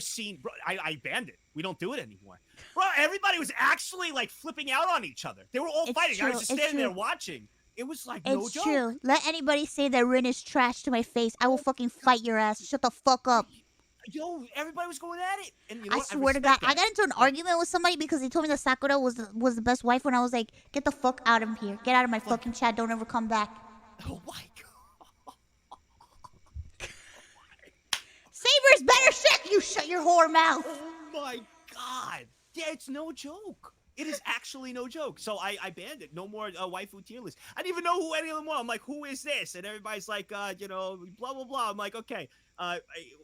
seen. Bro, I banned it. We don't do it anymore. Bro, everybody was actually like flipping out on each other. They were all fighting. True, I was just standing there watching. It was like no it's joke. true. Let anybody say that Rin is trash to my face. I will fucking fight your ass. Shut the fuck up. Yo, everybody was going at it. And you know I what? swear to God, I got into an argument with somebody because they told me that Sakura was the best wife, and I was like, get the fuck out of here. Get out of my fucking chat. Don't ever come back. Oh my god. Saber's better shit. You shut your whore mouth. Oh my god. Yeah, it's no joke. It is actually no joke. So I banned it. No more waifu tier list. I didn't even know who any of them were. I'm like, who is this? And everybody's like, blah blah blah. I'm like, okay.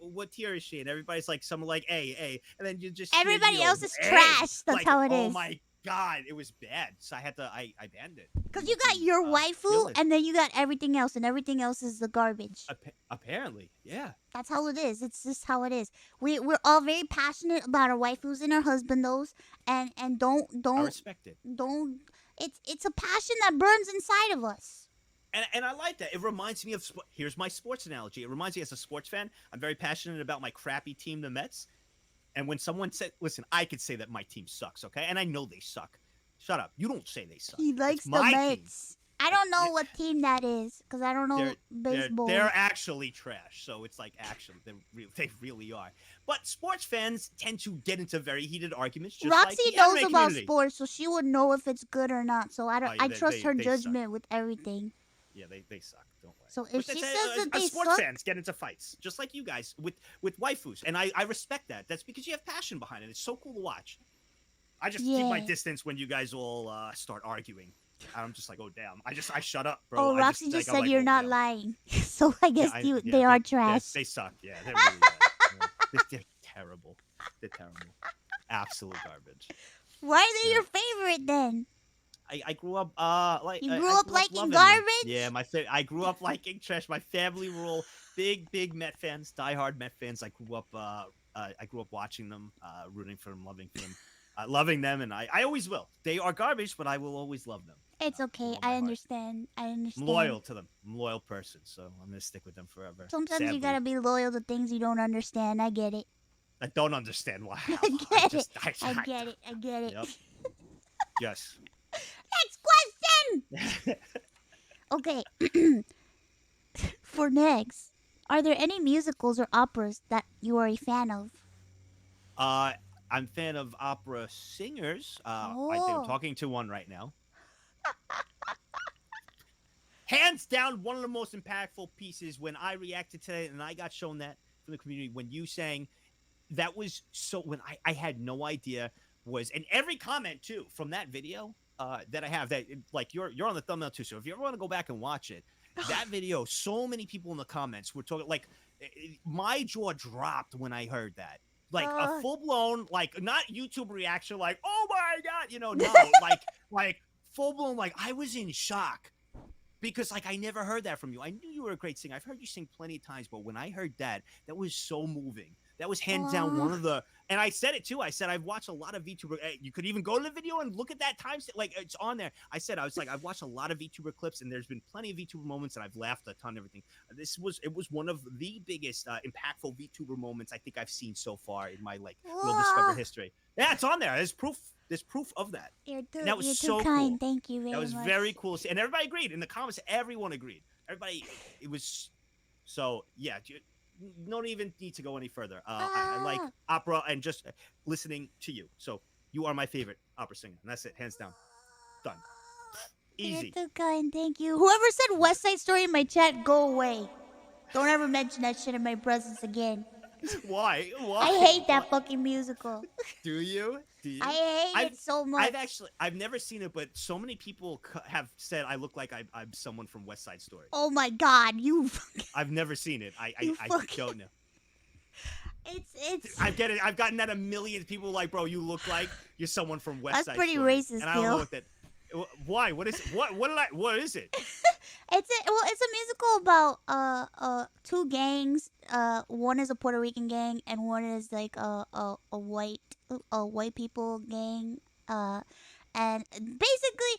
What tier is she? And everybody's like, someone like A, and then you just everybody else is A. trash. That's like, how it is. Oh my god, it was bad. So I had to, I banned it. Because you got your waifu, and then you got everything else, and everything else is the garbage. Apparently, yeah. That's how it is. It's just how it is. We're all very passionate about our waifus and our husbandos, and don't I respect it. Don't. It's a passion that burns inside of us. And I like that. It reminds me of here's my sports analogy. It reminds me as a sports fan, I'm very passionate about my crappy team, the Mets. And when someone said, "Listen, I could say that my team sucks," okay, and I know they suck. Shut up. You don't say they suck. He likes the Mets. Team. I don't know what team that is because I don't know baseball. They're actually trash. So it's like actually they really are. But sports fans tend to get into very heated arguments. Just Roxy like knows about sports, so she would know if it's good or not. So I trust her judgment with everything. Yeah, they suck. Don't worry. So if she says that they sports suck, fans get into fights, just like you guys with waifus, and I respect that. That's because you have passion behind it. It's so cool to watch. I just keep my distance when you guys all start arguing. I'm just like, oh damn. I shut up, bro. Oh, Roxy just said you're not lying, so I guess they are trash. They suck. Yeah, they're really bad. They're terrible. They're terrible. Absolute garbage. Why are they your favorite then? I grew up like you grew up liking garbage. Yeah, I grew up liking trash. My family were all big Met fans, diehard Met fans. I grew up watching them, rooting for them, loving them, and I always will. They are garbage, but I will always love them. It's okay. I understand. I'm loyal to them. I'm a loyal person, so I'm gonna stick with them forever. Sometimes you gotta be loyal to things you don't understand. I get it. I don't understand why. I get it. I get it. Yep. Yes. Next question! Okay. For Nags, are there any musicals or operas that you are a fan of? I'm a fan of opera singers. I'm talking to one right now. Hands down, one of the most impactful pieces when I reacted to it, and I got shown that from the community, when you sang, that was so, when I had no idea was, and every comment too from that video that I have, that like you're on the thumbnail too, so if you ever want to go back and watch it, that video, so many people in the comments were talking, like my jaw dropped when I heard that. Like a full-blown, like not YouTube reaction, like, oh my god, no, like full-blown, like I was in shock. Because, like, I never heard that from you. I knew you were a great singer. I've heard you sing plenty of times, but when I heard that, that was so moving. That was hands down one of the, and I said it too. I said, I've watched a lot of VTuber. You could even go to the video and look at that time. Like, it's on there. I was like, I've watched a lot of VTuber clips, and there's been plenty of VTuber moments, and I've laughed a ton and everything. It was one of the biggest impactful VTuber moments I think I've seen so far in my, like, Will Discover history. Yeah, it's on there. There's proof. There's proof of that. That was so kind. Cool. Thank you very much. That was very cool. And everybody agreed. In the comments, everyone agreed. Everybody, it was, so, yeah. Don't even need to go any further. I like opera and just listening to you. So, you are my favorite opera singer. And that's it. Hands down. Done. Easy. You're too kind. Thank you. Whoever said West Side Story in my chat, go away. Don't ever mention that shit in my presence again. Why? Why? I hate that Why? fucking musical. Do you? Do you? I hate it so much. I've never seen it, but so many people have said I look like I'm someone from West Side Story. Oh my god, you fucking. I've never seen it. I don't know. It's. I get it. I've gotten that a million people like, bro, you look like you're someone from West Side That's pretty Story. racist, And I don't know Gil. what that. Why? What is? What is it? It's a musical about two gangs. One is a Puerto Rican gang and one is like a white people gang. And basically,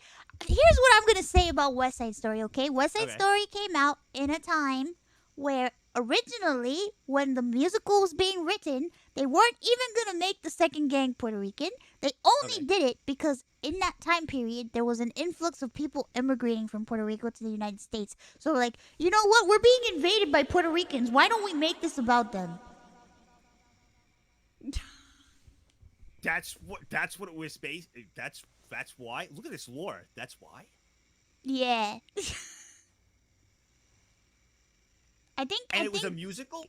here's what I'm gonna say about West Side Story. Okay, West Side Okay. Story came out in a time where originally, when the musical was being written, they weren't even gonna make the second gang Puerto Rican. They only Okay. did it because in that time period there was an influx of people immigrating from Puerto Rico to the United States. So like, you know what? We're being invaded by Puerto Ricans. Why don't we make this about them? That's what it was based. That's why. Look at this lore. That's why. Yeah. And it was a musical.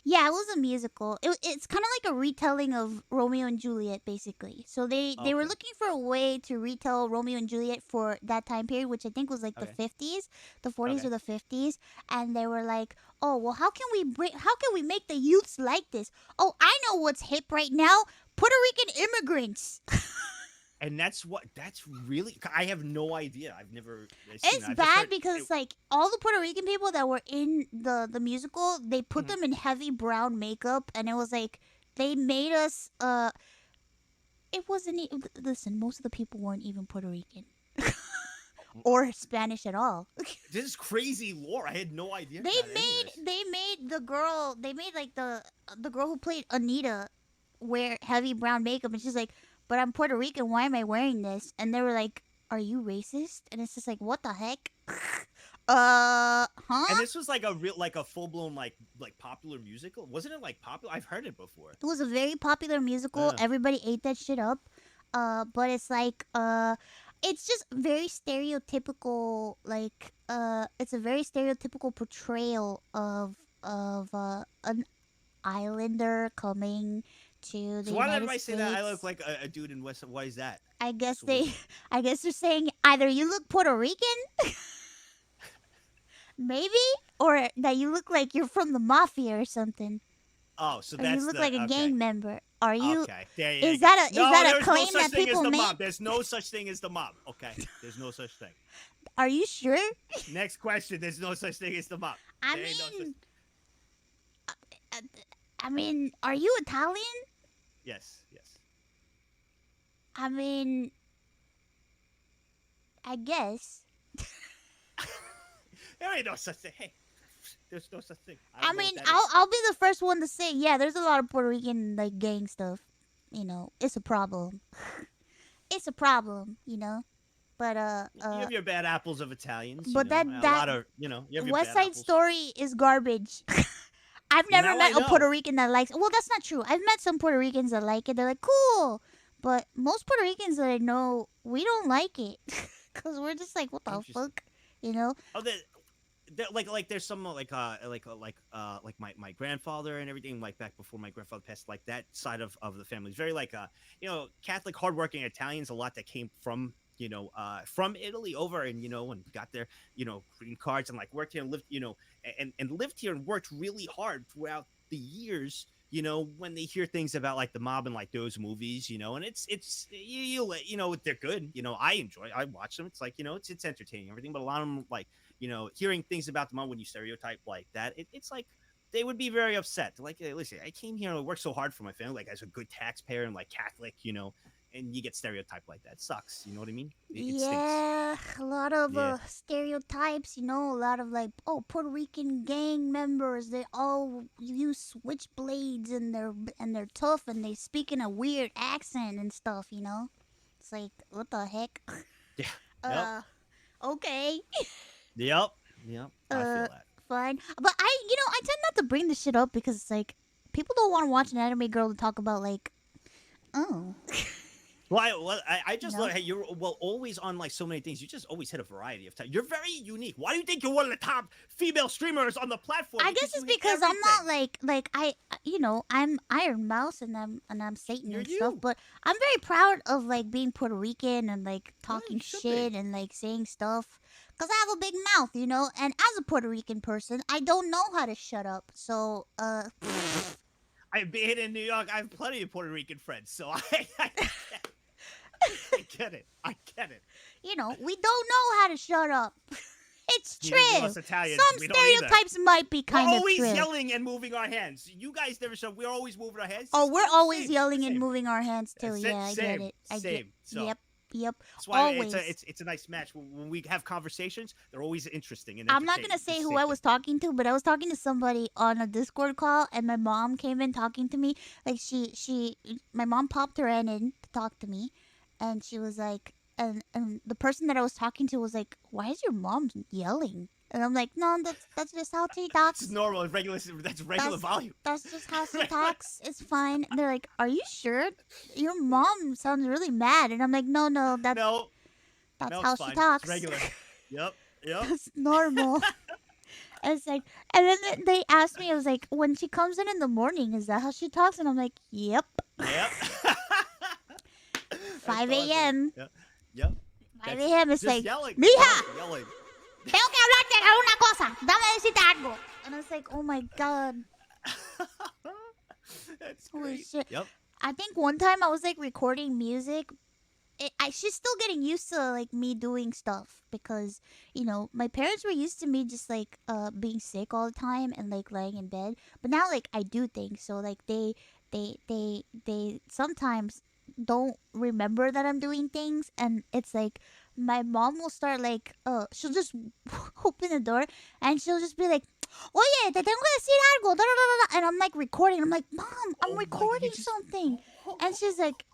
Yeah, it was a musical. It's kind of like a retelling of Romeo and Juliet, basically. So they were Okay. looking for a way to retell Romeo and Juliet for that time period, which I think was like Okay. the 50s, the 40s Okay. or the 50s, and they were like, "Oh, well, how can we make the youths like this? Oh, I know what's hip right now: Puerto Rican immigrants." And that's really. I have no idea. I've never seen It's it. I've just bad heard because like all the Puerto Rican people that were in the musical, they put Mhm. them in heavy brown makeup, and it was like they made us. It wasn't. Listen, most of the people weren't even Puerto Rican or Spanish at all. This is crazy lore. I had no idea. They about any of this. made the girl. They made like the girl who played Anita wear heavy brown makeup, and she's like, "But I'm Puerto Rican. Why am I wearing this?" And they were like, "Are you racist?" And it's just like, "What the heck?" Huh? And this was like a full blown like popular musical. Wasn't it like popular? I've heard it before. It was a very popular musical. Yeah. Everybody ate that shit up. But it's like it's just very stereotypical. Like it's a very stereotypical portrayal of an islander coming to the So why did United everybody States. say that I look like a dude in West? Why is that? I guess So they, I guess they're saying either you look Puerto Rican, maybe, or that you look like you're from the mafia or something. Oh, so Or that's you look the, like a okay. gang member. Are you? Okay, there you Is go. that a No, is that a there's claim no such that thing people as the make? mob. There's no such thing as the mob. Okay, there's no such thing. Are you sure? Next question. There's no such thing as the mob. I There ain't no such- mean, uh, I mean, are you Italian? Yes. I mean, I guess. There ain't no such thing. Hey, there's no such thing. I don't know mean, what that is. I'll be the first one to say, yeah, there's a lot of Puerto Rican like gang stuff. You know, it's a problem. It's a problem, you know. But You have your bad apples of Italians. but you know, that- a that- lot of you have your West bad Side apples. Story is garbage. I've never Now I met a know. Puerto Rican that likes. Well, that's not true. I've met some Puerto Ricans that like it. They're like, cool. But most Puerto Ricans that I know, we don't like it because we're just like, what the Interesting. fuck, you know? Oh, like there's some like my grandfather and everything like back before my grandfather passed, like that side of the family is very like Catholic hardworking Italians, a lot that came from from Italy over and and got their green cards and like worked here and lived and lived here and worked really hard throughout the years when they hear things about like the mob and like those movies and it's they're good. I watch them. It's like it's entertaining everything, but a lot of them like hearing things about the mob when you stereotype like that, it's like they would be very upset. Like, hey, listen, I came here and I worked so hard for my family, like as a good taxpayer and like Catholic, and you get stereotyped like that. It sucks. You know what I mean? It stinks. Yeah, a lot of Yeah. stereotypes, a lot of like, oh, Puerto Rican gang members, they all use switchblades and they're tough and they speak in a weird accent and stuff, It's like, what the heck? Yeah. Okay, Yep. I feel that. fine. But I tend not to bring this shit up because it's like people don't want to watch an anime girl to talk about like, oh. Well, I just No. love. Hey, you're always on like so many things. You just always hit a variety of time. You're very unique. Why do you think you're one of the top female streamers on the platform? I guess Because you it's hit because I'm everything. not like I I'm Ironmouse and I'm Satan You're and stuff, you. but I'm very proud of like being Puerto Rican and like Good. talking You should shit be. and like saying stuff. Cause I have a big mouth, and as a Puerto Rican person, I don't know how to shut up. So, I've been in New York. I have plenty of Puerto Rican friends, so I get it. I get it. we don't know how to shut up. It's Neither do true. us Italians. Some We don't either. stereotypes might be We're kind of always true. yelling and moving our hands. You guys never show. We're always moving our hands. Oh, we're always Same. yelling and Same. moving our hands too. Yeah, I get Same. it. I get. Same. So Yep. that's why Always. it's a nice match. When we have conversations, they're always interesting and I'm not entertaining. gonna say Just who say I things. was talking to, but I was talking to somebody on a Discord call, and my mom came in talking to me. Like my mom popped her head in to talk to me, and she was like, and the person that I was talking to was like, "Why is your mom yelling?" And I'm like, "No, that's just how she This is talks. normal. It's regular. That's regular That's volume. that's just how she talks. It's fine." And they're like, "Are you sure? Your mom sounds really mad." And I'm like, "No, that's No, that's no, how it's she fine. It's talks. regular. Yep. Yep. That's normal." And it's like, and then they asked me, I was like, when she comes in the morning, is that how she talks? And I'm like, yep. Yep. That's 5 awesome. a.m. Yep. Yep. 5 That's a.m. It's just like, yelling. mija, Yelling. tengo que hablarte de una cosa. Dame decirte algo. And I was like, oh my God. That's Holy great. shit. Yep. I think one time I was like recording music. She's still getting used to like me doing stuff because my parents were used to me just like being sick all the time and like laying in bed, but now like I do things, so like they sometimes don't remember that I'm doing things, and it's like my mom will start like she'll just open the door and she'll just be like, oye, te tengo que decir algo, da, da, da, da," and I'm like recording. I'm like, Mom, I'm Oh my! You recording just. something. And she's like,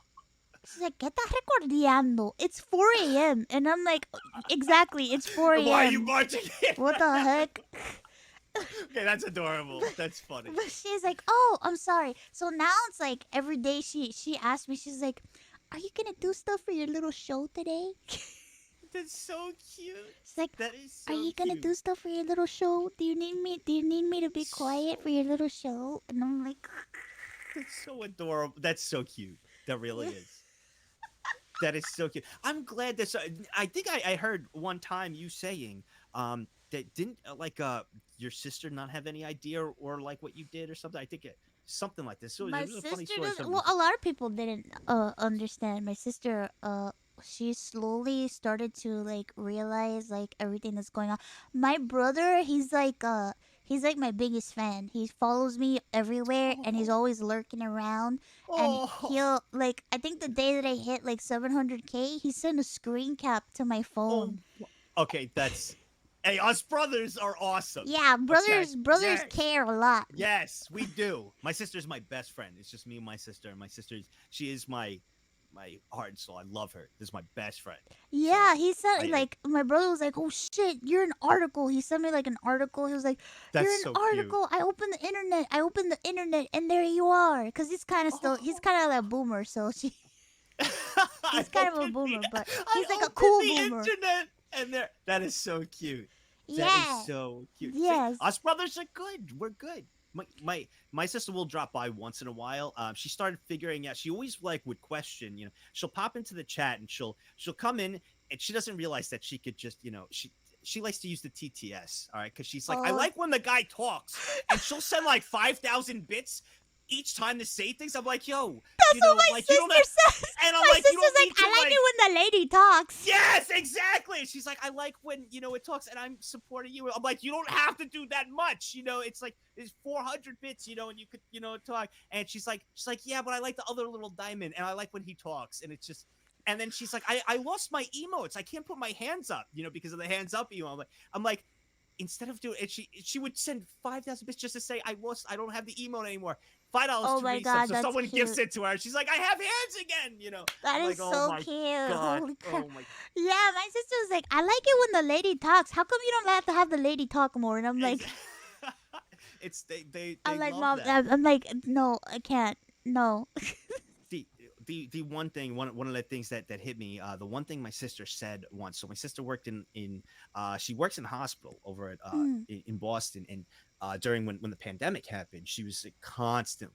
¿qué estás recordando? It's 4 a.m. And I'm like, exactly, it's 4 Why are you a.m. marching in? What the heck? Okay, that's adorable. That's funny. But she's like, oh, I'm sorry. So now it's like every day she asks me, she's like, are you going to do stuff for your little show today? That's so cute. She's like, That is so are you going to cute. do stuff for your little show? Do you need me to be quiet for your little show? And I'm like, That's so adorable. That's so cute. That really is. That is so cute. I'm glad that. I think I heard one time you saying that didn't your sister not have any idea or like what you did or something. I think something like this. So it my was a funny sister story. doesn't. Well, a lot of people didn't understand. My sister, she slowly started to like realize like everything that's going on. My brother, he's like my biggest fan. He follows me everywhere and he's Oh, always lurking around. And oh, he'll like, I think the day that I hit like 700K, he sent a screen cap to my oh. phone. Okay, that's. Hey, us brothers are awesome. Yeah, Okay. brothers Yes. care a lot. Yes, we do. My sister's my best friend. It's just me and my sister. My sister's she is my heart and soul. I love her. This is my best friend. Yeah, So he sent I like my brother was like, "Oh shit, you're an article." He sent me like an article. He was like, "You're that's an so cute. article." I opened the internet. And there you are. Cause he's kind of like a boomer. So I he's kind of a opened boomer, but I he's like a opened cool the boomer. internet and there that is so cute. That is Yeah. so cute. See, Yes. us brothers are good. We're good. My sister will drop by once in a while. She started figuring out. She always like would question. She'll pop into the chat and she'll come in and she doesn't realize that she could just she likes to use the TTS. All right, because she's like I Oh, like when the guy talks and she'll send like 5,000 bits each time to say things. I'm like, yo, that's what my like you don't have, sister says. and I'm My like, you sister's don't like, need to I like it when the lady talks. Yes, exactly. She's like, I like when it talks, and I'm supporting you. I'm like, you don't have to do that much. It's like there's 400 bits, and you could talk. And she's like, yeah, but I like the other little diamond, and I like when he talks, and it's just. And then she's like, I lost my emotes. I can't put my hands up, because of the hands up emo. I'm like, instead of doing it, she would send 5,000 bits just to say I don't have the emote anymore. $5 Oh to my resub, god, so that's someone cute. gifts it to her. She's like, I have hands again. That I'm is like, oh so my cute. god, Holy crap. oh my. Yeah, my sister was like, I like it when the lady talks. How come you don't have to have the lady talk more? And I'm like, It's they I'm like, love Mom, that. I'm like, no, I can't. No. the the one thing, one of the things that hit me, the one thing my sister said once. So my sister worked in she works in a hospital over at Mm. in Boston, and during when the pandemic happened, she was constantly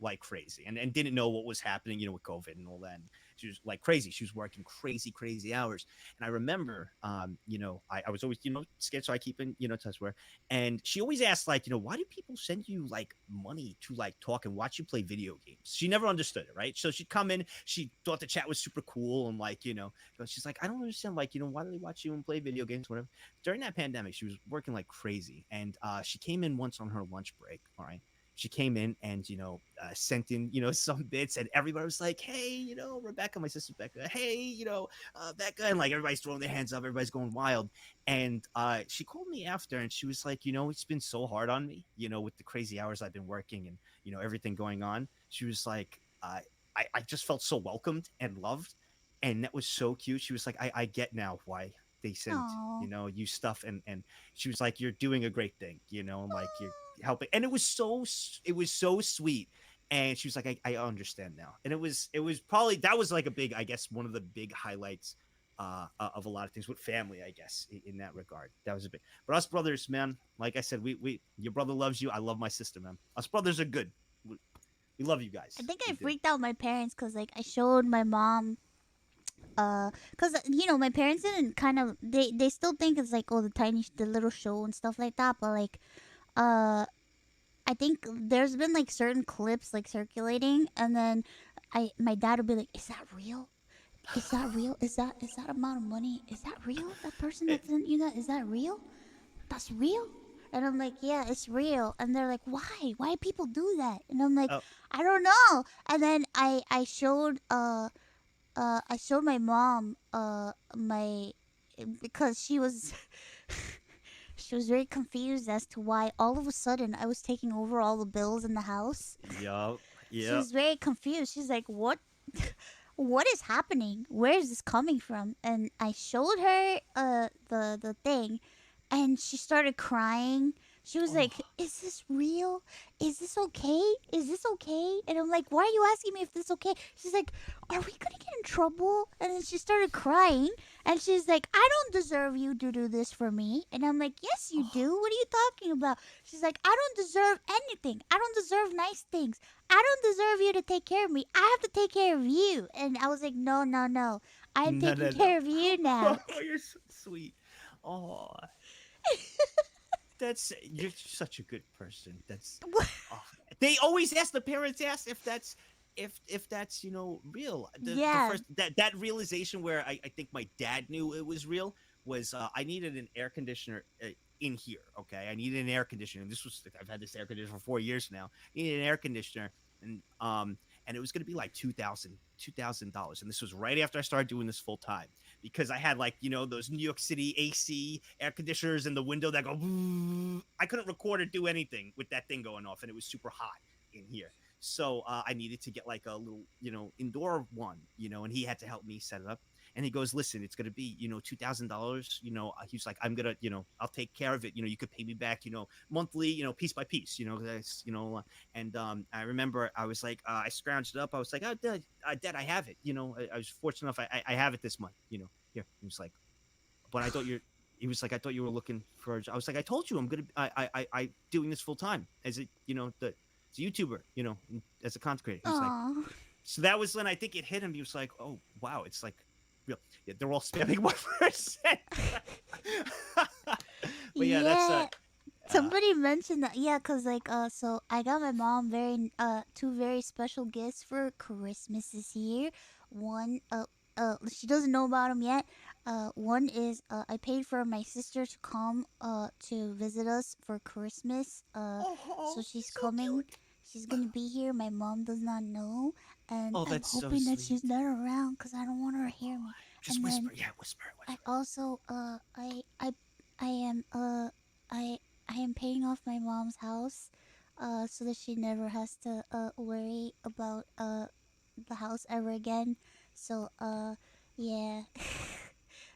like crazy, and didn't know what was happening, with COVID and all that. And she was like crazy. She was working crazy hours. And I remember, I was always, scared, so I keep in, touch with her. And she always asked, like, why do people send you like money to like talk and watch you play video games? She never understood it, right? So she'd come in, she thought the chat was super cool, and like, she's like, I don't understand, like, why do they watch you and play video games, whatever. During that pandemic, she was working like crazy, and she came in once on her lunch break. All right, she came in and sent in some bits, and everybody was like, hey, Rebecca, my sister Becca, hey, Becca, and like everybody's throwing their hands up, everybody's going wild. And she called me after, and she was like, it's been so hard on me, with the crazy hours I've been working, and everything going on. She was like, I just felt so welcomed and loved, and that was so cute. She was like, I get now why they send Oh. you stuff, and she was like, you're doing a great thing, and like you're helping. And it was so sweet. And she was like, I understand now. And it was probably, that was like a big, I guess, one of the big highlights of a lot of things with family, I guess, in that regard. That was a big. But us brothers, man, like I said, we your brother loves you, I love my sister, man. Us brothers are good. We love you guys. I think I We do. freaked out my parents because like I showed my mom because my parents didn't kind of they still think it's like oh the little show and stuff like that, but like uh I think there's been like certain clips like circulating, and then my dad would be like, is that real? Is that real? Is that amount of money, is that real? That person that sent you that, is that real? That's real? And I'm like, yeah, it's real. And they're like, why people do that? And I'm like, Oh, I don't know. And then I showed my mom my because she was she was very confused as to why all of a sudden I was taking over all the bills in the house. yup, She yep. was very confused. She's like, "What what is happening? Where is this coming from?" And I showed her the thing, and she started crying. She was like, Oh, "Is this real? Is this okay? Is this okay?" And I'm like, "Why are you asking me if this is okay?" She's like, "Are we gonna get in trouble?" And then she started crying, and she's like, "I don't deserve you to do this for me." And I'm like, "Yes, you oh. do. What are you talking about?" She's like, "I don't deserve anything. I don't deserve nice things. I don't deserve you to take care of me. I have to take care of you." And I was like, "No, no, no. I'm No, taking no, no. care of you now." Oh, you're so sweet. Oh, you're such a good person. Oh, they always ask, the parents ask if that's real. The Yeah. first that realization where I think my dad knew it was real was I needed an air conditioner in here. Okay, I needed an air conditioner. This was I've had this air conditioner for 4 years now. I needed an air conditioner, and and it was going to be like $2,000, and this was right after I started doing this full time, because I had like those New York City AC air conditioners in the window that go. I couldn't record or do anything with that thing going off, and it was super hot in here. So I needed to get like a little indoor one, and he had to help me set it up. And he goes, listen, it's gonna be $2,000. He's like, I'm gonna I'll take care of it. You could pay me back monthly, piece by piece. That's And I remember I was like, I scrounged it up. I was like, oh, Dad, I have it. I was fortunate enough. I have it this month. Here. He was like, but I thought you're. He was like, I thought you were looking for. I was like, I told you I'm gonna. I doing this full time as as a YouTuber. As a content creator. He was like, Aw. so that was when I think it hit him. He was like, oh wow, it's like real. Yeah, they're all spamming 1%. But yeah, that's Yeah. uh Somebody mentioned that. Yeah, cause like so I got my mom two very special gifts for Christmas this year. One she doesn't know about them yet. One is I paid for my sister to come to visit us for Christmas. So oh, she's so coming. cute. She's gonna be here. My mom does not know, and Oh, I'm that's so hoping that sweet. she's not around because I don't want her to hear me. Just And then whisper, yeah, whisper, I whisper. also I am I am paying off my mom's house so that she never has to worry about the house ever again. So yeah.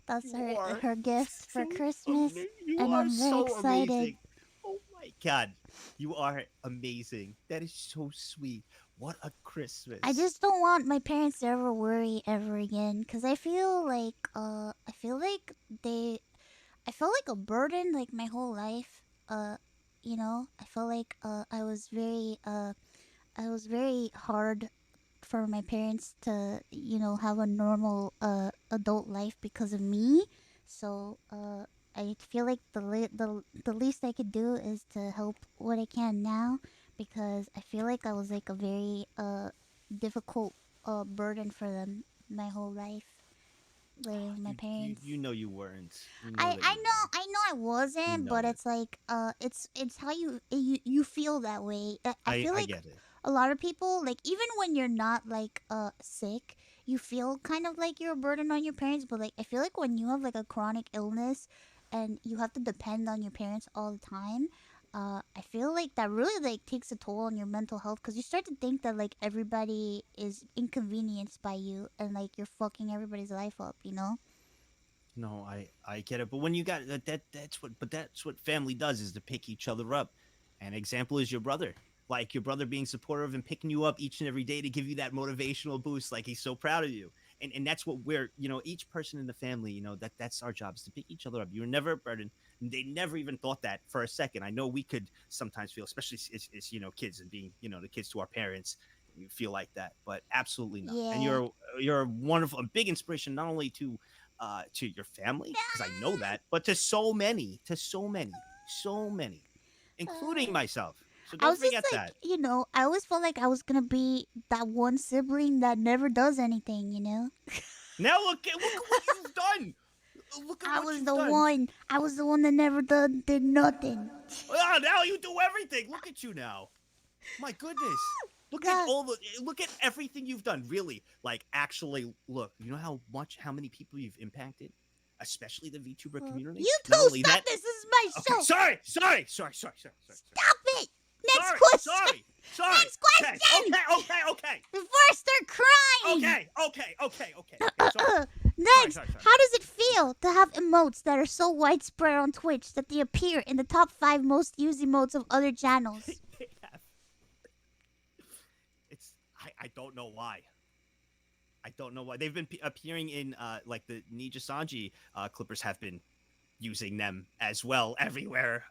That's You are her gift for so Christmas, amazing. You and are I'm very so excited. amazing. Oh my god, you are amazing. That is so sweet. What a I Christmas. just don't want my parents to ever worry ever again, cause I feel like they I felt like a burden like my whole life. I felt like I was very hard for my parents to have a normal adult life because of me. So I feel like the least I could do is to help what I can now, because I feel like I was like a very difficult burden for them my whole life, living with my You parents. know you weren't. You know I that I you know weren't. I know I You wasn't, but know it. it's like it's how you feel that way. I feel I like get it. a lot of people, like, even when you're not like sick, you feel kind of like you're a burden on your parents. But like I feel like when you have like a chronic illness and you have to depend on your parents all the time, I feel like that really like takes a toll on your mental health, because you start to think that like everybody is inconvenienced by you and like you're fucking everybody's life up, you know? No, I get it. But when you got that's what family does, is to pick each other up. An example is your brother. Like your brother being supportive and picking you up each and every day to give you that motivational boost. Like he's so proud of you. And that's what we're, each person in the family, that's our job, is to pick each other up. You're never a burden. They never even thought that for a second. I know we could sometimes feel, especially as kids, and being, the kids to our parents, you feel like that, but absolutely not. And Yeah. you're a wonderful, a big inspiration, not only to your family, because I know that, but so many, including Uh, myself. So I don't was just forget like, that. I always felt like I was gonna be that one sibling that never does anything, you know? Now look at what you've done. Look at I what was you've the done. one. I was the one that never did nothing. Ah, now you do everything. Look at you now. My goodness. God, Look at everything you've done. Really, like, actually, look. You know how many people you've impacted, especially the VTuber community. you Not two, only stop that. this. This is my Okay, show. sorry. Stop it. Next Sorry, question. sorry, sorry. Next Okay, question. okay. Before I start crying. Okay. Sorry. Next, Sorry. how does it feel to have emotes that are so widespread on Twitch that they appear in the top 5 most used emotes of other channels? It's I don't know why. I don't know why they've been appearing in like the Nija Sanji clippers have been using them as well everywhere.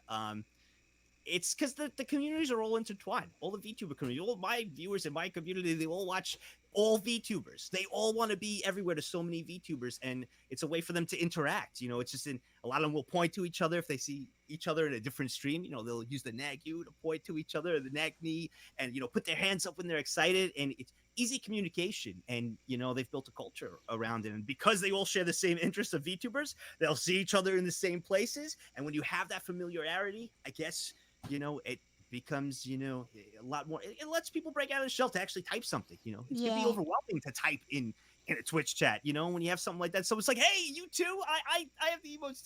It's because the communities are all intertwined. All the VTuber community, all my viewers in my community, they all watch all VTubers. They all want to be everywhere to so many VTubers, and it's a way for them to interact. It's just in a lot of them will point to each other if they see each other in a different stream. They'll use the nag you to point to each other, or the nag me, and put their hands up when they're excited, and it's easy communication. And they've built a culture around it, and because they all share the same interests of VTubers, they'll see each other in the same places. And when you have that familiarity, I guess it becomes a lot more. It lets people break out of the shell to actually type something. It can be Yeah. overwhelming to type in a Twitch chat, when you have something like that. So it's like, hey, you too, I have the emotes,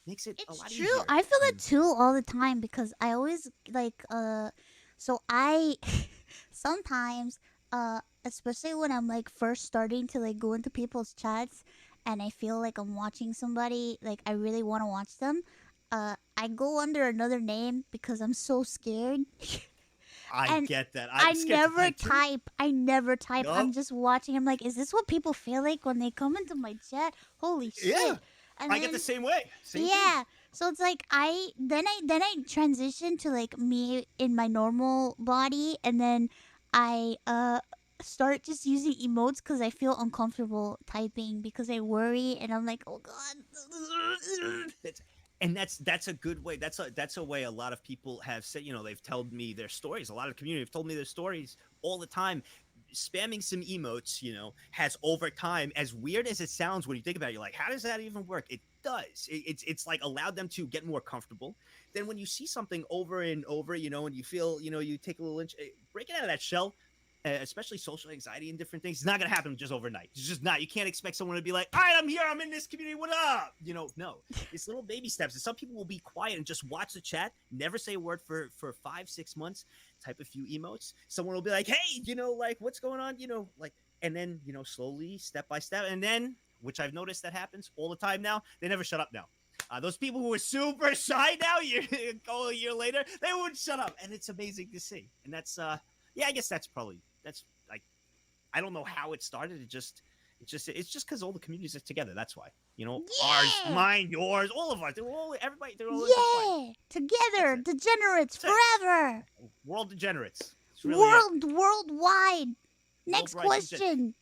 makes it a It's lot true. easier. I feel that And too all the time, because I always like so I sometimes especially when I'm like first starting to like go into people's chats and I feel like I'm watching somebody, like I really want to watch them. I go under another name because I'm so scared. I And get that. I I'm scared to never type too. type. I never type. I'm Yup. just watching. I'm like, is this what people feel like when they come into my chat? Holy Yeah. shit. And I get the then same way. Same thing. yeah. So it's like I transition to like me in my normal body, and then I start just using emotes because I feel uncomfortable typing because I worry and I'm like, oh god. It's, and that's a good way. That's a way a lot of people have said. They've told me their stories. A lot of the community have told me their stories all the time. Spamming some emotes, has over time, as weird as it sounds when you think about it, you're like, how does that even work? It does. It's like allowed them to get more comfortable. Then when you see something over and over, and you feel, you take a little inch, breaking out of that shell, especially social anxiety and different things, it's not going to happen just overnight. It's just not. You can't expect someone to be like, all right, I'm here, I'm in this community, what up? No. It's little baby steps. And some people will be quiet and just watch the chat, never say a word for 5-6 months, type a few emotes. Someone will be like, hey, like, what's going on? Like, and then, slowly, step by step. And then, which I've noticed that happens all the time now, they never shut up now. Those people who are super shy now, go a year later, they wouldn't shut up. And it's amazing to see. And that's, yeah, I guess that's probably like, I don't know how it started. It's just because all the communities are together. That's why. Ours, Yeah. mine, yours, all of us. Everybody. They're all Yeah. Together, That's degenerates That's it. forever. World degenerates. It's really it. Worldwide. Next Worldwide question.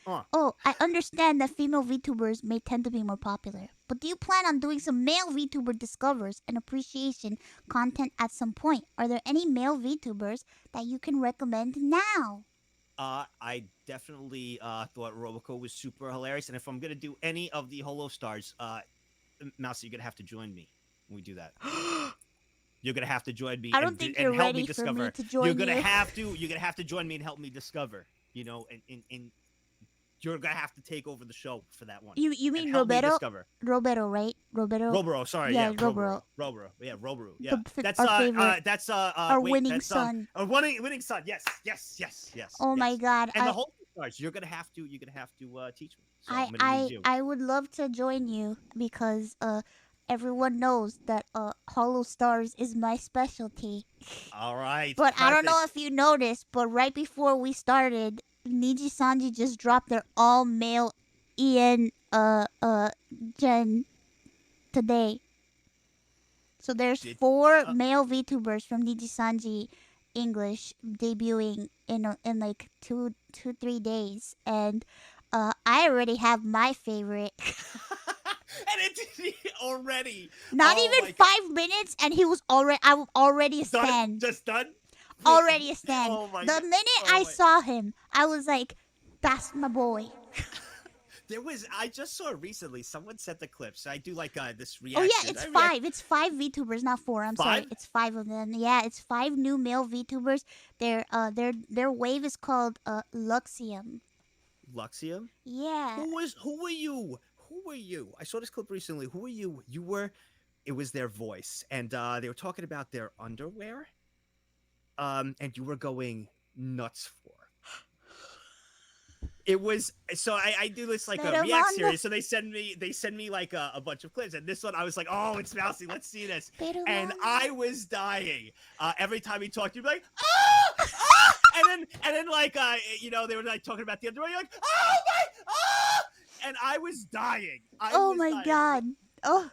Oh, I understand that female VTubers may tend to be more popular, but do you plan on doing some male VTuber discovers and appreciation content at some point? Are there any male VTubers that you can recommend now? I definitely thought Roboco was super hilarious, and if I'm gonna do any of the Holo Stars, Mouse, you're gonna have to join me when we do that. You're gonna have to join me I don't think and you're help me ready for discover. me to join You're gonna you. have to join me and help me discover. And you're gonna have to take over the show for that one. You mean help me Roberto? discover. Roberto, right? Roberto. Roboro, sorry, Yeah, yeah, Roboro. Roboro, yeah, Roboro, yeah. That's our favorite. that's Our wait, winning that's, son. Our winning son. Yes. Oh my yes. God! And the whole stars, you're gonna have to teach me. So I'm gonna need you. I would love to join you because everyone knows that Hollow Stars is my specialty. All right. But perfect. I don't know if you noticed, but right before we started, Niji Sanji just dropped their all male Ian gen today. So there's 4 male VTubers from Niji Sanji English debuting in like 3 days, and I already have my favorite. And it already. Not even 5 minutes, and he was already a stan. Just done. Already a stan. Oh my the God. minute I saw him, I was like, "That's my boy." I just saw recently someone sent the clips. I do like this Oh reaction. yeah, it's 5. It's 5 VTubers, not 4. I'm sorry. 5? It's 5 of them. Yeah, it's 5 new male VTubers. Their wave is called Luxium. Luxium? Yeah. Who were you? Who were you? I saw this clip recently. Who were you? It was their voice, and they were talking about their underwear. And you were going nuts for. It was so I do this like a react series, so they send me like a bunch of clips, and this one I was like, oh, it's Mousy, let's see this, and I was dying every time he talked. You'd be like, and then like they were like talking about the underwear, you're like, oh my, and I was dying. Oh my God. Oh,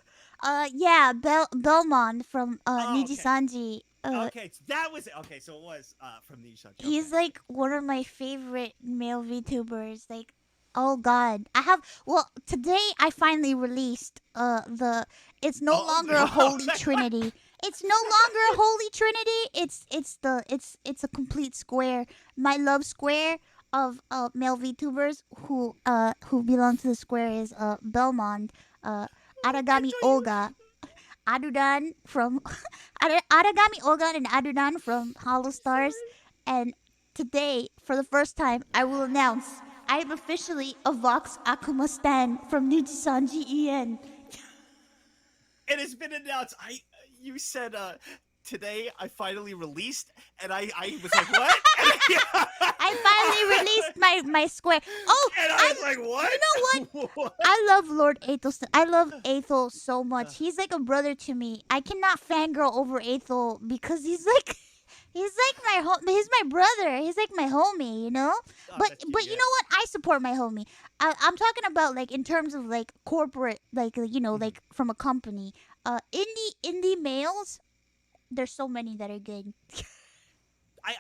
yeah, Belmont from Niji Sanji. Okay, so that was it. Okay, so it was from Niji Sanji. He's like one of my favorite male VTubers. Like, oh God, today I finally released it's no longer a holy trinity. It's no longer a holy trinity. It's a complete square. My love square of male VTubers who belong to the square is Belmont, Aragami Olga, Adudan from Aragami Olga and Adudan from Hollow Stars, and today, for the first time, I will announce I am officially a Vox Akuma stan from Niji Sanji En. It has been announced. You said today I finally released, and I was like, what? I finally released my square. Oh, and I was like, what? You know what? I love Lord Aethel. I love Aethel so much. He's like a brother to me. I cannot fangirl over Aethel because he's my brother. He's like my homie, you know. But you know what? I support my homie. I'm talking about like in terms of like corporate, like like from a company. Indie males. There's so many that are good.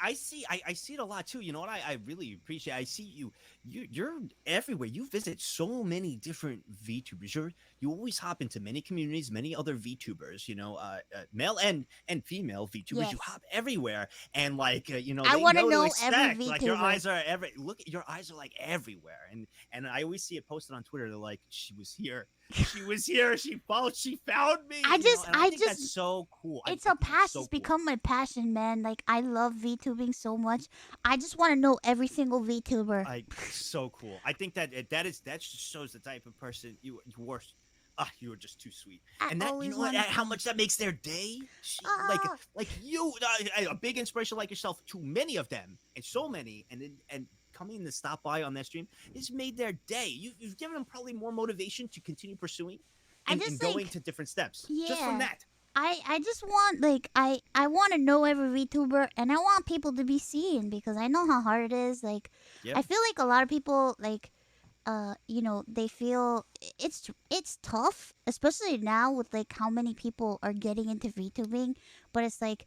I see it a lot too. You know what I really appreciate? I see you're everywhere. You visit so many different VTubers. You always hop into many communities, many other VTubers. Male and female VTubers. Yes. You hop everywhere, and like I want to know respect. every VTuber. Like your eyes are your eyes are like everywhere, and I always see it posted on Twitter. They're like, she was here. She was here. She found me. I think that's so cool. It's a passion. It's become my passion, man. Like I love VTubing so much. I just want to know every single VTuber. So cool. I think that just shows the type of person you were. You were just too sweet, and that how much that makes their day. Like you, a big inspiration like yourself to many of them, and so many, and coming to stop by on that stream has made their day. You've given them probably more motivation to continue pursuing and going to different steps. Yeah. Just from that. I just want like I want to know every VTuber and I want people to be seen because I know how hard it is. Like Yep. I feel like a lot of people like you know they feel it's tough especially now with like how many people are getting into VTubing, but it's like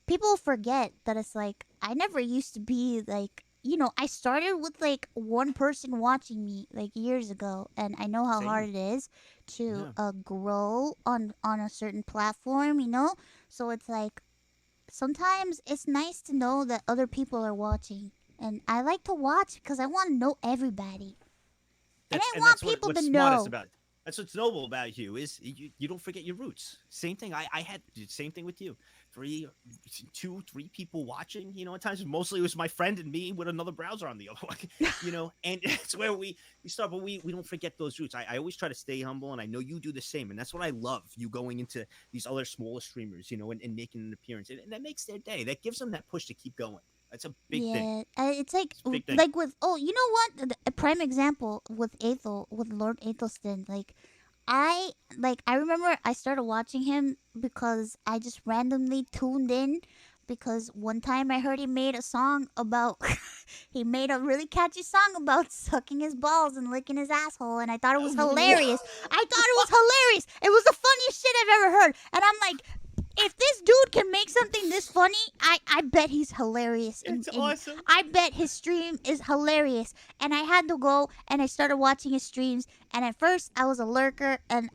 people forget that it's like I never used to be like I started with like one person watching me like years ago, and I know how Same. hard it is to Yeah. grow on a certain platform, so it's like sometimes it's nice to know that other people are watching, and I like to watch because I want to know everybody, and I want That's what people to what's smartest know. about it. That's what's noble about you is you don't forget your roots. Same thing. I had same thing with you. Three, two, three people watching. At times mostly it was my friend and me with another browser on the other one. And that's where we start. But we don't forget those roots. I always try to stay humble, and I know you do the same. And that's what I love. You going into these other smaller streamers, and making an appearance, and that makes their day. That gives them that push to keep going. That's a big thing. Yeah, it's like It's a big thing. like with you know what a prime example with Aethel with Lord Aethelston. I remember I started watching him because I just randomly tuned in because one time I heard he made a song about he made a really catchy song about sucking his balls and licking his asshole, and I thought it was hilarious. I thought it was hilarious. It was the funniest shit I've ever heard, and I'm like, if this dude can make something this funny, I bet he's hilarious. It's awesome. I bet his stream is hilarious. And I had to go and I started watching his streams. And at first I was a lurker, and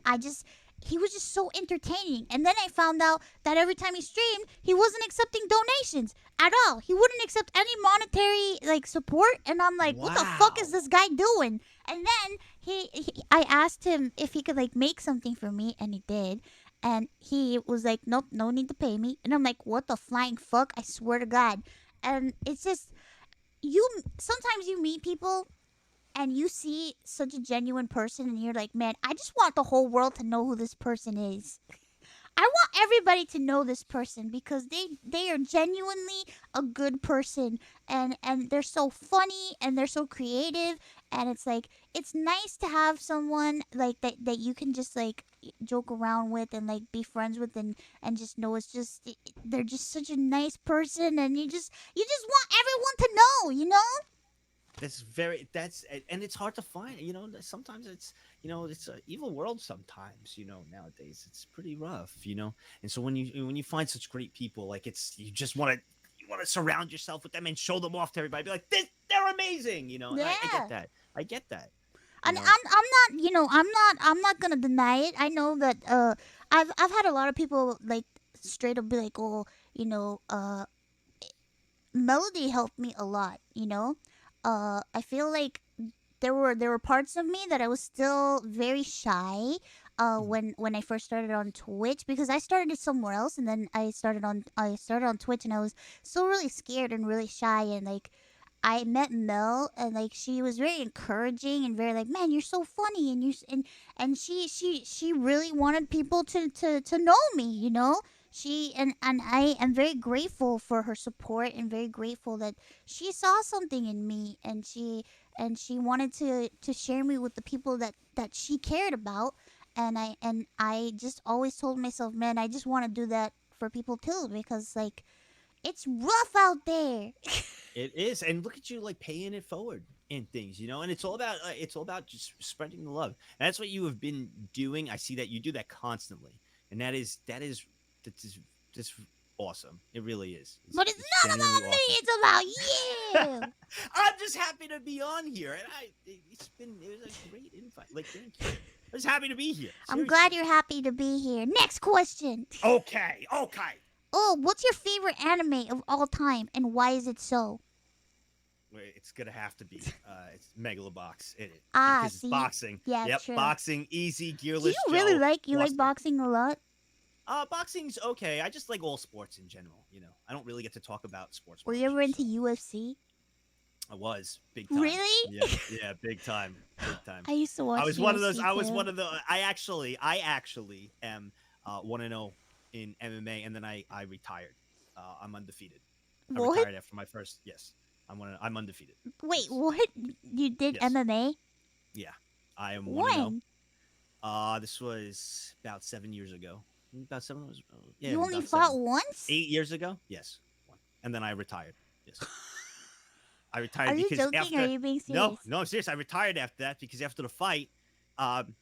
he was just so entertaining. And then I found out that every time he streamed, he wasn't accepting donations at all. He wouldn't accept any monetary like support. And I'm like, what the fuck is Wow. this guy doing? And then I asked him if he could like make something for me, and he did. And he was like, nope, no need to pay me. And I'm like, what the flying fuck? I swear to God. And it's just, sometimes you meet people and you see such a genuine person and you're like, man, I just want the whole world to know who this person is. I want everybody to know this person because they are genuinely a good person, and they're so funny and they're so creative, and it's like it's nice to have someone like that you can just like joke around with and like be friends with, and just know it's just they're just such a nice person, and you just want everyone to know. And it's hard to find. Sometimes it's an evil world. Sometimes nowadays it's pretty rough. And so when you find such great people, like you just want to surround yourself with them and show them off to everybody. Be like, they're amazing. And I get Yeah. that. I get that. You And know. I'm not I'm not gonna deny it. I know that I've had a lot of people like straight up be like, oh, melody helped me a lot. I feel like there were parts of me that I was still very shy Mhm. when I first started on Twitch, because I started somewhere else and then I started on Twitch, and I was still really scared and really shy, and like I met Mel, and like she was very encouraging and very like, man, you're so funny, and and she really wanted people to know me. And I am very grateful for her support, and very grateful that she saw something in me, and she wanted to share me with the people that she cared about. And I just always told myself, man, I just want to do that for people too, because like it's rough out there. It is, and look at you like paying it forward in things, and it's all about just spreading the love. And that's what you have been doing. I see that you do that constantly, and that's awesome. It really is. But it's It's not genuinely about me, awesome. it's about you. I'm just happy to be on here, and it was a great invite. Like, thank you. I'm just happy to be here. I'm glad Seriously. you're happy to be here. Next question. Okay. Okay. Oh, what's your favorite anime of all time, and why is it so? It's gonna have to be it's Megalobox in it Ah, because it's see, boxing. yeah, Yep, true. boxing, easy, Do you gearless really Joe. like Awesome. boxing a lot? Boxing's okay. I just like all sports in general. I don't really get to talk about sports Were you much. ever So into UFC? I was big time. Really? Yeah, yeah, big time, big time. I used to I watch was one of those. UFC I was too. one of the. I actually am 1-0 in MMA, and then I retired. I'm undefeated. I What? retired after my first. Yes, I'm undefeated. Wait, Yes, what? You did yes, MMA? yeah. I am 1-0. When? This was about 7 years ago. about 7. Yeah, You only about fought 7. once? 8 years ago. Yes, and then I retired. Yes, I Are retired you because joking or are after you being no, serious? no, I'm serious. I retired after that because after the fight, um,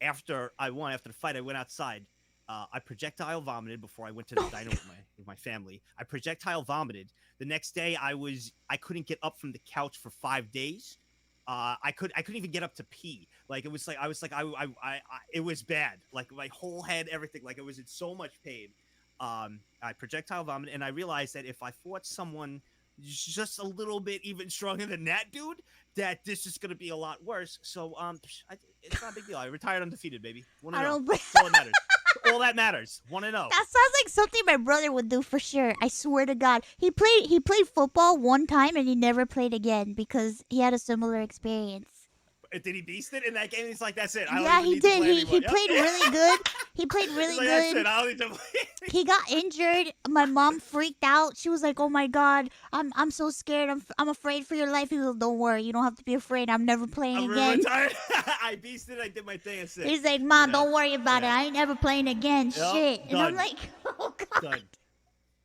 after I won, after the fight, I went outside. I projectile vomited before I went to the Oh my diner god. with my family. I projectile vomited. The next day, I couldn't get up from the couch for 5 days. I couldn't even get up to pee. Like it was like I was like it was bad. Like my whole head, everything. Like I was in so much pain. I projectile vomited, and I realized that if I fought someone just a little bit even stronger than that dude, that this is gonna be a lot worse. So it's not a big deal. I retired undefeated, baby. One I and zero. don't. That's all that matters. All that matters. 1-0. That sounds like something my brother would do for sure. I swear to God. He played football one time and he never played again because he had a similar experience. Did he beast it in that game? He's like, that's it. I don't Yeah, even he need to did. play He anymore. Yep. played really good. He played He's really like, that's good. it. I don't need to play. He got injured. My mom freaked out. She was like, "Oh my god, I'm so scared. I'm afraid for your life." He was, "Don't worry, you don't have to be afraid. I'm never playing I'm again." retired. I beasted. I did my thing. That's it. He's like, "Mom, You know? don't worry about it. Yeah. I ain't ever playing again." Yep. Shit. And I'm Done. like, "Oh god." Done.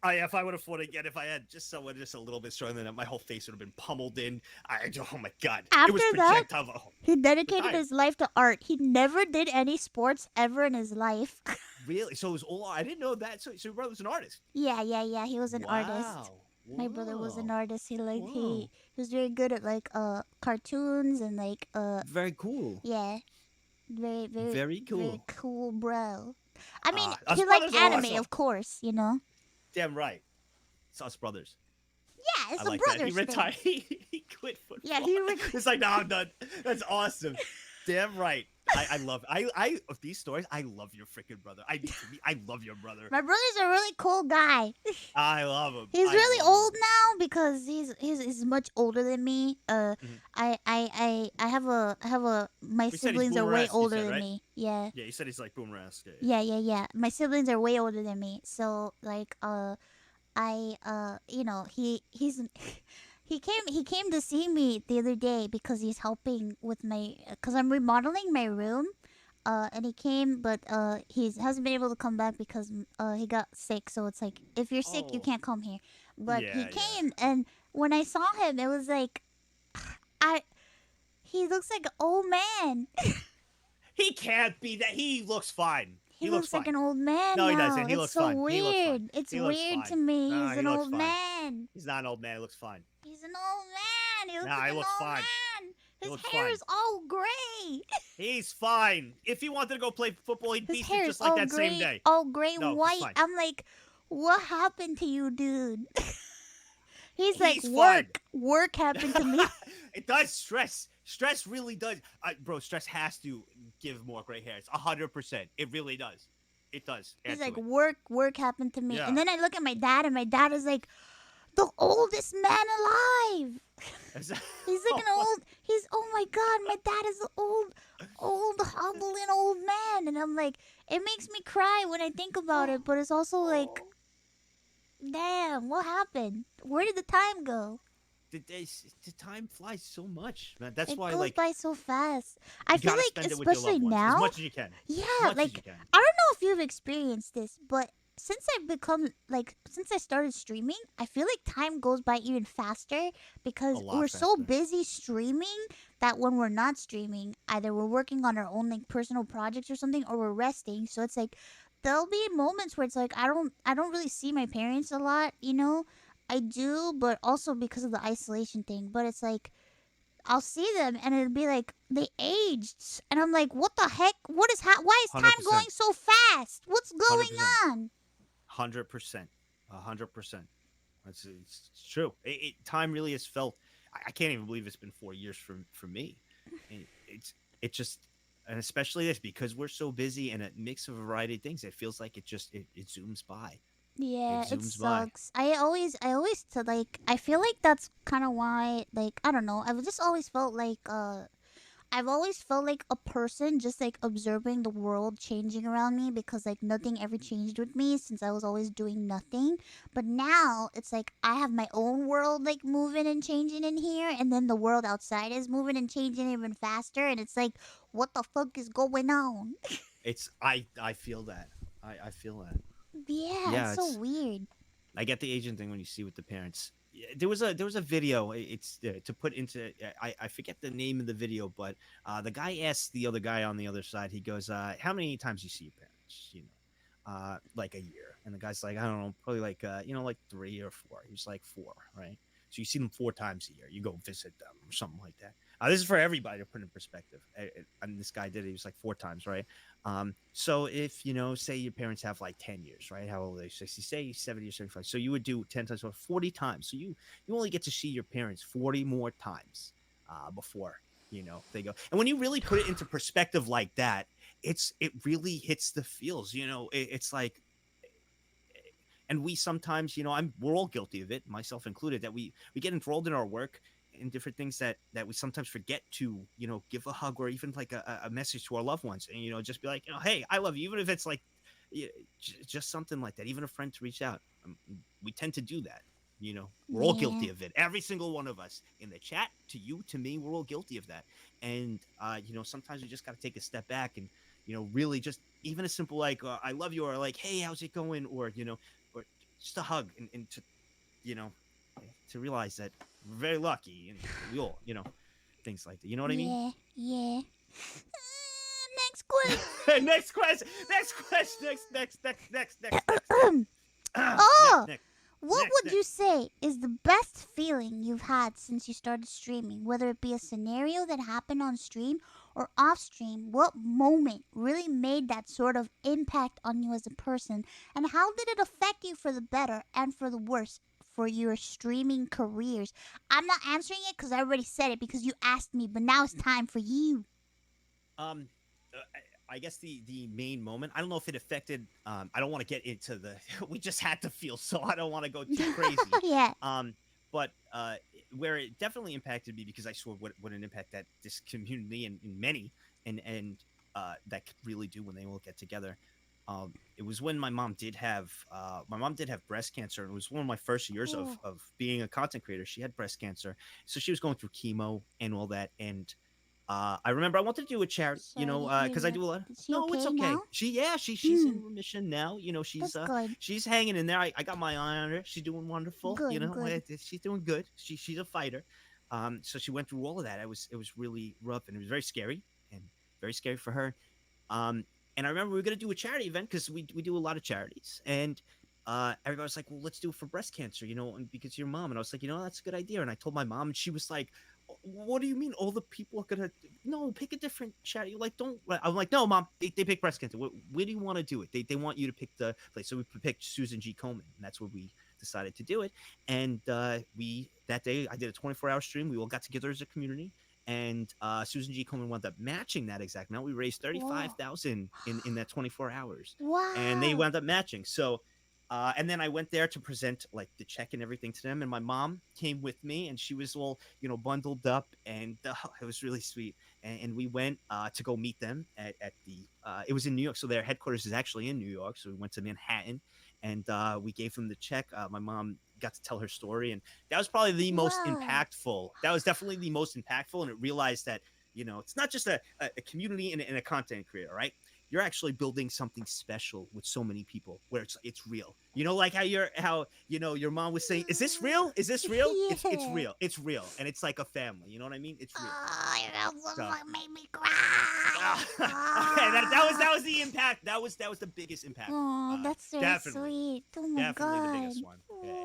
If I would have fought again, if I had just someone just a little bit stronger than that, my whole face would have been pummeled in. Oh my god. It was After that, projectile. Oh, he dedicated retired. his life to art. He never did any sports ever in his life. Really? So it was all. I didn't know that. So your brother was an artist. Yeah. He was an artist. Wow. My brother was an Whoa. artist. He Whoa. was very good at like cartoons and like Very cool. yeah, very Very cool. very cool, bro. I mean, Us he liked brothers are anime, awesome. of course, you know. Damn right. It's us brothers. Yeah, it's I a like that. brother's He retired. thing. He quit football. Yeah, he It's like, no, I'm done. That's awesome. Damn right. I love. I of these stories. I love your freaking brother. I love your brother. My brother's a really cool guy. I love him. He's I really love old him. now because he's much older than me. Mhm. I have a my We said he's siblings are way boomer-esque, you older said, than right? me. Yeah. Yeah, you said he's like boomer-esque. Yeah. My siblings are way older than me. So like you know, he came to see me the other day because he's helping with my cuz I'm remodeling my room. And he came, but he hasn't been able to come back because he got sick. So it's like, if you're sick, you Oh. can't come here. But he Yeah. came, and when I saw him, it was like, I he looks like an old man. He can't be that. He looks fine. He looks looks like fine. an old man No, he now. doesn't. He It's looks so fine. He looks fine. weird. It's He looks weird to fine. me. Nah, He's he an looks old fine. man. He's not an old man. He looks fine. He's an old man. He looks Nah, like he an looks old fine. man. He His looks hair fine. is all gray. He's fine. If he wanted to go play football, he'd His beat hair it is just like all that gray, same day. all gray No, he's white. fine. I'm like, what happened to you, dude? He's like, He's work happened to me. It does. Stress really does. Bro, stress has to give more gray hairs. 100%. It really does. It does. He's Add like, to it. work happened to me. Yeah. And then I look at my dad, and my dad is like, the oldest man alive. He's like an old. Oh my god, my dad is an old hobbling old man, and I'm like, it makes me cry when I think about it, but it's also like, damn, what happened? Where did the time go? The time flies so much, man. That's It why, goes like, by so fast. I you feel gotta like, spend it with your especially loved ones as now, much as you can. yeah, As much as like you can. I don't know if you've experienced this, but since I started streaming, I feel like time goes by even faster because A lot we're so faster. busy streaming that when we're not streaming, either we're working on our own like personal projects or something, or we're resting. So it's like there'll be moments where it's like I don't really see my parents a lot, you know. I do, but also because of the isolation thing. But it's like I'll see them and it'll be like they aged, and I'm like, what the heck? Why is time 100%. going so fast? What's going 100%. on? 100%. 100%. It's true. Time really is felt. I can't even believe it's been 4 years for me. It just, and especially this because we're so busy and it makes a variety of things. It feels like it zooms by. Yeah, It it zooms by. sucks. I feel like that's kind of why, like, I don't know. I've always felt like a person just like observing the world changing around me because like nothing ever changed with me since I was always doing nothing. But now it's like I have my own world like moving and changing in here, and then the world outside is moving and changing even faster, and it's like, what the fuck is going on? I feel that. I feel that. Yeah, it's Yeah, so it's weird. I get the Asian thing when you see with the parents. Yeah, there was a video. It's to put into. I forget the name of the video, but the guy asked the other guy on the other side. He goes, "How many times you see your parents? You know, like a year?" And the guy's like, "I don't know, probably like like 3 or 4." He was like 4, right? So you see them 4 times a year. You go visit them or something like that. This is for everybody to put in perspective. And this guy did it. He was like 4 times, right? So if say your parents have like 10 years, right? How old are they? 60, say 70 or 75. So you would do 10 times or 40 times. So you only get to see your parents 40 more times before they go. And when you really put it into perspective like that, it really hits the feels. It's like, and we sometimes, we're all guilty of it, myself included, that we get enthralled in our work and different things that we sometimes forget to give a hug or even like a message to our loved ones, and just be like, hey, I love you, even if it's like just something like that, even a friend to reach out. We tend to do that. We're all Yeah. guilty of it, every single one of us, in the chat, to you, to me, we're all guilty of that. And sometimes we just got to take a step back and really just even a simple like I love you, or like, hey, how's it going, or just a hug, and to you know to realize that we're very lucky, and we all things like that. You know what I mean? Yeah. Yeah. Next question. Next question. Next question. Next. Oh, Next. what would you say is the best feeling you've had since you started streaming? Whether it be a scenario that happened on stream or off stream, what moment really made that sort of impact on you as a person? And how did it affect you for the better and for the worse for your streaming careers? I'm not answering it because I already said it because you asked me, but now it's time for you. Um, I guess the main moment. I don't know if it affected. I don't want to get into the. We just had to feel, so I don't want to go too crazy. Yeah. But where it definitely impacted me, because I saw what an impact that this community and many and that could really do when they all get together. It was when my mom did have breast cancer, and it was one of my first years Oh, of being a content creator. She had breast cancer, so she was going through chemo and all that. And I remember I wanted to do a charity, sorry to hear because I that. do a lot. Is she No, it's okay now? okay. She's Hmm. in remission now. That's good. She's hanging in there. I got my eye on her. She's doing wonderful. Good, good. She's doing good. She's a fighter. So she went through all of that. It was really rough, and it was very scary, and very scary for her. Um, and I remember we were gonna do a charity event, because we do a lot of charities, and everybody was like, "Well, let's do it for breast cancer," and because your mom. And I was like, that's a good idea. And I told my mom, and she was like, "What do you mean? All the people are gonna no pick a different charity? Like, don't." I'm like, "No, mom, they pick breast cancer. Where do you want to do it? They want you to pick the place." So we picked Susan G. Komen, and that's where we decided to do it. And we that day I did a 24-hour stream. We all got together as a community, and Susan G. Komen wound up matching that exact amount. We raised Whoa. 35,000 in that 24 hours, and they Wow. wound up matching. So. And then I went there to present like the check and everything to them, and my mom came with me, and she was all bundled up, and it was really sweet. And we went to go meet them at the. It was in New York, so their headquarters is actually in New York. So we went to Manhattan, and we gave them the check. My mom got to tell her story, and that was probably the most Wow. impactful. That was definitely the most impactful, and it realized that it's not just a community and a content creator, right? You're actually building something special with so many people, where it's real. Like your mom was saying, "Is this real? Is this real?" It's Yeah. real. It's real, and it's like a family. You know what I mean? It's real. Oh, So you made me cry. okay, that was the impact. That was the biggest impact. Oh, that's very Definitely, sweet. Oh my definitely the god. biggest one. Hey,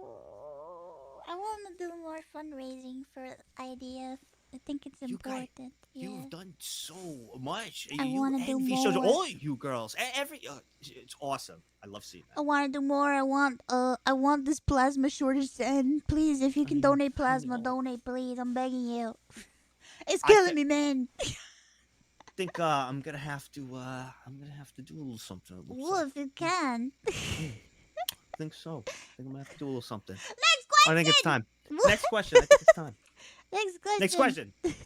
Oh, I want to do more fundraising for IDF. I think it's you guys, important. Yeah. you've done so much. I You want to do envy shows, more. all you girls, every. It's awesome. I love seeing I that. want to do more. I want this plasma shortage to end. Please, if you I can mean, donate I plasma, know. donate, please. I'm begging you. It's I killing th- me, man. think I'm gonna have to do a little something. It looks Well, like. if you can. Mm, I think so. I think I'm gonna have to do a little something. Next I think it's question. time. Next question. I think it's time. Next Next question. question.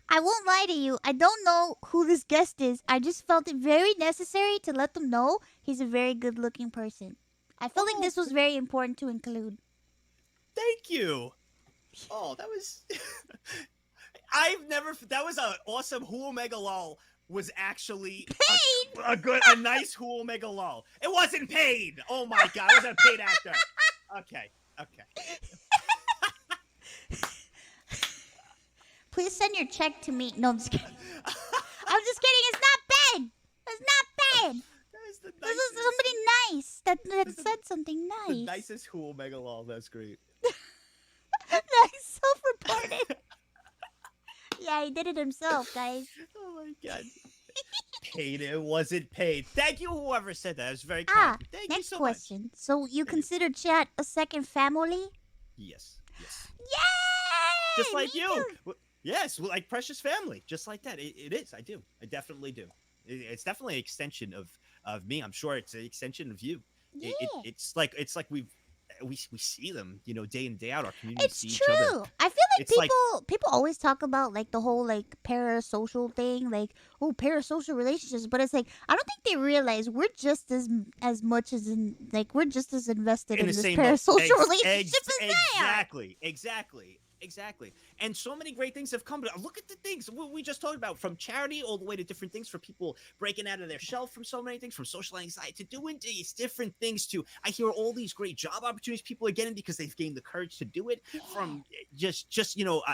I won't lie to you. I don't know who this guest is. I just felt it very necessary to let them know he's a very good looking person. I felt like Oh, this was very important to include. thank you. Oh, that was. I've never. That was an awesome Who Omega Lol was actually Paid. a nice Hul Mega Lol. It wasn't paid. Oh my god, I wasn't a paid actor. Okay. Please send your check to me. No, I'm just kidding. I'm just kidding. It's not paid. It's not paid. This is somebody nice that said something nice. The nicest Hul Mega Lol. That's great. Nice self-reported. Yeah, he did it himself, guys. Oh my god. Paid. It wasn't paid. Thank you, whoever said that. It was very kind. Thank you next so question. much. So you consider chat a second family? Yes. Yay! Just like Me you. too. Yes, like precious family. Just like that. It is. I do. I definitely do. It's definitely an extension of me. I'm sure it's an extension of you. Yeah. It's like we see them, day in day out. Our community It's see true. each other. I feel like It's people always talk about like the whole like parasocial thing, like parasocial relationships, but it's like I don't think they realize we're just as much as we're just as invested in the this same parasocial relationship as they are. Exactly. And so many great things have come. Look at the things we just talked about, from charity all the way to different things for people breaking out of their shell from so many things, from social anxiety to doing these different things. To I hear all these great job opportunities people are getting because they've gained the courage to do it. Yeah. From just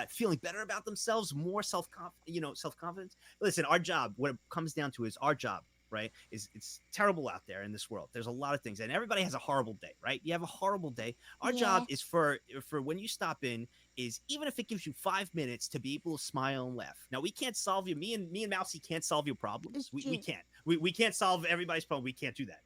feeling better about themselves, more self-confidence. Listen, our job, what it comes down to is our job, right? It's terrible out there in this world. There's a lot of things, and everybody has a horrible day, right? You have a horrible day. Our job is for when you stop in, is even if it gives you 5 minutes to be able to smile and laugh. Now, we can't solve you. Me and Mousy can't solve your problems. We can't. We can't solve everybody's problem. We can't do that.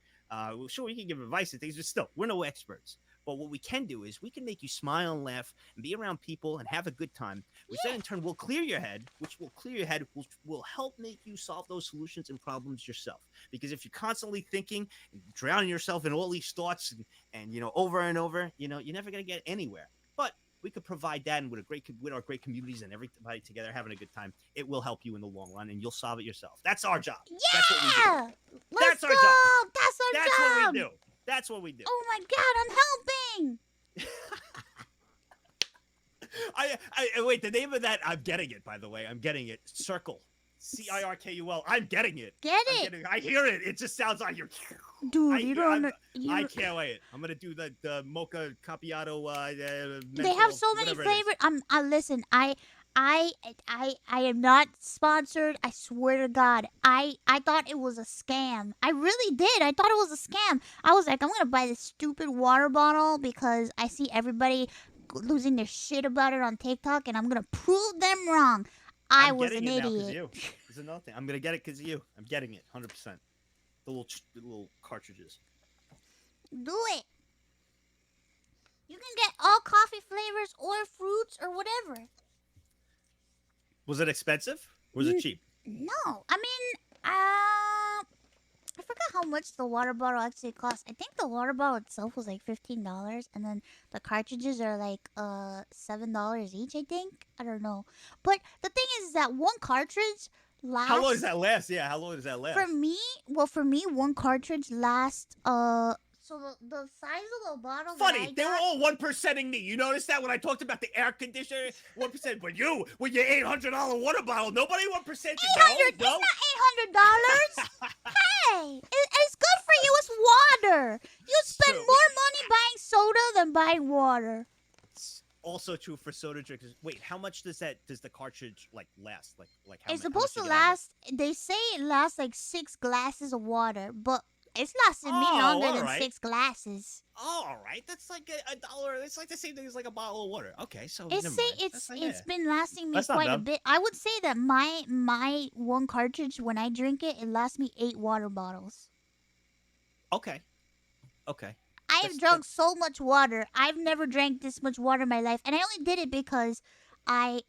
Sure, we can give advice and things, but still, we're no experts. But what we can do is we can make you smile and laugh and be around people and have a good time, which then in turn will clear your head, which will help make you solve those solutions and problems yourself. Because if you're constantly thinking and drowning yourself in all these thoughts and over and over, you're never going to get anywhere. But we could provide that, and with our great communities and everybody together having a good time, it will help you in the long run, and you'll solve it yourself. That's our job. Yeah! That's what we do. Let's That's our go! job. That's our That's job! what we do. That's what we do. Oh my god, I'm helping! I wait. The name of that, I'm getting it. By the way, I'm getting it. Circle, CIRKUL. I'm getting it. I hear it. It just sounds like you're. Dude, I can't wait. I'm gonna do the mocha cappuccino. They have so many flavors. Listen. I am not sponsored. I swear to God. I thought it was a scam. I really did. I thought it was a scam. I was like, I'm gonna buy this stupid water bottle because I see everybody losing their shit about it on TikTok, and I'm gonna prove them wrong. I was an idiot. There's another thing. I'm gonna get it because of you. I'm getting it 100%. The little cartridges. Do it. You can get all coffee flavors or fruits or whatever. Was it expensive? Or was it cheap? No. I mean, I forgot how much the water bottle actually cost. I think the water bottle itself was like $15, and then the cartridges are like $7 each, I think. I don't know. But the thing is that one cartridge lasts. How long does that last? Yeah, how long does that last? For me, one cartridge lasts so the size of the bottle. Funny, they were all 1%ing me. You noticed that when I talked about the air conditioner, 1%. But you, with your $800 water bottle, nobody 1%. $800? It's not $800. Hey, it's good for you. It's water. You spend more money buying soda than buying water. It's also true for soda drinkers. Wait, how much does the cartridge last? Like how? It's supposed to last. They say it lasts like 6 glasses of water, but it's lasted me longer than 6 glasses. Oh, all right. That's like $1. It's like the same thing as like a bottle of water. Okay, so it's been lasting me quite a bit. I would say that my one cartridge, when I drink it, it lasts me 8 water bottles. Okay. I have drunk so much water. I've never drank this much water in my life, and I only did it because I'm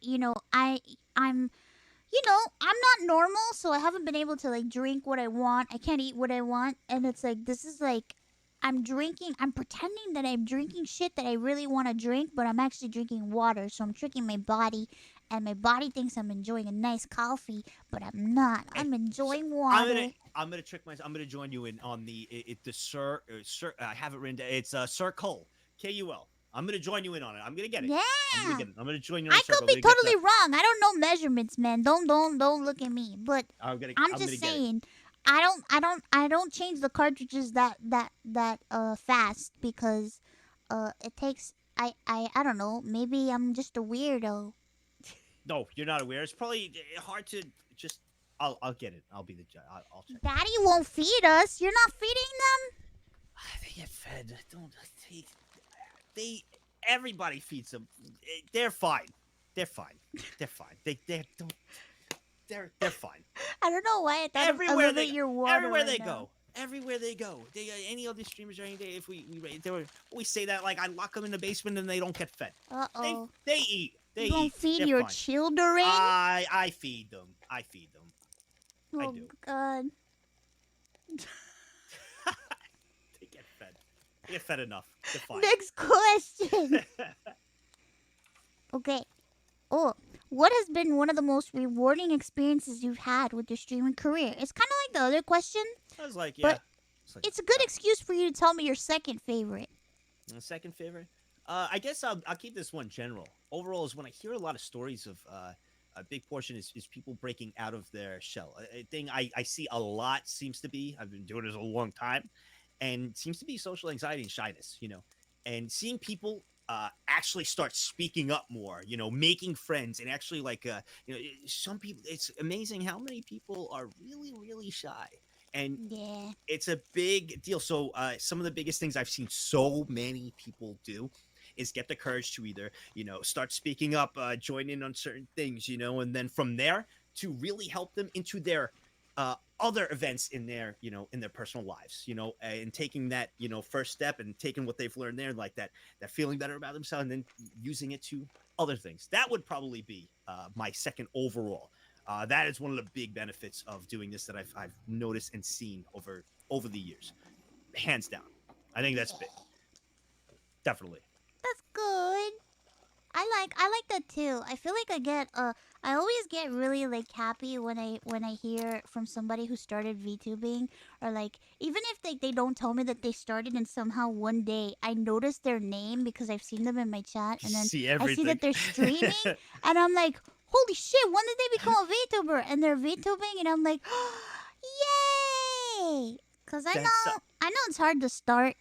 not normal, so I haven't been able to like drink what I want. I can't eat what I want, and it's like this is like I'm pretending that I'm drinking shit that I really want to drink, but I'm actually drinking water. So I'm tricking my body, and my body thinks I'm enjoying a nice coffee, but I'm not. I'm enjoying water. I'm gonna trick myself. I'm gonna join you in on the Sir. I have it written down. It's Sir Cole, KUL. I'm gonna join you in on it. I'm gonna get it. Yeah. I'm gonna get it. I'm gonna join you in I a circle. could be totally wrong. I don't know measurements, man. Don't look at me. But I'm just saying, I don't change the cartridges that fast because it takes I don't know. Maybe I'm just a weirdo. No, you're not aware. It's probably hard to just. I'll get it. I'll be the judge. I'll check. Daddy won't feed us. You're not feeding them. They get fed. Don't they? Everybody feeds them. They're fine. They're fine. They're fine. They don't. They're fine. I don't know why I thought everywhere of your water. Everywhere right they now. go. Everywhere they go. They any other streamers or anything. If we say that like I lock them in the basement and they don't get fed. Uh-oh. They eat. They you don't eat. feed They're your fine. children. I feed them. I feed them. Oh I do. God. They get fed. They get fed enough. They're fine. Next question. Okay. Oh, what has been one of the most rewarding experiences you've had with your streaming career? It's kind of like the other question. I was like, yeah. But it's a good excuse for you to tell me your second favorite. Second favorite? I guess I'll keep this one general. Overall is when I hear a lot of stories of a big portion is people breaking out of their shell. A thing I see a lot seems to be, I've been doing this a long time, and seems to be social anxiety and shyness, and seeing people actually start speaking up more, making friends and actually some people, it's amazing how many people are really, really shy. And yeah, it's a big deal. So some of the biggest things I've seen so many people do is get the courage to either, start speaking up, join in on certain things, and then from there to really help them into their other events in their, in their personal lives, and taking that, first step and taking what they've learned there, like that feeling better about themselves and then using it to other things. That would probably be my second overall. That is one of the big benefits of doing this that I've noticed and seen over the years. Hands down. I think that's big. Definitely. that's good. I like that too. I feel like I always get really like happy when I hear from somebody who started VTubing, or like even if they don't tell me that they started and somehow one day I notice their name because I've seen them in my chat and then I see that they're streaming and I'm like, holy shit, when did they become a VTuber? And they're VTubing and I'm like, yay! Cuz I know it's hard to start,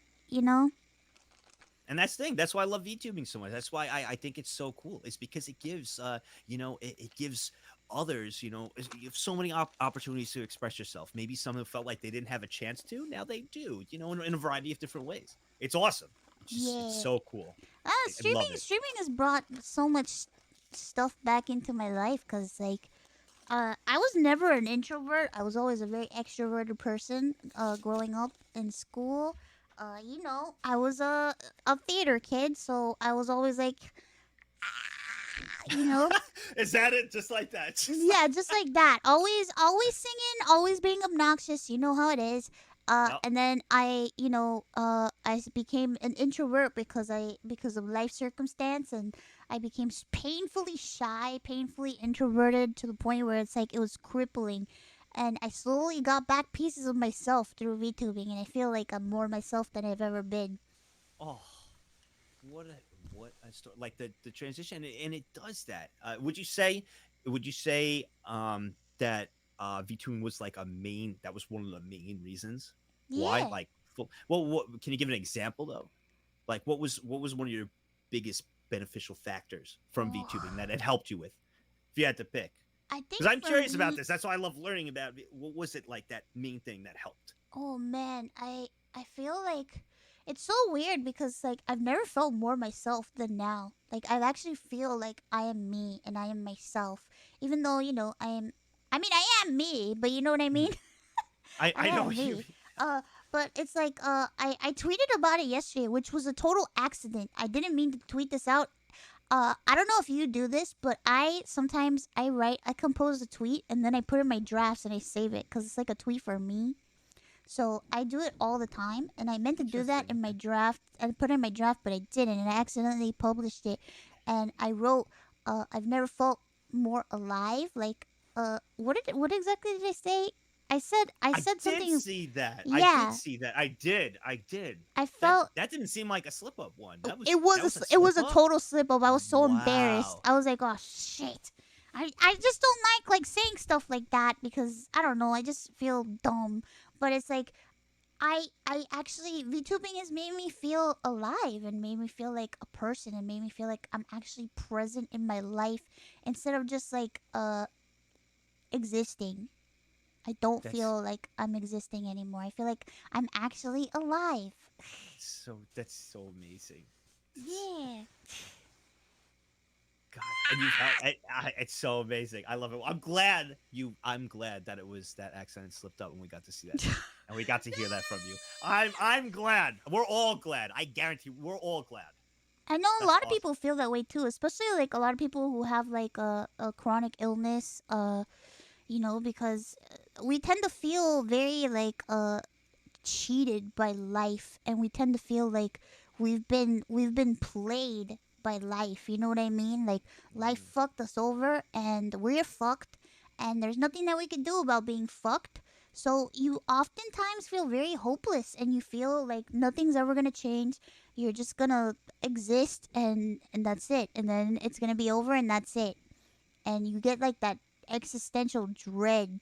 And that's the thing. That's why I love VTubing so much. That's why I think it's so cool. It's because it gives, it gives others, you have so many opportunities to express yourself. Maybe some who felt like they didn't have a chance to, now they do, in a variety of different ways. It's awesome. It's so cool. Streaming has brought so much stuff back into my life because, like, I was never an introvert. I was always a very extroverted person growing up in school. I was a theater kid, so I was always like, Is that it? Just like that? Yeah, just like that. Always singing, always being obnoxious. You know how it is. And then I became an introvert because of life circumstance, and I became painfully shy, painfully introverted to the point where it's like it was crippling. And I slowly got back pieces of myself through VTubing, and I feel like I'm more myself than I've ever been. Oh, what a story! Like the transition, and it does that. Would you say that VTubing was like that was one of the main reasons why? Yeah. Like, what can you give an example though? Like, what was one of your biggest beneficial factors from VTubing that it helped you with? If you had to pick. I think because I'm curious about this. That's why I love learning about it. What was it like, that main thing that helped? Oh man, I feel like it's so weird because like I've never felt more myself than now. Like I actually feel like I am me and I am myself, even though I am me, but you know what I mean. I know you. But it's like I tweeted about it yesterday, which was a total accident. I didn't mean to tweet this out. I don't know if you do this, but sometimes I compose a tweet and then I put it in my drafts and I save it because it's like a tweet for me. So I do it all the time, and I meant to do that in my draft. I put it in my draft, but I didn't, and I accidentally published it. And I wrote, "I've never felt more alive." Like, what exactly did I say? I I said did something. see that. I did Yeah, see that. I did. I did. I That felt that didn't seem like a slip up one. it That was a it was slip a up. total slip up. I was so embarrassed. Wow. I was like, oh shit. I just don't like saying stuff like that because I don't know. I just feel dumb. But it's like I actually VTubing has made me feel alive and made me feel like a person and made me feel like I'm actually present in my life instead of just like existing. I don't That's feel like I'm existing anymore. I feel like I'm actually alive. that's so amazing. Yeah. God, and it's so amazing. I love it. I'm glad that it was that accident slipped up and we got to see that and we got to hear that from you. I'm glad. We're all glad. I guarantee we're all glad. I know a That's lot of awesome. people feel that way too, especially like a lot of people who have like a chronic illness, because we tend to feel very like cheated by life and we tend to feel like we've been played by life, you know what I mean? Like life Mm. fucked us over and we're fucked and there's nothing that we can do about being fucked. So you oftentimes feel very hopeless and you feel like nothing's ever going to change. You're just going to exist and that's it. And then it's going to be over and that's it. And you get like that existential dread.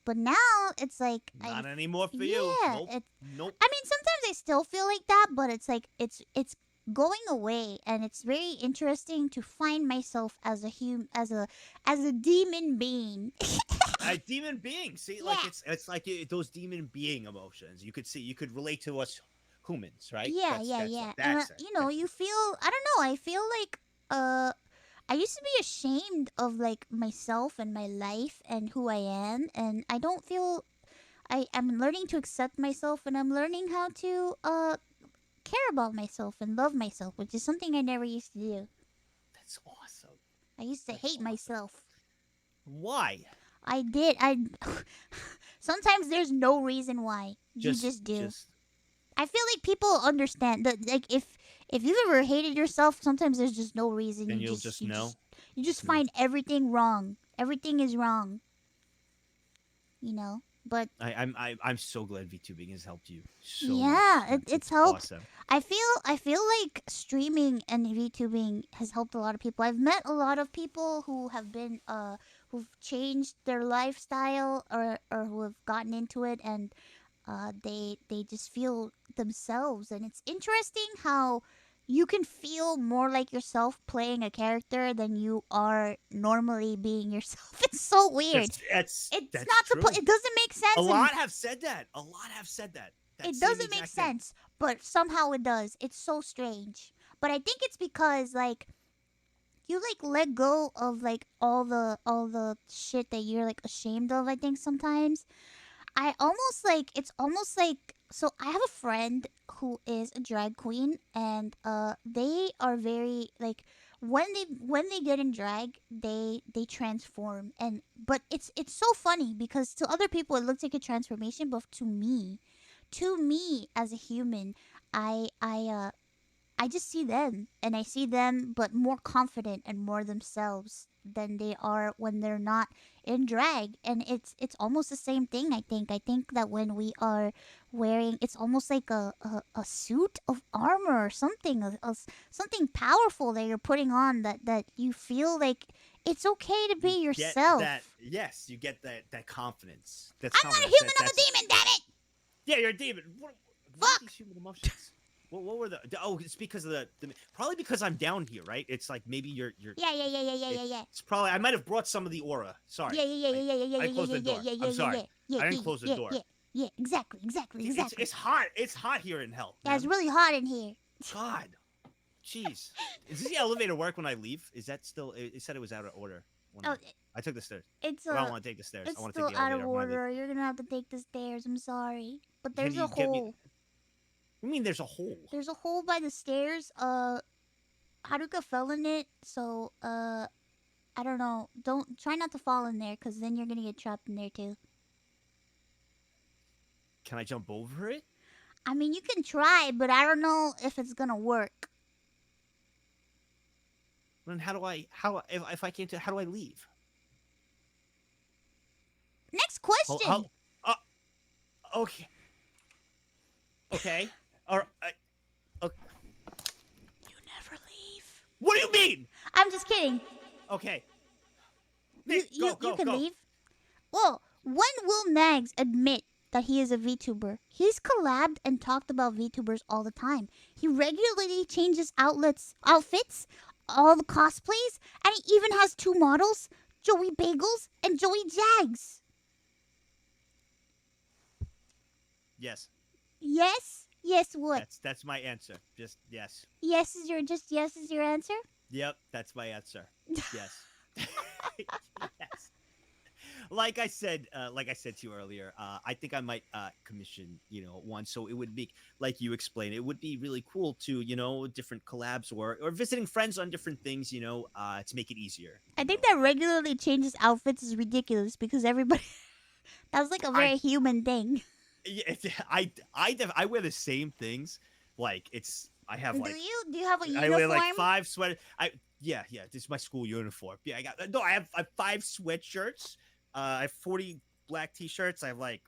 But now it's like Not anymore for you. yeah, Nope. Nope. I mean, sometimes I still feel like that, but it's like it's going away, and it's very interesting to find myself as a as a demon being. A demon being. See, like Yeah, it's like those demon being emotions. You could relate to us humans, right? yeah, yeah, yeah. And That's it. you feel I don't know. I feel like I used to be ashamed of like myself and my life and who I am, and I don't feel I'm learning to accept myself, and I'm learning how to care about myself and love myself, which is something I never used to do. That's awesome. I used to That's hate awesome. myself. Why? I did. I sometimes there's no reason why. You just do. Just I feel like people understand that like if you've ever hated yourself, sometimes there's just no reason. then you'll just know. You just No. find everything wrong. Everything is wrong, you know? But I'm so glad VTubing has helped you so much. yeah, it's helped. Awesome. I feel like streaming and VTubing has helped a lot of people. I've met a lot of people who have been who've changed their lifestyle or who have gotten into it and they just feel themselves and it's interesting how you can feel more like yourself playing a character than you are normally being yourself. It's so weird. It's That's not true. supposed. It doesn't make sense. A lot have said that. A lot have said that. That It same doesn't make exact thing. sense, but somehow it does. It's so strange. But I think it's because like you like let go of like all the shit that you're like ashamed of, I think sometimes. I almost like it's almost like so I have a friend who is a drag queen and they are very like when they get in drag they transform and but it's so funny because to other people it looks like a transformation but to me as a human I just see them and I see them but more confident and more themselves than they are when they're not in drag and it's almost the same thing. I think that when we are wearing it's almost like a suit of armor or something something powerful that you're putting on that you feel like it's okay to be You get that. yourself. Yes, you get that confidence. That's I'm not a confidence. human, I'm a demon, damn it. Yeah, you're a demon. What are Fuck. these human emotions? What were the? Oh, it's because of the probably because I'm down here, right? It's like maybe you're. Yeah. It's probably I might have brought some of the aura. Sorry. Yeah. I closed the door. I'm sorry. I didn't close the door. Yeah, exactly. It's hot. It's hot here in hell. Yeah, it's man. really hot in here. God. Jeez. Does the elevator work when I leave? Is that still? It said it was out of order. Oh, I took the stairs. it's I don't want to take the stairs. it's I want to take still the out elevator. of when I leave. order. You're gonna have to take the stairs. I'm sorry, but Can there's you a get me- hole. You mean there's a hole? There's a hole by the stairs. Haruka fell in it, so I don't know. Don't try not to fall in there, cause then you're gonna get trapped in there too. Can I jump over it? I mean, you can try, but I don't know if it's gonna work. Then how if I can't how do I leave? Next question. Okay. Okay. Or okay. You never leave. What do you mean? I'm just kidding. Okay. You Nick, go, you go, can go. leave. Well, when will Nags admit that he is a VTuber? He's collabed and talked about VTubers all the time. He regularly changes outfits, all the cosplays, and he even has two models, Joey Bagels and Joey Jags. Yes. Yes? Yes what? That's my answer. Just yes. Yes is your answer? Yep, that's my answer. Yes. Yes. Like I said to you earlier, I think I might commission, one. So it would be like you explained. It would be really cool to, different collabs or visiting friends on different things, to make it easier. I think that regularly changes outfits is ridiculous because everybody that's like a I very human thing. yeah, I wear the same things. Like I have like Do you have a I wear like uniform? 5 sweaters. Yeah, this is my school uniform. Yeah, I have 5 sweatshirts. I have 40 black t-shirts. I have like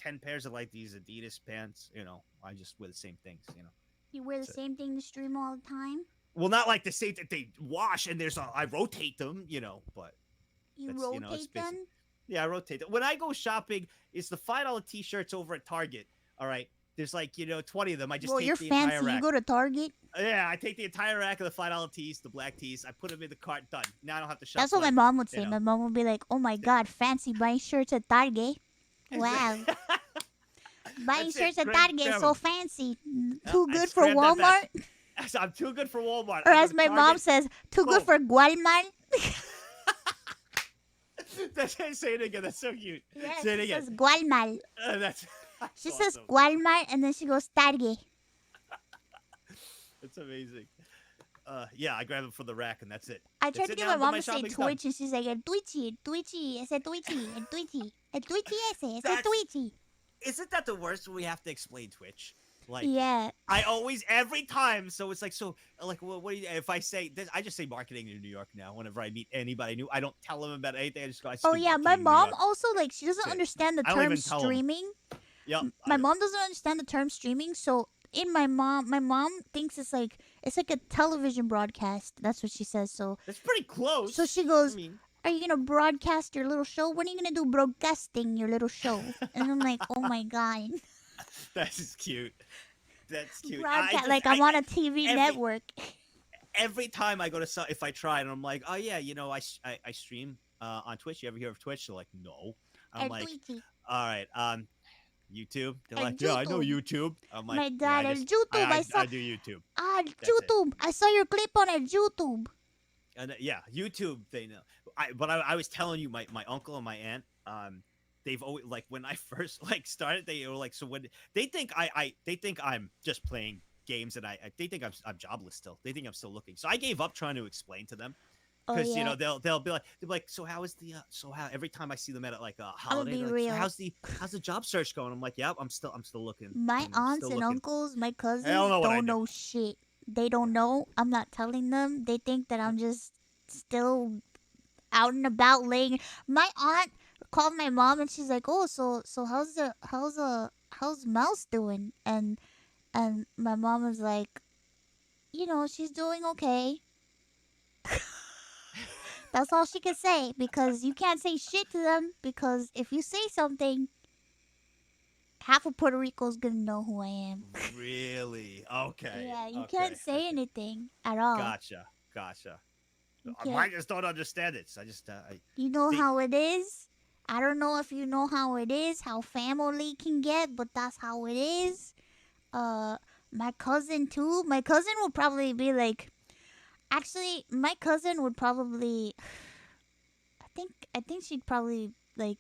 10 pairs of like these Adidas pants. I just wear the same things. You wear the So, same thing to stream all the time? well, not like the same that they wash and I rotate them. But You that's it's rotate basic. them? Yeah, I rotate them. When I go shopping, it's the $5 t-shirts over at Target. All right. There's like 20 of them. I just Well, take you're the entire fancy. rack. You go to Target. Yeah, I take the entire rack of the $5 tees, the black tees. I put them in the cart. Done. Now I don't have to shop. That's what my mom would say. My mom would be like, "Oh my God, fancy buying shirts at Target. Wow, buying shirts at Target so fancy. Too good for Walmart." I'm too good for Walmart. Or as my mom says, "Too good for Walmart." Say it again. That's so cute. Yes, say it she again. says Walmart. That's She awesome. says Walmart and then she goes Target. That's amazing. Yeah, I grab them from the rack and that's it. I tried to get my mom to say shopping's Twitch and she's like, Twitchy, Twitchy, ese Twitchy, el Twitchy, el Twitchy ese Twitchy. Isn't that the worst when we have to explain Twitch? Like, yeah. I always, every time, so it's like, what do you, if I say this, I just say marketing in New York now, whenever I meet anybody new, I don't tell them about anything, I just go, oh yeah, my mom also, like, she doesn't understand the term streaming. Yep. My mom doesn't understand the term streaming, so my mom thinks it's like a television broadcast. That's what she says, so. That's pretty close. So she goes, are you gonna broadcast your little show? When are you gonna do broadcasting your little show? And I'm like, oh my God. That's cute. That's cute. I'm on a TV network. Every time I go to if I try and I'm like, oh yeah, I stream on Twitch. You ever hear of Twitch? They're like, no. I'm like, all right, YouTube. They're like, yeah, I know YouTube. I'm like, my dad, YouTube. I do YouTube. YouTube. I saw your clip on YouTube. And yeah, YouTube. They know. But I was telling you, my uncle and my aunt, they've always, like, when I first started, they were like, so when they think they think I'm just playing games and they think I'm jobless still. They think I'm still looking. So I gave up trying to explain to them. Because they'll be like, so how is the every time I see them at like a holiday, like, so how's the job search going? I'm like, yeah, I'm still looking. My aunts and uncles, my cousins don't know shit. They don't know. I'm not telling them. They think that I'm just still out and about laying. My aunt called my mom and she's like, oh, so how's Mouse doing? And my mom was like, she's doing okay. That's all she could say, because you can't say shit to them, because if you say something, half of Puerto Rico's gonna know who I am. Really? Okay. Yeah, you can't say anything at all. Gotcha. I just don't understand it. So I just you know how it is? I don't know if you know how it is, how family can get, but that's how it is. My cousin too. My cousin would probably be like, actually, my cousin would probably, I think she'd probably be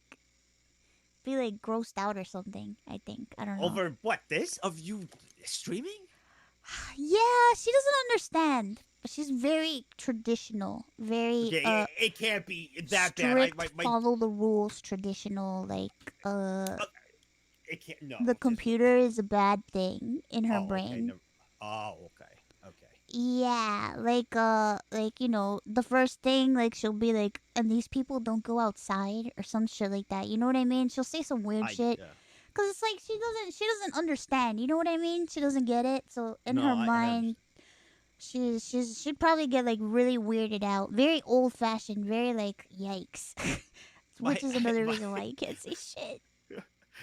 like grossed out or something. I don't know. Over what? This of you streaming? Yeah, she doesn't understand. She's very traditional, very it can't be that strict, bad. follow the rules, traditional, it can't. No. The computer is a bad thing in her brain. Okay. Yeah, the first thing, she'll be like, and these people don't go outside or some shit like that. You know what I mean? She'll say some weird shit. Cause it's like she doesn't understand. You know what I mean? She doesn't get it. So in No, her I mind, she'd probably get like really weirded out, very old fashioned, very like yikes. my Which is another my reason why you can't say shit.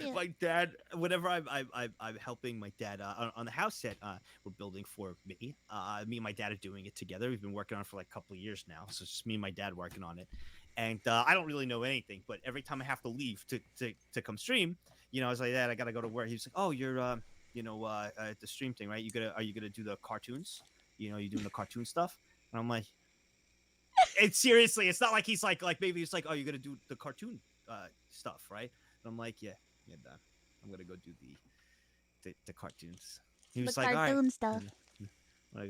Yeah. my dad. Whenever I'm helping my dad on the house set we're building for me. Me and my dad are doing it together. We've been working on it for like a couple of years now. So it's just me and my dad working on it. And I don't really know anything, but every time I have to leave to come stream, I was like, Dad, I gotta go to work. He was like, oh, you're at the stream thing, right? Are you gonna do the cartoons? You doing the cartoon stuff? And I'm like, it's seriously, it's not like he's like maybe he's like, oh, you're gonna do the cartoon stuff, right? And I'm like, yeah, Dad, I'm gonna go do the cartoons. He was The like, all right, cartoon stuff. I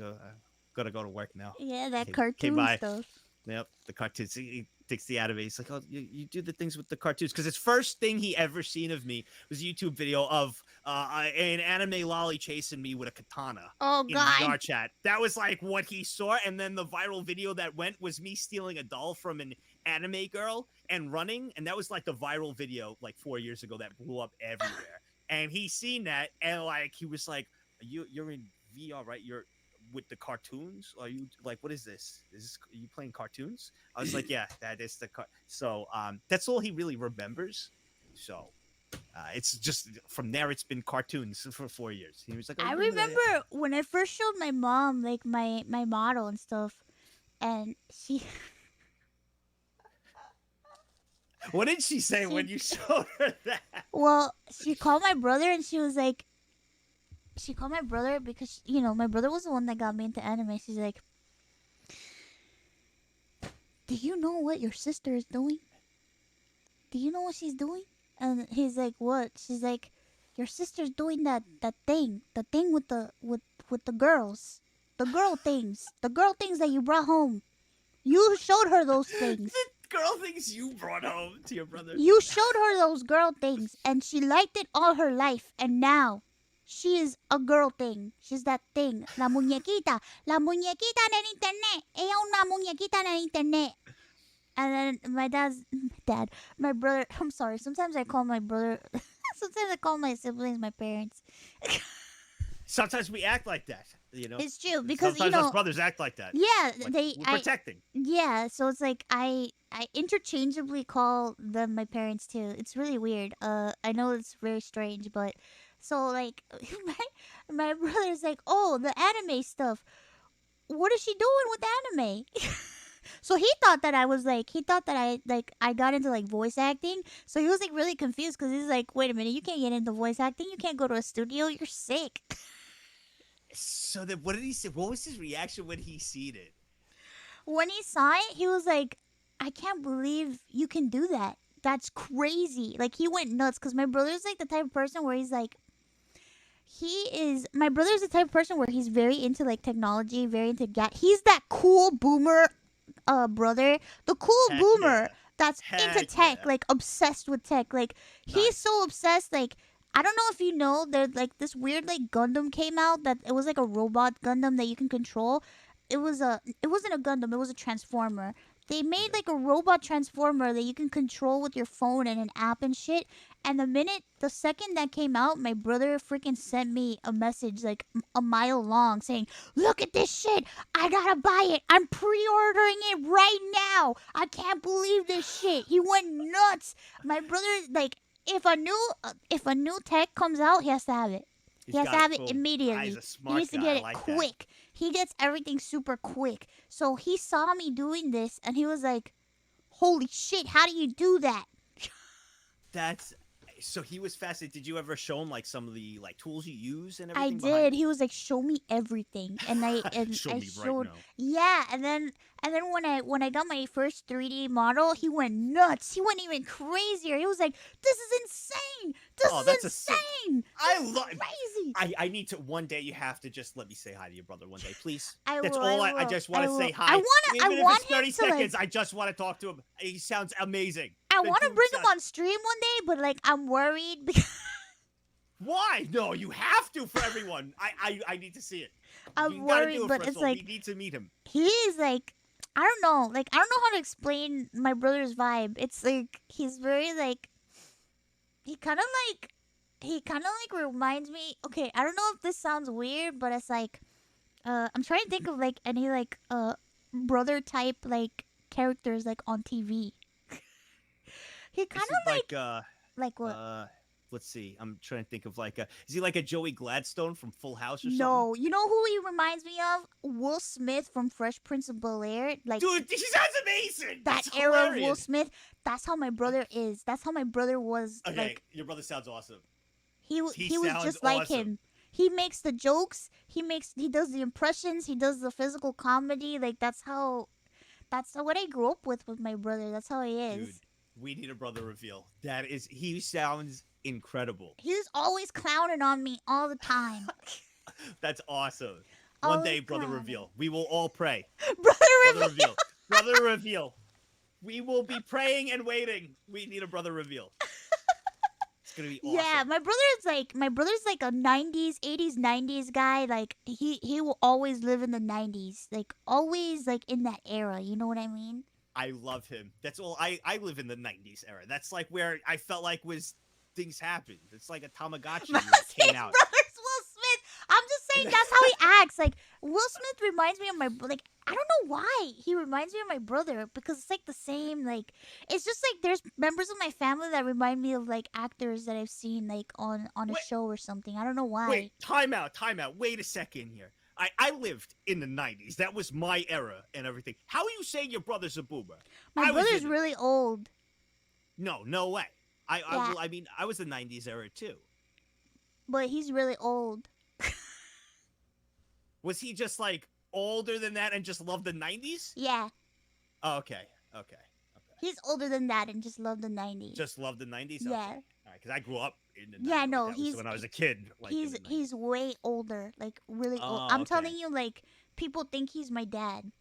gotta go to work now. Yeah, that Okay, cartoon bye. stuff. Yep, the cartoons. He takes the anime. He's like, oh, you do the things with the cartoons. Because his first thing he ever seen of me was a YouTube video of an anime lolly chasing me with a katana Oh in god. VR chat. That was like what he saw. And then the viral video that went was me stealing a doll from an anime girl and running. And that was like the viral video like 4 years ago that blew up everywhere. And he seen that and like he was like, you're in VR, right? You're with the cartoons? Are you like, what is this? Are you playing cartoons? I was like, yeah, that is the so that's all he really remembers. So it's just from there it's been cartoons for 4 years. He was like, oh, I you remember that? remember when I first showed my mom like my model and stuff, and she What did she say when you showed her that? well, she called my brother and she was like, she called my brother because my brother was the one that got me into anime. She's like, do you know what your sister is doing? Do you know what she's doing? And he's like, what? She's like, your sister's doing that thing, the thing with the girls, the girl things that you brought home. You showed her those things. The girl things you brought home to your brother. You showed her those girl things, and she liked it all her life, and now she is a girl thing. She's that thing. La muñequita en el internet. Ella una muñequita en el internet. And then my brother, I'm sorry, sometimes I call my brother, sometimes I call my siblings my parents. Sometimes we act like that, It's true, because, sometimes us brothers act like that. yeah, Like, we're protecting. Yeah, so it's like, I interchangeably call them my parents too. It's really weird. I know it's very strange, but, so, like, my brother's like, oh, the anime stuff. What is she doing with anime? So he thought that I got into like voice acting. So he was like really confused because he's like, wait a minute, you can't get into voice acting. You can't go to a studio. You're sick. So then what did he say? What was his reaction when he seen it? When he saw it, he was like, I can't believe you can do that. That's crazy. Like, he went nuts because my brother's like the type of person where he's like, my brother's the type of person where he's very into like technology, very into he's that cool boomer brother, the cool Heck boomer yeah. that's Heck into tech, yeah. like obsessed with tech. Like, he's Nice. so obsessed. Like, I don't know if you know, there's like this weird like Gundam came out that it was like a robot Gundam that you can control. It wasn't a Gundam, it was a transformer. They made like a robot transformer that you can control with your phone and an app and shit. And the second that came out, my brother freaking sent me a message like a mile long saying, look at this shit. I gotta buy it. I'm pre-ordering it right now. I can't believe this shit. He went nuts. My brother, like, if a new tech comes out, he has to have it. He has to have it immediately. He's a He smart needs to guy. get I it like quick. He gets everything super quick. So he saw me doing this and he was like, holy shit, how do you do that? That's so he was fascinated. Did you ever show him like some of the like tools you use and I everything? did. He was like, show me everything. And I Show me showed right now. Yeah, and then when I got my first 3D model, he went nuts. He went even crazier. He was like, this is insane. This is insane. I This is love. crazy. I need to one day. You have to just let me say hi to your brother one day, please. I That's will, all. I I will, just want I to will. say hi. I want it's 30 him to, like- seconds. I just want to talk to him. He sounds amazing. I The want to dude bring him sounds- on stream one day, but like I'm worried because Why? No, you have to for everyone. I need to see it. I'm You gotta worried, do it but for us it's all. like We need to meet him. he is like, I don't know, like I don't know how to explain my brother's vibe. It's like he's very like, he kind of like he kind of like reminds me. Okay, I don't know if this sounds weird, but it's like, I'm trying to think of like any like brother type like characters like on TV. He kind Is it of like what? let's see. I'm trying to think of like a. Is he like a Joey Gladstone from Full House or something? No, you know who he reminds me of? Will Smith from Fresh Prince of Bel-Air. Like, Dude, he sounds amazing. that That's era of Will hilarious. Smith. That's how my brother is. That's how my brother was. Okay, Like, your brother sounds awesome. he was sounds just like awesome. him. He makes the jokes. He does the impressions. He does the physical comedy. Like, that's what I grew up with my brother. That's how he is. Dude, we need a brother reveal. He sounds incredible. He's always clowning on me all the time. That's awesome. All One day, the brother time. reveal. We will all pray. Brother Brother reveal. Brother reveal. We will be praying and waiting. We need a brother reveal. It's gonna be awesome. Yeah, my brother's like a 90s, 80s, 90s guy. Like he will always live in the 90s. Like always like in that era, you know what I mean? I love him. That's all. I live in the 90s era. That's like where I felt like things happened. It's like a Tamagotchi that His came out. brother's Will Smith. I'm just saying that's how he acts. Like Will Smith reminds me of like I don't know why he reminds me of my brother because it's like the same. Like it's just like there's members of my family that remind me of like actors that I've seen like on a Wait. show or something. I don't know why. Wait, time out. Wait a second here. I lived in the 90s. That was my era and everything. How are you saying your brother's a boomer? My I was brother's in it. really old. No way. Yeah. I mean, I was the 90s era too. But he's really old. Was he just like older than that and just loved the 90s? Yeah. Oh, okay. He's older than that and just loved the 90s. Just loved the 90s? Yeah. Okay. All right, because I grew up in the 90s. Yeah, no, That was he's- when I was a kid. Like, in the 90s. He's way older, like really old. Oh, I'm okay. telling you, like people think he's my dad.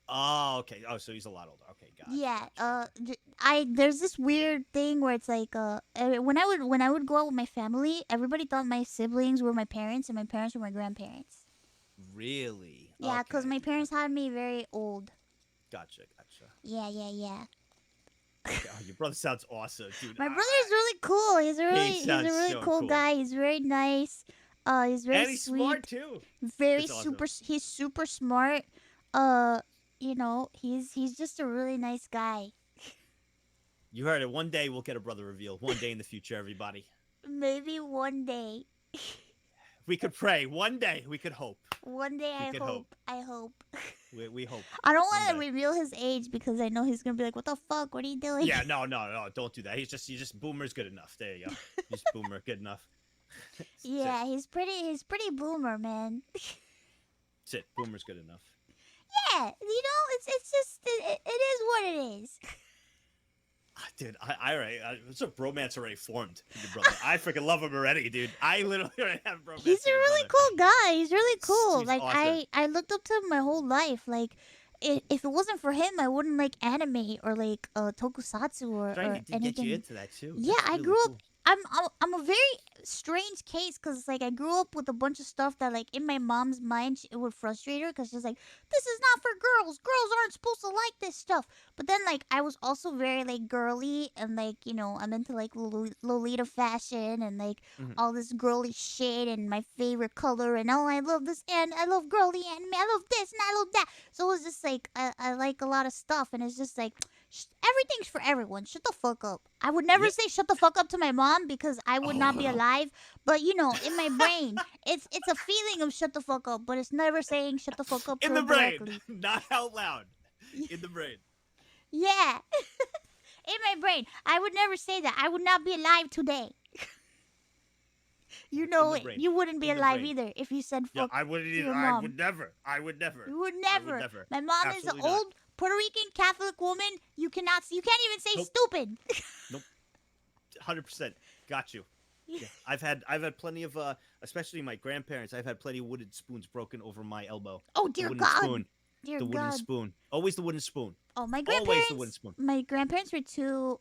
Oh, okay. Oh, so he's a lot older. Okay, got it. Yeah. There's this weird thing where it's like when I would go out with my family, everybody thought my siblings were my parents and my parents were my grandparents. Really? Yeah, because Okay. my parents had me very old. Gotcha. Yeah. Okay. Oh, your brother sounds awesome, dude. My brother is really cool. He's a really sounds so cool cool. guy. He's very nice. He's very And he's sweet. smart too. Very That's awesome. he's super smart. You know, he's just a really nice guy. You heard it. One day we'll get a brother reveal. One day in the future, everybody. Maybe one day. We could pray. One day we could hope. One day We I could hope. hope. I hope. We hope. I don't want to One day. reveal his age because I know he's gonna be like, "What the fuck? What are you doing?" Yeah, no, don't do that. He's just boomer's good enough. There you go. He's boomer good enough. Yeah, he's pretty boomer, man. That's it. Boomer's good enough. Yeah, you know, it's just it is what it is. Dude, it's a bromance already formed with your brother. I freaking love him already, dude. I literally already have bromance. He's with a your really brother. cool guy. He's really cool. He's Like awesome. I looked up to him my whole life. Like if it wasn't for him, I wouldn't like anime or like tokusatsu or Trying to anything. get you into that too. Yeah, That's I really grew up. cool. I'm a very strange case because like I grew up with a bunch of stuff that like in my mom's mind it would frustrate her because she's like, this is not for girls. Girls aren't supposed to like this stuff. But then like I was also very like girly and like you know I'm into like Lolita fashion and like Mhm. all this girly shit and my favorite color and oh I love this and I love girly anime. I love this and I love that. So it's just like I like a lot of stuff and it's just like. Everything's for everyone. Shut the fuck up. I would never Yep. say shut the fuck up to my mom because I would not be alive. But you know, in my brain, it's a feeling of shut the fuck up, but it's never saying shut the fuck up In to the her brain, directly. not out loud. In the brain. Yeah. In my brain. I would never say that. I would not be alive today. You know the it. brain. You wouldn't be In the alive brain. either if you said Yeah, fuck. I wouldn't to either. your I mom. would never. I would never. You would I would never. never. My mom is an Absolutely not. old Puerto Rican Catholic woman. You can't even say Nope. stupid. 100%. Got you. Yeah. I've had plenty of especially my grandparents. I've had plenty of wooden spoons broken over my elbow. Oh The dear wooden God. spoon. Dear The wooden God. spoon. Always the wooden spoon. Oh, my Always grandparents. the wooden spoon. My grandparents were too.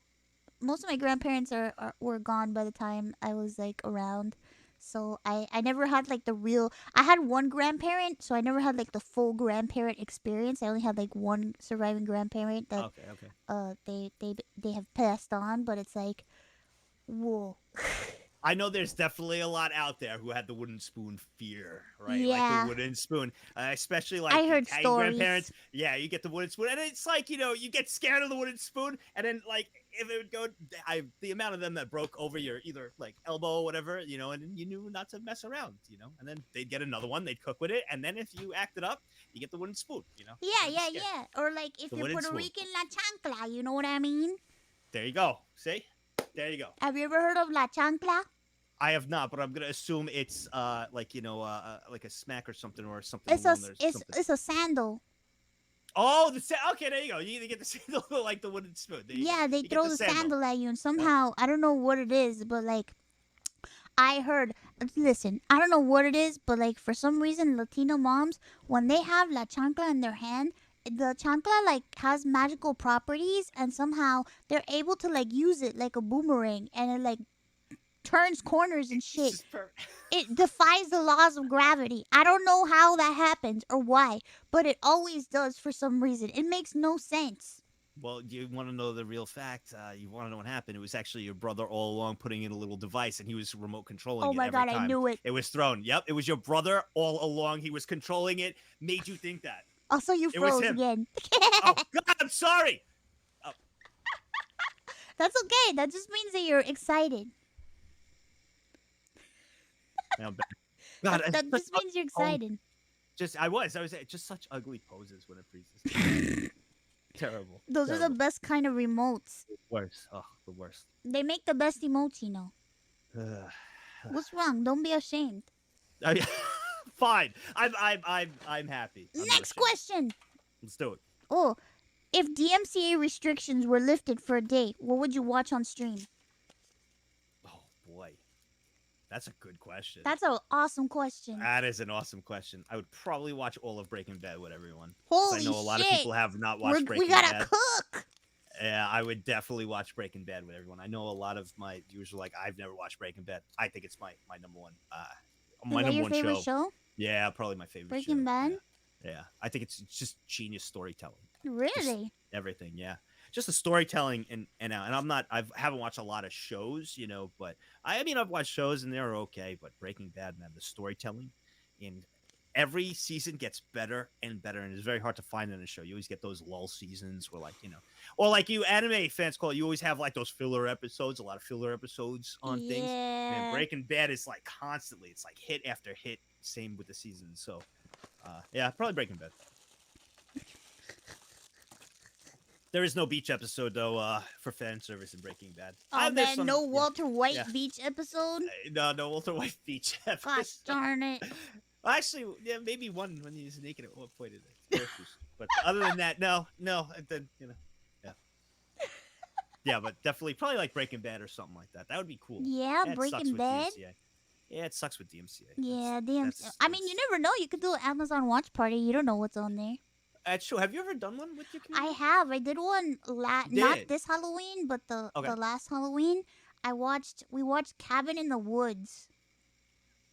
Most of my grandparents were gone by the time I was like around, so I never had like the real. I had one grandparent, so I never had like the full grandparent experience. I only had like one surviving grandparent that Okay. they have passed on, but it's like, whoa. I know there's definitely a lot out there who had the wooden spoon fear, right? Like Yeah. the wooden spoon, especially like I heard Italian stories. grandparents. Yeah, you get the wooden spoon, and it's like you get scared of the wooden spoon, and then like if it would go, the amount of them that broke over your either like elbow or whatever, and you knew not to mess around, and then they'd get another one, they'd cook with it, and then if you acted up, you get the wooden spoon, Yeah. Or like if The you're wooden Puerto spoon. Rican, la chancla. You know what I mean? There you go. See, there you go. Have you ever heard of la chancla? I have not, but I'm gonna assume it's like like a smack or something It's along there. it's a sandal. Oh, okay, there you go. You either get the sandal or like the wooden spoon. There you Yeah, go. they You get throw the sandal at you, and somehow I don't know what it is, but like I heard. Listen, I don't know what it is, but like for some reason, Latino moms when they have la chancla in their hand, the chancla like has magical properties, and somehow they're able to like use it like a boomerang, and it like turns corners and shit. It defies the laws of gravity. I don't know how that happens or why, but it always does for some reason. It makes no sense. Well, you want to know the real fact? You want to know what happened? It was actually your brother all along putting in a little device, and he was remote controlling Oh it my every god, time I knew it. it was thrown. Yep, it was your brother all along. He was controlling it, made you think that. Also, you It was froze him. again. Oh God, I'm sorry. That's okay. That just means that you're excited. Now I'm back. God, That just means you're excited. I was just such ugly poses when it freezes. Terrible. Those are the best kind of remotes. Worst. Oh, the worst. They make the best emotes, you know. What's wrong? Don't be ashamed. Fine. I'm happy. I'm not Next ashamed. question. Let's do it. Oh, if DMCA restrictions were lifted for a day, what would you watch on stream? Oh boy, that's a good question. That's an awesome question. That is an awesome question. I would probably watch all of Breaking Bad with everyone. 'Cause Holy I know a lot of shit. people have not watched Breaking We gotta Bad. cook. Yeah, I would definitely watch Breaking Bad with everyone. I know a lot of my viewers are like, I've never watched Breaking Bad. I think it's my number one. My Is that number your one favorite show. show? Yeah, probably my favorite. Breaking show. Bad? Yeah, I think it's just genius storytelling. Really? Everything, yeah. Just the storytelling and I haven't watched a lot of shows, but I mean I've watched shows and they're okay, but Breaking Bad, man, the storytelling in every season gets better and better, and it's very hard to find in a show. You always get those lull seasons where or like you anime fans call it, you always have like those filler episodes, a lot of filler episodes on things. And Breaking Bad is like constantly, it's like hit after hit, same with the seasons. So yeah, probably Breaking Bad. There is no beach episode though for fan service in Breaking Bad. Oh man, no Walter White beach episode. No Walter White beach episode. Gosh darn it! Actually, yeah, maybe one when he's naked at one point in the groceries. But other than that, no. Then yeah, but definitely probably like Breaking Bad or something like that. That would be cool. Yeah, it Breaking sucks with Bad. DMCA. Yeah, it sucks with DMCA. Yeah, DMCA. I mean, you never know. You could do an Amazon Watch Party. You don't know what's on there. True. Have you ever done one with your community? I have. I did one not this Halloween, but the last Halloween. We watched Cabin in the Woods.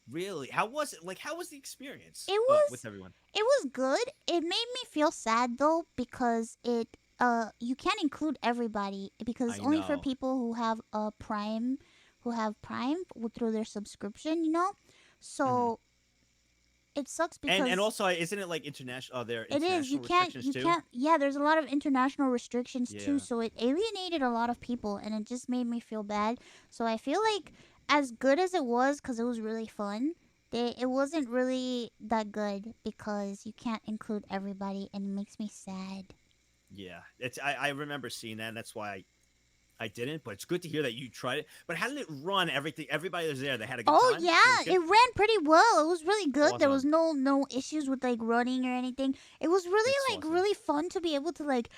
Really? How was it? Like, how was the experience? It was with everyone. It was good. It made me feel sad though because you can't include everybody because it's only for people who have Prime, through their subscription. So. It sucks because and also isn't it like international? Oh, there. It is. You can't. Yeah, there's a lot of international restrictions too. So it alienated a lot of people, and it just made me feel bad. So I feel like as good as it was, because it was really fun, it wasn't really that good because you can't include everybody, and it makes me sad. Yeah, I remember seeing that, and that's why I didn't, but it's good to hear that you tried it. But how did it run? Everybody was there. They had a good time. Oh yeah, it ran pretty well. It was really good. Awesome. There was no issues with like running or anything. It was really awesome. really fun to be able to like.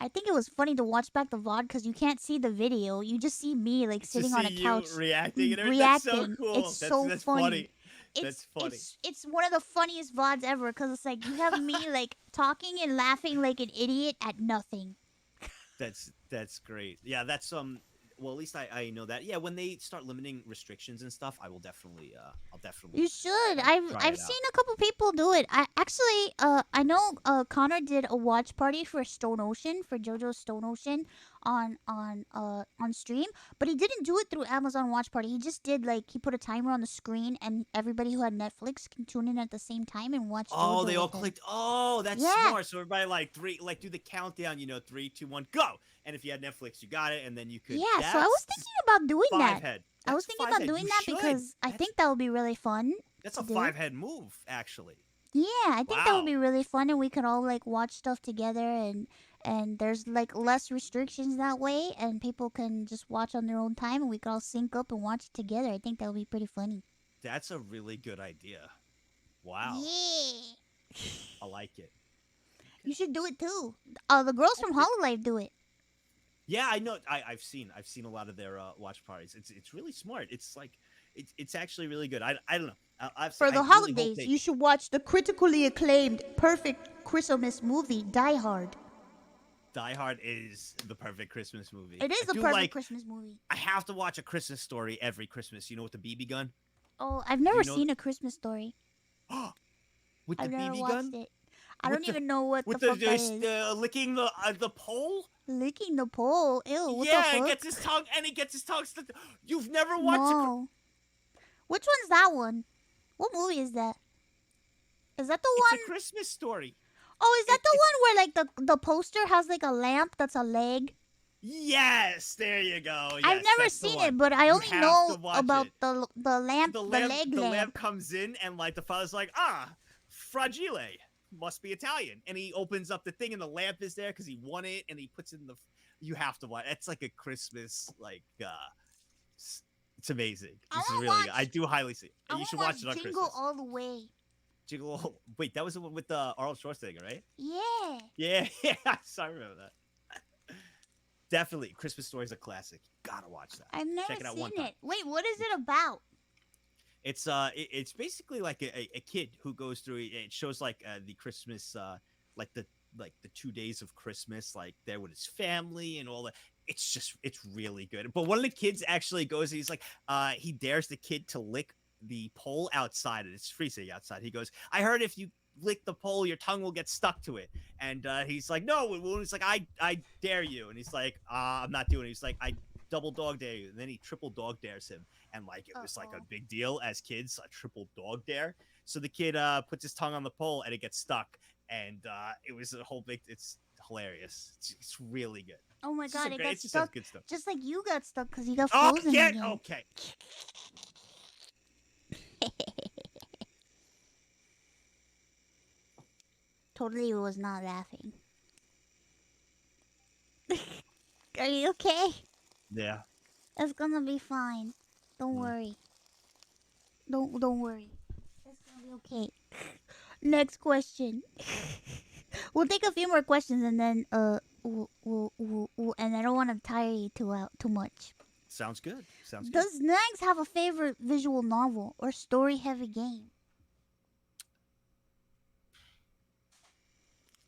I think it was funny to watch back the VOD because you can't see the video. You just see me like sitting on a couch reacting. That's so cool. It's that's funny. That's funny. It's one of the funniest VODs ever because it's like you have me like talking and laughing like an idiot at nothing. That's great. Yeah, that's well, at least I know that. Yeah, when they start limiting restrictions and stuff, I'll definitely You should. try I've it out. seen a couple people do it. I know Connor did a watch party for Stone Ocean, for JoJo's Stone Ocean on stream, but he didn't do it through Amazon Watch Party. He just did like he put a timer on the screen and everybody who had Netflix can tune in at the same time and watch Oh, JoJo they all with him. clicked. Oh, that's Yeah. smart. So everybody like do the countdown. 3, 2, 1, go. And if you had Netflix, you got it, and then you could. Yeah, so I was thinking about doing that. 5-head. I was thinking about doing that because I think that would be really fun. That's a 5-head move, actually. Yeah, I think that would Wow. be really fun, and we could all like watch stuff together, and there's like less restrictions that way, and people can just watch on their own time, and we could all sync up and watch it together. I think that would be pretty funny. That's a really good idea. Wow. Yeah, I like it. you should do it too. The girls from Hololive do it. Yeah, I know. I've seen a lot of their watch parties. It's really smart. It's like it's actually really good. I don't know. For the I really hope holidays, they- you should watch the critically acclaimed perfect Christmas movie, Die Hard. Die Hard is the perfect Christmas movie. It is I a do perfect like- Christmas movie. I have to watch A Christmas Story every Christmas. You know, with the BB gun. Oh, I've never know- seen A Christmas Story. With the I've never BB watched gun. it. I With don't the- even know what the With fuck that is. licking the pole. Licking the pole. Ew, what Yeah, the he fuck? gets his tongue and he gets his tongue stuck. You've never watched No. Which one's that one? What movie is that? Is that the It's one? A Christmas Story. Oh, is that it- the one where like the poster has like a lamp that's a leg? Yes, there you go. Yes, I've never that's the seen one. it, but I You only have know to watch about it. the lamp, the leg the lamp. lamp comes in and like the father's like, fragile, must be Italian, and he opens up the thing and the lamp is there because he won it, and he puts it in the. You have to watch. It's like a Christmas it's amazing. I This is wanna really good. watch- I do highly see. I You should wanna watch it on Jingle Christmas. All the Way. Jingle. Wait, that was the one with Arnold Schwarzenegger, right? Yeah. Yeah, I remember that. Definitely, Christmas Story is a classic. Gotta watch that. I've never Check it out one seen time. it. Wait, what is it about? It's basically like a kid who goes through. It shows like the Christmas, like the 2 days of Christmas, like there with his family and all that. It's really good. But one of the kids actually goes. He's like, he dares the kid to lick the pole outside, and it's freezing outside. He goes, I heard if you lick the pole, your tongue will get stuck to it. And he's like, no. And he's like, I dare you. And he's like, I'm not doing it. He's like, I double dog dare you. And then he triple dog dares him. And like it was like a big deal as kids, a triple dog dare. So the kid puts his tongue on the pole and it gets stuck. And it was a whole big. It's hilarious. It's really good. Oh my It's just god, a it great- got it's just has stuck. good stuff. Just like you got stuck because you got Oh, frozen yeah, again. okay. Totally was not laughing. Are you okay? Yeah. It's gonna be fine. Don't worry. Don't worry. It's gonna be okay. Next question. We'll take a few more questions and then we'll and I don't want to tire you too much. Sounds good. Sounds good. Does Nags have a favorite visual novel or story heavy game?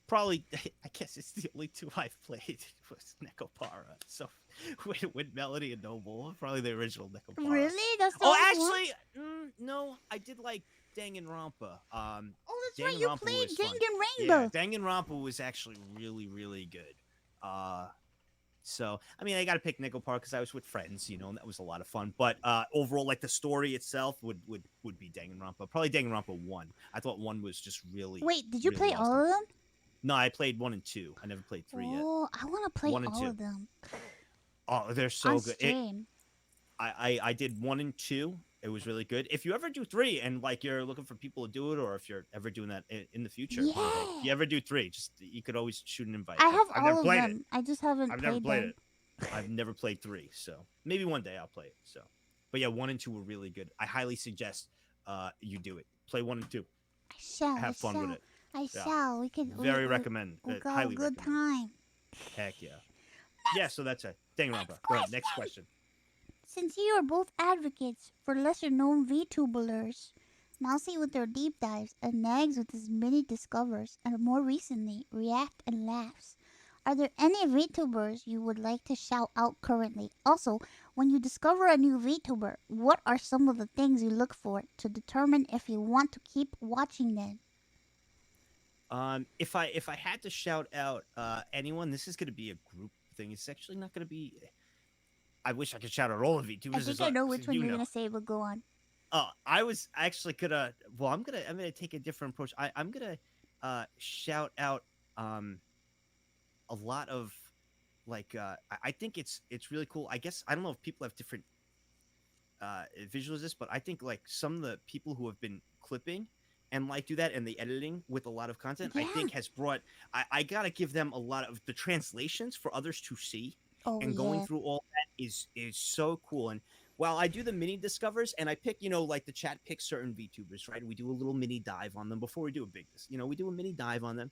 Probably, I guess it's the only two I've played was Nekopara. So with Melody and Noble, probably the original Nekopara. Really? That's the Oh, only one? actually, no, I did like Danganronpa. Oh, that's right. You Danganronpa played was fun. Danganronpa. Yeah, Danganronpa was actually really, really good. So I mean, I got to pick Nekopara because I was with friends, and that was a lot of fun. But overall, like the story itself would be Danganronpa. Probably Danganronpa 1. I thought 1 was just really. Wait, did you really play awesome. all of them? No, I played 1 and 2. I never played 3 yet. Oh, I want to play 1 and all 2. of them. Oh, they're so on good. stream. I did 1 and 2. It was really good. If you ever do 3 and like you're looking for people to do it, or if you're ever doing that in the future, like, Yeah. if you ever do 3, just you could always shoot an invite. I have I've never all of played them. I just haven't I've played never played them. it. I've never played 3, so maybe one day I'll play it. So, but yeah, 1 and 2 were really good. I highly suggest you do it. Play 1 and 2. I shall. Have fun with it. I Yeah. shall. We can. Very recommend. We'll go highly a good recommend. time. Heck yeah. Yeah, so that's it. Danganronpa. Go ahead. Next question. Since you are both advocates for lesser-known VTubers, Mousy with their deep dives and Nags with his mini discovers, and more recently, React and Laughs, Are there any VTubers you would like to shout out currently? Also, when you discover a new VTuber, what are some of the things you look for to determine if you want to keep watching them? If I had to shout out anyone, this is gonna be a group thing. It's actually not gonna be. I wish I could shout out all of I VTubers, think as I know which one you you're know. gonna say, but go on. I was actually gonna. Well, I'm gonna take a different approach. I'm gonna shout out a lot of like I think it's really cool. I guess I don't know if people have different visuals this, but I think like some of the people who have been clipping and like do that and the editing with a lot of content, I Yeah. think has brought. I gotta give them a lot of the translations for others to see, Oh and going yeah. through all that is so cool. And while I do the mini discovers and I pick, like the chat picks certain VTubers, right? We do a little mini dive on them before we do a big, we do a mini dive on them.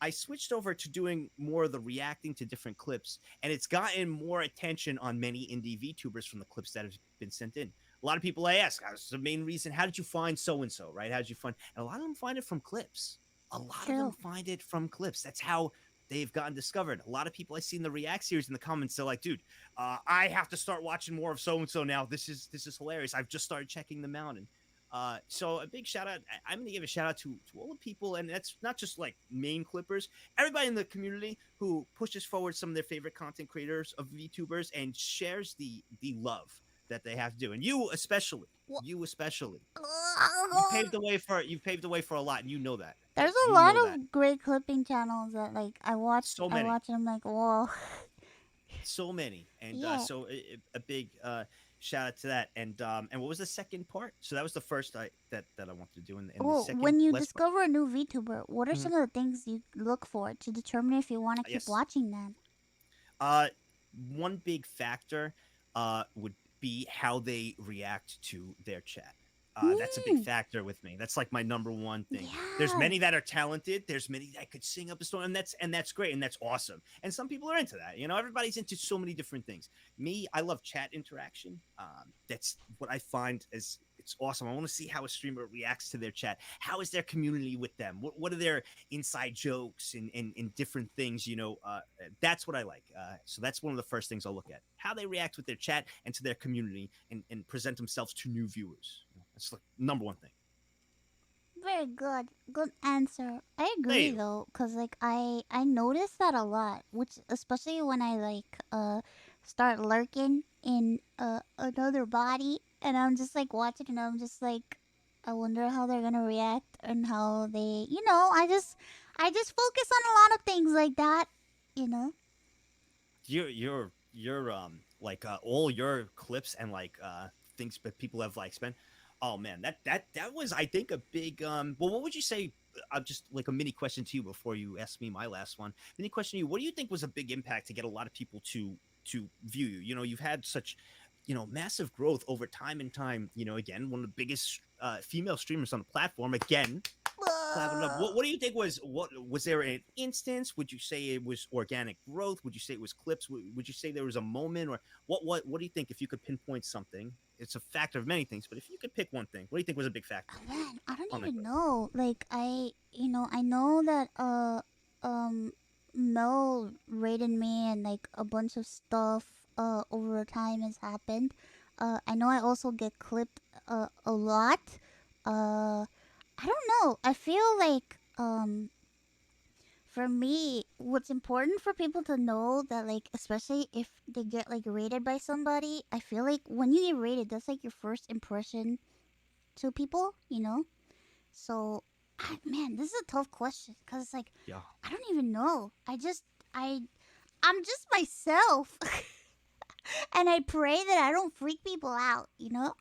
I switched over to doing more of the reacting to different clips, and it's gotten more attention on many indie VTubers from the clips that have been sent in. A lot of people I ask, "What's the main reason? How did you find so and so? Right? How did you find?" And a lot of them find it from clips. A lot of them True. find it from clips. That's how they've gotten discovered. A lot of people I see in the React series in the comments, they're like, "Dude, I have to start watching more of so and so now. This is hilarious. I've just started checking them out." And so a big shout out. I'm going to give a shout out to all the people, and that's not just like main clippers, everybody in the community who pushes forward some of their favorite content creators of VTubers and shares the love that they have to do. And Wha- you especially, you paved the way for a lot, and you know that. There's a You lot know that. of great clipping channels that like I watch. So I many. watch and I'm like, whoa. So many, and Yeah. so a big shout out to that. And what was the second part? So that was the first that I wanted to do, and the Well, second when you last part. discover a new VTuber, what are Mhm. some of the things you look for to determine if you want to keep Yes. watching them? Uh, One big factor would be how they react to their chat. That's a big Hmm. factor with me. That's like my number one thing. There's Yeah. many that are talented. There's many that could sing up a storm, and that's great, and that's awesome. And some people are into that. Everybody's into so many different things. Me, I love chat interaction. That's what I find is it's awesome. I want to see how a streamer reacts to their chat. How is their community with them? What are their inside jokes and different things? That's what I like. So that's one of the first things I'll look at: how they react with their chat and to their community, and present themselves to new viewers. That's like number one thing. Very good. Good answer. I There agree you go. though, cause like I notice that a lot, which especially when I like start lurking in another body, and I'm just like watching, and I'm just like, I wonder how they're gonna react and how they, I just focus on a lot of things like that, you know. You're like all your clips and like things that people have like spent. Oh man, that was, I think, a big well, what would you say? Just like a mini question to you before you ask me my last one. Mini question to you: what do you think was a big impact to get a lot of people to view you? You've had such massive growth over time and time. Again, one of the biggest female streamers on the platform. Again, clap it up. What do you think what was there an instance? Would you say it was organic growth? Would you say it was clips? Would you say there was a moment, or what do you think, if you could pinpoint something? It's a factor of many things, but if you could pick one thing, what do you think was a big factor Oh, man, I don't on that even growth? know. Like I know that um Mel rated me and like a bunch of stuff over time has happened. I know I also get clipped a lot. I don't know. I feel like for me, what's important for people to know that like especially if they get like rated by somebody, I feel like when you get rated, that's like your first impression to people, you know? So, man, this is a tough question because it's like Yeah, I don't even know. I I'm just myself, and I pray that I don't freak people out, you know.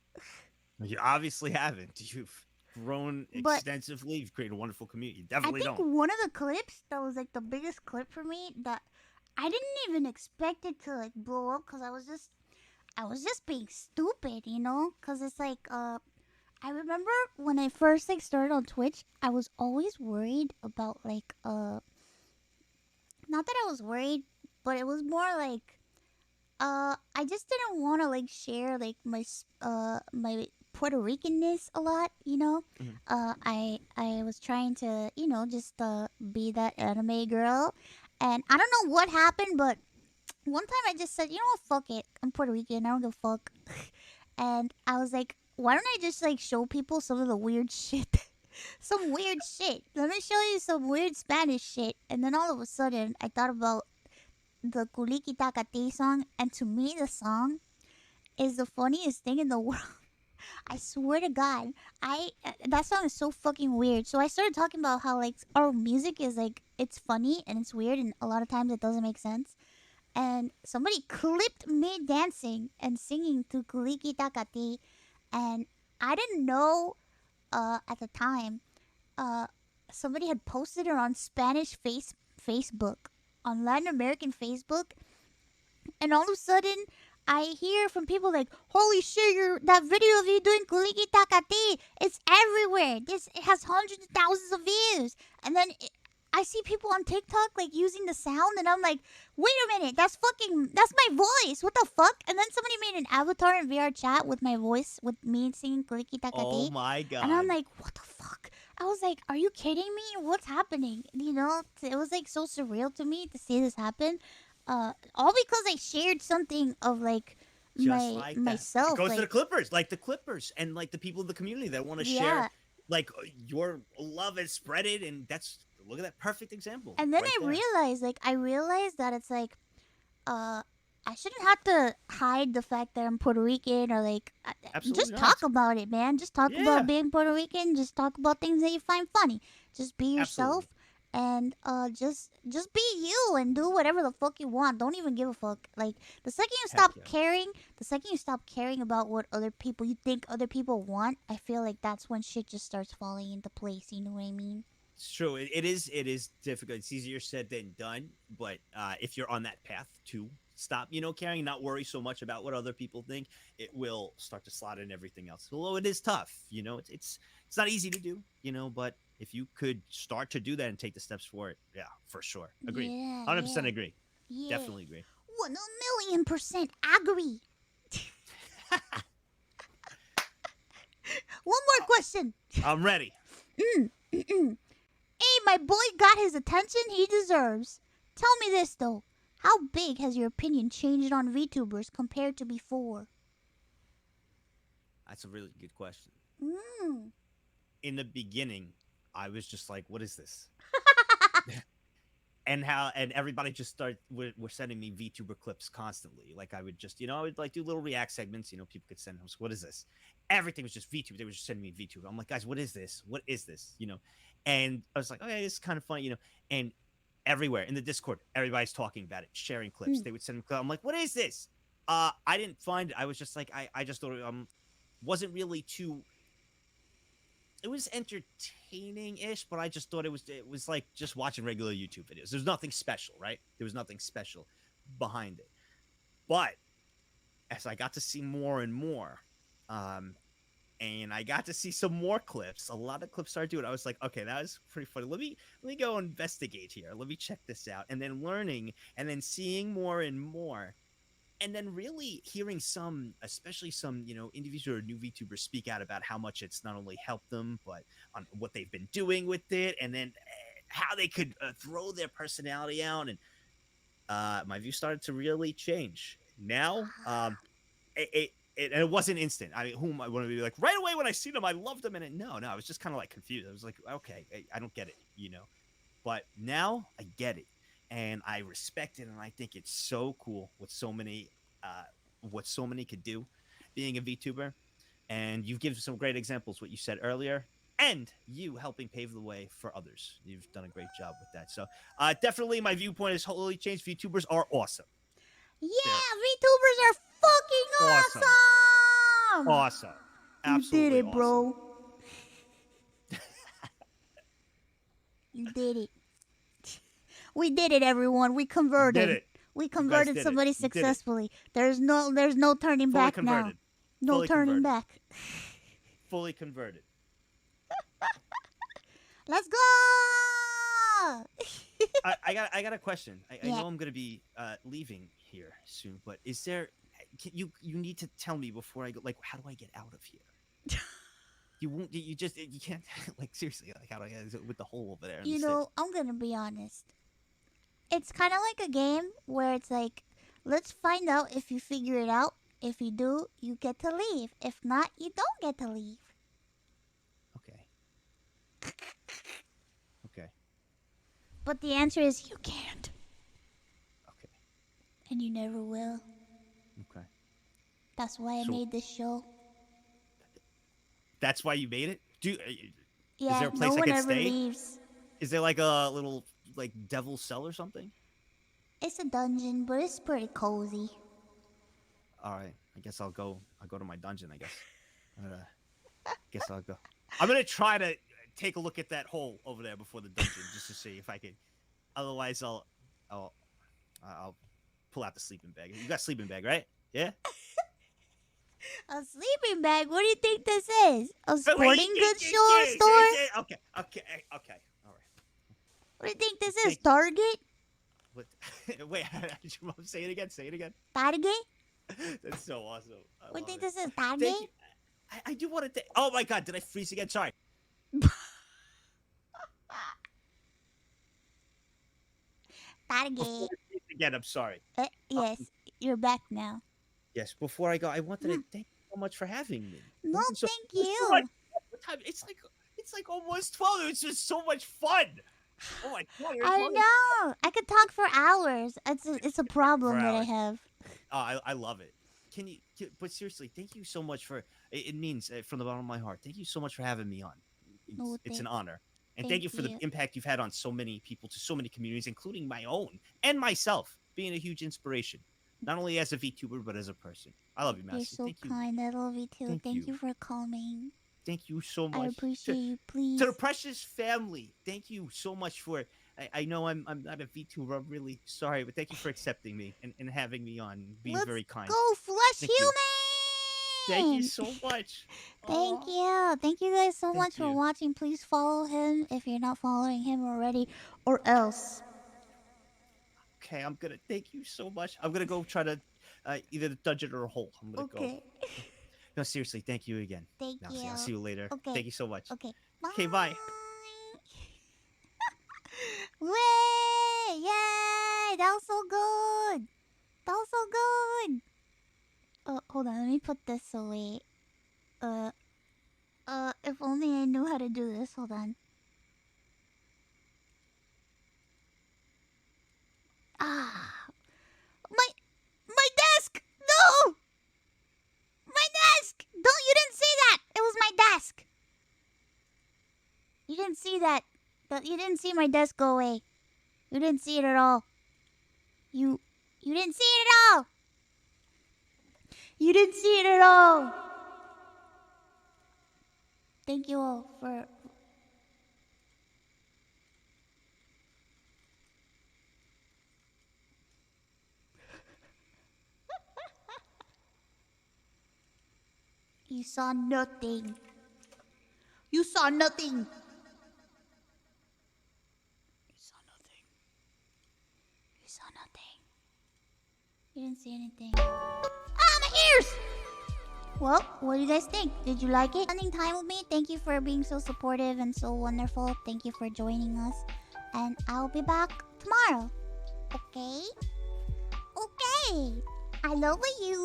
you obviously haven't. You've grown But extensively. You've created a wonderful community. You I definitely think don't. one of the clips that was like the biggest clip for me that I didn't even expect it to like blow up because I was just being stupid, you know. Because it's like I remember when I first like started on Twitch, I was always worried about like not that I was worried, but it was more like I just didn't want to like share like my Puerto Ricanness a lot, you know. Mhm. I was trying to just be that anime girl, And I don't know what happened, but one time I just said, you know what, fuck it. I'm Puerto Rican. I don't give a fuck. And I was like, why don't I just like show people some of the weird shit? Some weird shit. Let me show you some weird Spanish shit. And then all of a sudden, I thought about the Kuliki Takati song. And to me, the song is the funniest thing in the world. I swear to God, that song is so fucking weird. So I started talking about how like our music is like it's funny and it's weird and a lot of times it doesn't make sense. And somebody clipped me dancing and singing to Kuliki Takati, and I didn't know at the time. Uh, Somebody had posted it on Spanish Facebook, on Latin American Facebook, and all of a sudden I hear from people like, "Holy shit! That video of you doing Kuliki Takati, it's everywhere. It has hundreds of thousands of views." And then I see people on TikTok like using the sound, and I'm like, "Wait a minute, that's my voice. What the fuck?" And then somebody made an avatar in VR chat with my voice, with me singing Kuliki Oh Takati, my and I'm god. like, "What the fuck?" I was like, "Are you kidding me? What's happening?" You know, it was like so surreal to me to see this happen. All because I shared something of like Just my like that. It myself, goes to the like Clippers, like the Clippers and like the people in the community that want to share yeah. like your love and spread it. And that's, look at that perfect example And then right there. I realized that it's like uh I shouldn't have to hide the fact that I'm Puerto Rican or like Absolutely just talk not. about it, man. Just talk about Yeah, being Puerto Rican. Just talk about things that you find funny. Just be absolutely. yourself and just be you and do whatever the fuck you want. Don't even give a fuck. Like Heck yeah. the second you stop caring about what other people you think other people want, I feel like that's when shit just starts falling into place. You know what I mean? It's true. It is difficult. It's easier said than done. But if you're on that path to stop, caring, not worry so much about what other people think, it will start to slot in everything else. Although it is tough, it's not easy to do, but if you could start to do that and take the steps for it, yeah, for sure. Agreed. Yeah, 100% yeah, agree. yeah. Definitely agree. 1,000,000% agree. One more question. I'm ready. Hey, my boy got his attention he deserves. Tell me this though. How big has your opinion changed on VTubers compared to before? That's a really good question. Mm. In the beginning, I was just like, what is this? And everybody just were sending me VTuber clips constantly. Like I would just, I would like do little react segments. People could send them. What is this? Everything was just VTuber. They were just sending me VTuber. I'm like, guys, what is this? What is this? And I was like, okay, this is kind of funny. And everywhere in the Discord, everybody's talking about it, sharing clips. Mm. They would send me clips. I'm like, what is this? I didn't find it. I was just like, I just thought wasn't really too, it was entertaining ish, but I just thought it was like just watching regular YouTube videos. There's nothing special, right? There was nothing special behind it. But as I got to see more and more, and I got to see some more clips, a lot of clips started doing. I was like, okay, that was pretty funny. Let me go investigate here. Let me check this out, and then learning, and then seeing more and more, and then really hearing some, especially some, individual or new VTubers speak out about how much it's not only helped them, but on what they've been doing with it, and then how they could throw their personality out, and my view started to really change. Now, and it wasn't instant. I mean, who am I want to be like right away when I see them? I loved them, and no, I was just kind of like confused. I was like, okay, I don't get it. But now I get it, and I respect it, and I think it's so cool what so many could do, being a VTuber. And you've given some great examples. What you said earlier, and you helping pave the way for others. You've done a great job with that. So definitely, my viewpoint has totally changed. VTubers are awesome. They're Yeah, VTubers are fucking awesome, awesome. awesome, You did absolutely it, awesome. bro. You did it. We did it, everyone. We You did converted. it. We You guys converted did it. somebody You did it. successfully. There's no turning Fully back now. converted. No Fully turning converted. back. Fully converted. Let's go. I got a question. I Yeah. know I'm gonna be leaving here soon, but is there? You need to tell me before I go. Like, how do I get out of here? You won't. You can't. Like seriously. Like how do I get with the hole over there? You know, I'm gonna be honest. it's kind of like a game where it's like, let's find out if you figure it out. If you do, you get to leave. If not, you don't get to leave. Okay. Okay. But the answer is you can't. Okay. And you never will. Okay. That's why I So- made this show. That's why you made it? Is Yeah, there a place no I one can ever stay? leaves. Is there like a little like devil cell or something? It's a dungeon, but it's pretty cozy. All right. I guess I'll go to my dungeon, I guess. Guess I'll go. I'm going to try to take a look at that hole over there before the dungeon just to see if I can. Otherwise I'll pull out the sleeping bag. You got a sleeping bag, right? Yeah? A sleeping bag? What do you think this is? A Oh, wait, sporting goods store? Okay. All right. What do you think this is? Thank- Target? What? Wait, did your mom say it again? Say it again. Target? That's so awesome. What do you think love this is? it. Target? Thank you. I do want to. Oh my god! Did I freeze again? Sorry. Target. Again, I'm sorry. Yes, you're back now. Yes. Before I go, I wanted to thank you so much for having me. No, So- thank so you. much- what time- It's like almost 12. It's just so much fun. Oh my god! you're I talking- know. I could talk for hours. It's a problem For that I hours. have. Oh, I love it. But seriously, thank you so much for it means from the bottom of my heart. Thank you so much for having me on. Oh, It's an thank- honor. And thank thank you for the you. impact you've had on so many people, to so many communities, including my own and myself, being a huge inspiration, not only as a VTuber, but as a person. I love you, You're Master. so Thank you. kind. I love you too. Thank Thank you. you for coming. Thank you so much. I appreciate you. Please. To the precious family, thank you so much for. I know I'm not a VTuber. I'm really sorry, but thank you for accepting me and having me on, and being Let's very kind. Go flesh Thank you. human. Thank you so much. Thank Aw. you. Thank you guys so Thank much for you. watching. Please follow him if you're not following him already, or else. Okay, I'm gonna thank you so much. I'm gonna go try to either the dungeon or a hole. I'm gonna go. Okay. No, seriously, thank you again. Thank Now, you. I'll see you later. Okay. Thank you so much. Okay. Okay, bye. Way! Yay! That was so good. That was so good. Hold on. Let me put this away. If only I knew how to do this. Hold on. Ah, my desk. No, my desk. Don't. You didn't see that. It was my desk. You didn't see that. You didn't see my desk go away. You didn't see it at all. You didn't see it at all. You didn't see it at all. Thank you all for. You saw nothing. You saw nothing. You saw nothing. You saw nothing. You didn't see anything. Ah, my ears! Well, what do you guys think? Did you like it? Spending time with me? Thank you for being so supportive and so wonderful. Thank you for joining us. And I'll be back tomorrow. Okay? Okay. I love you.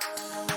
Bye.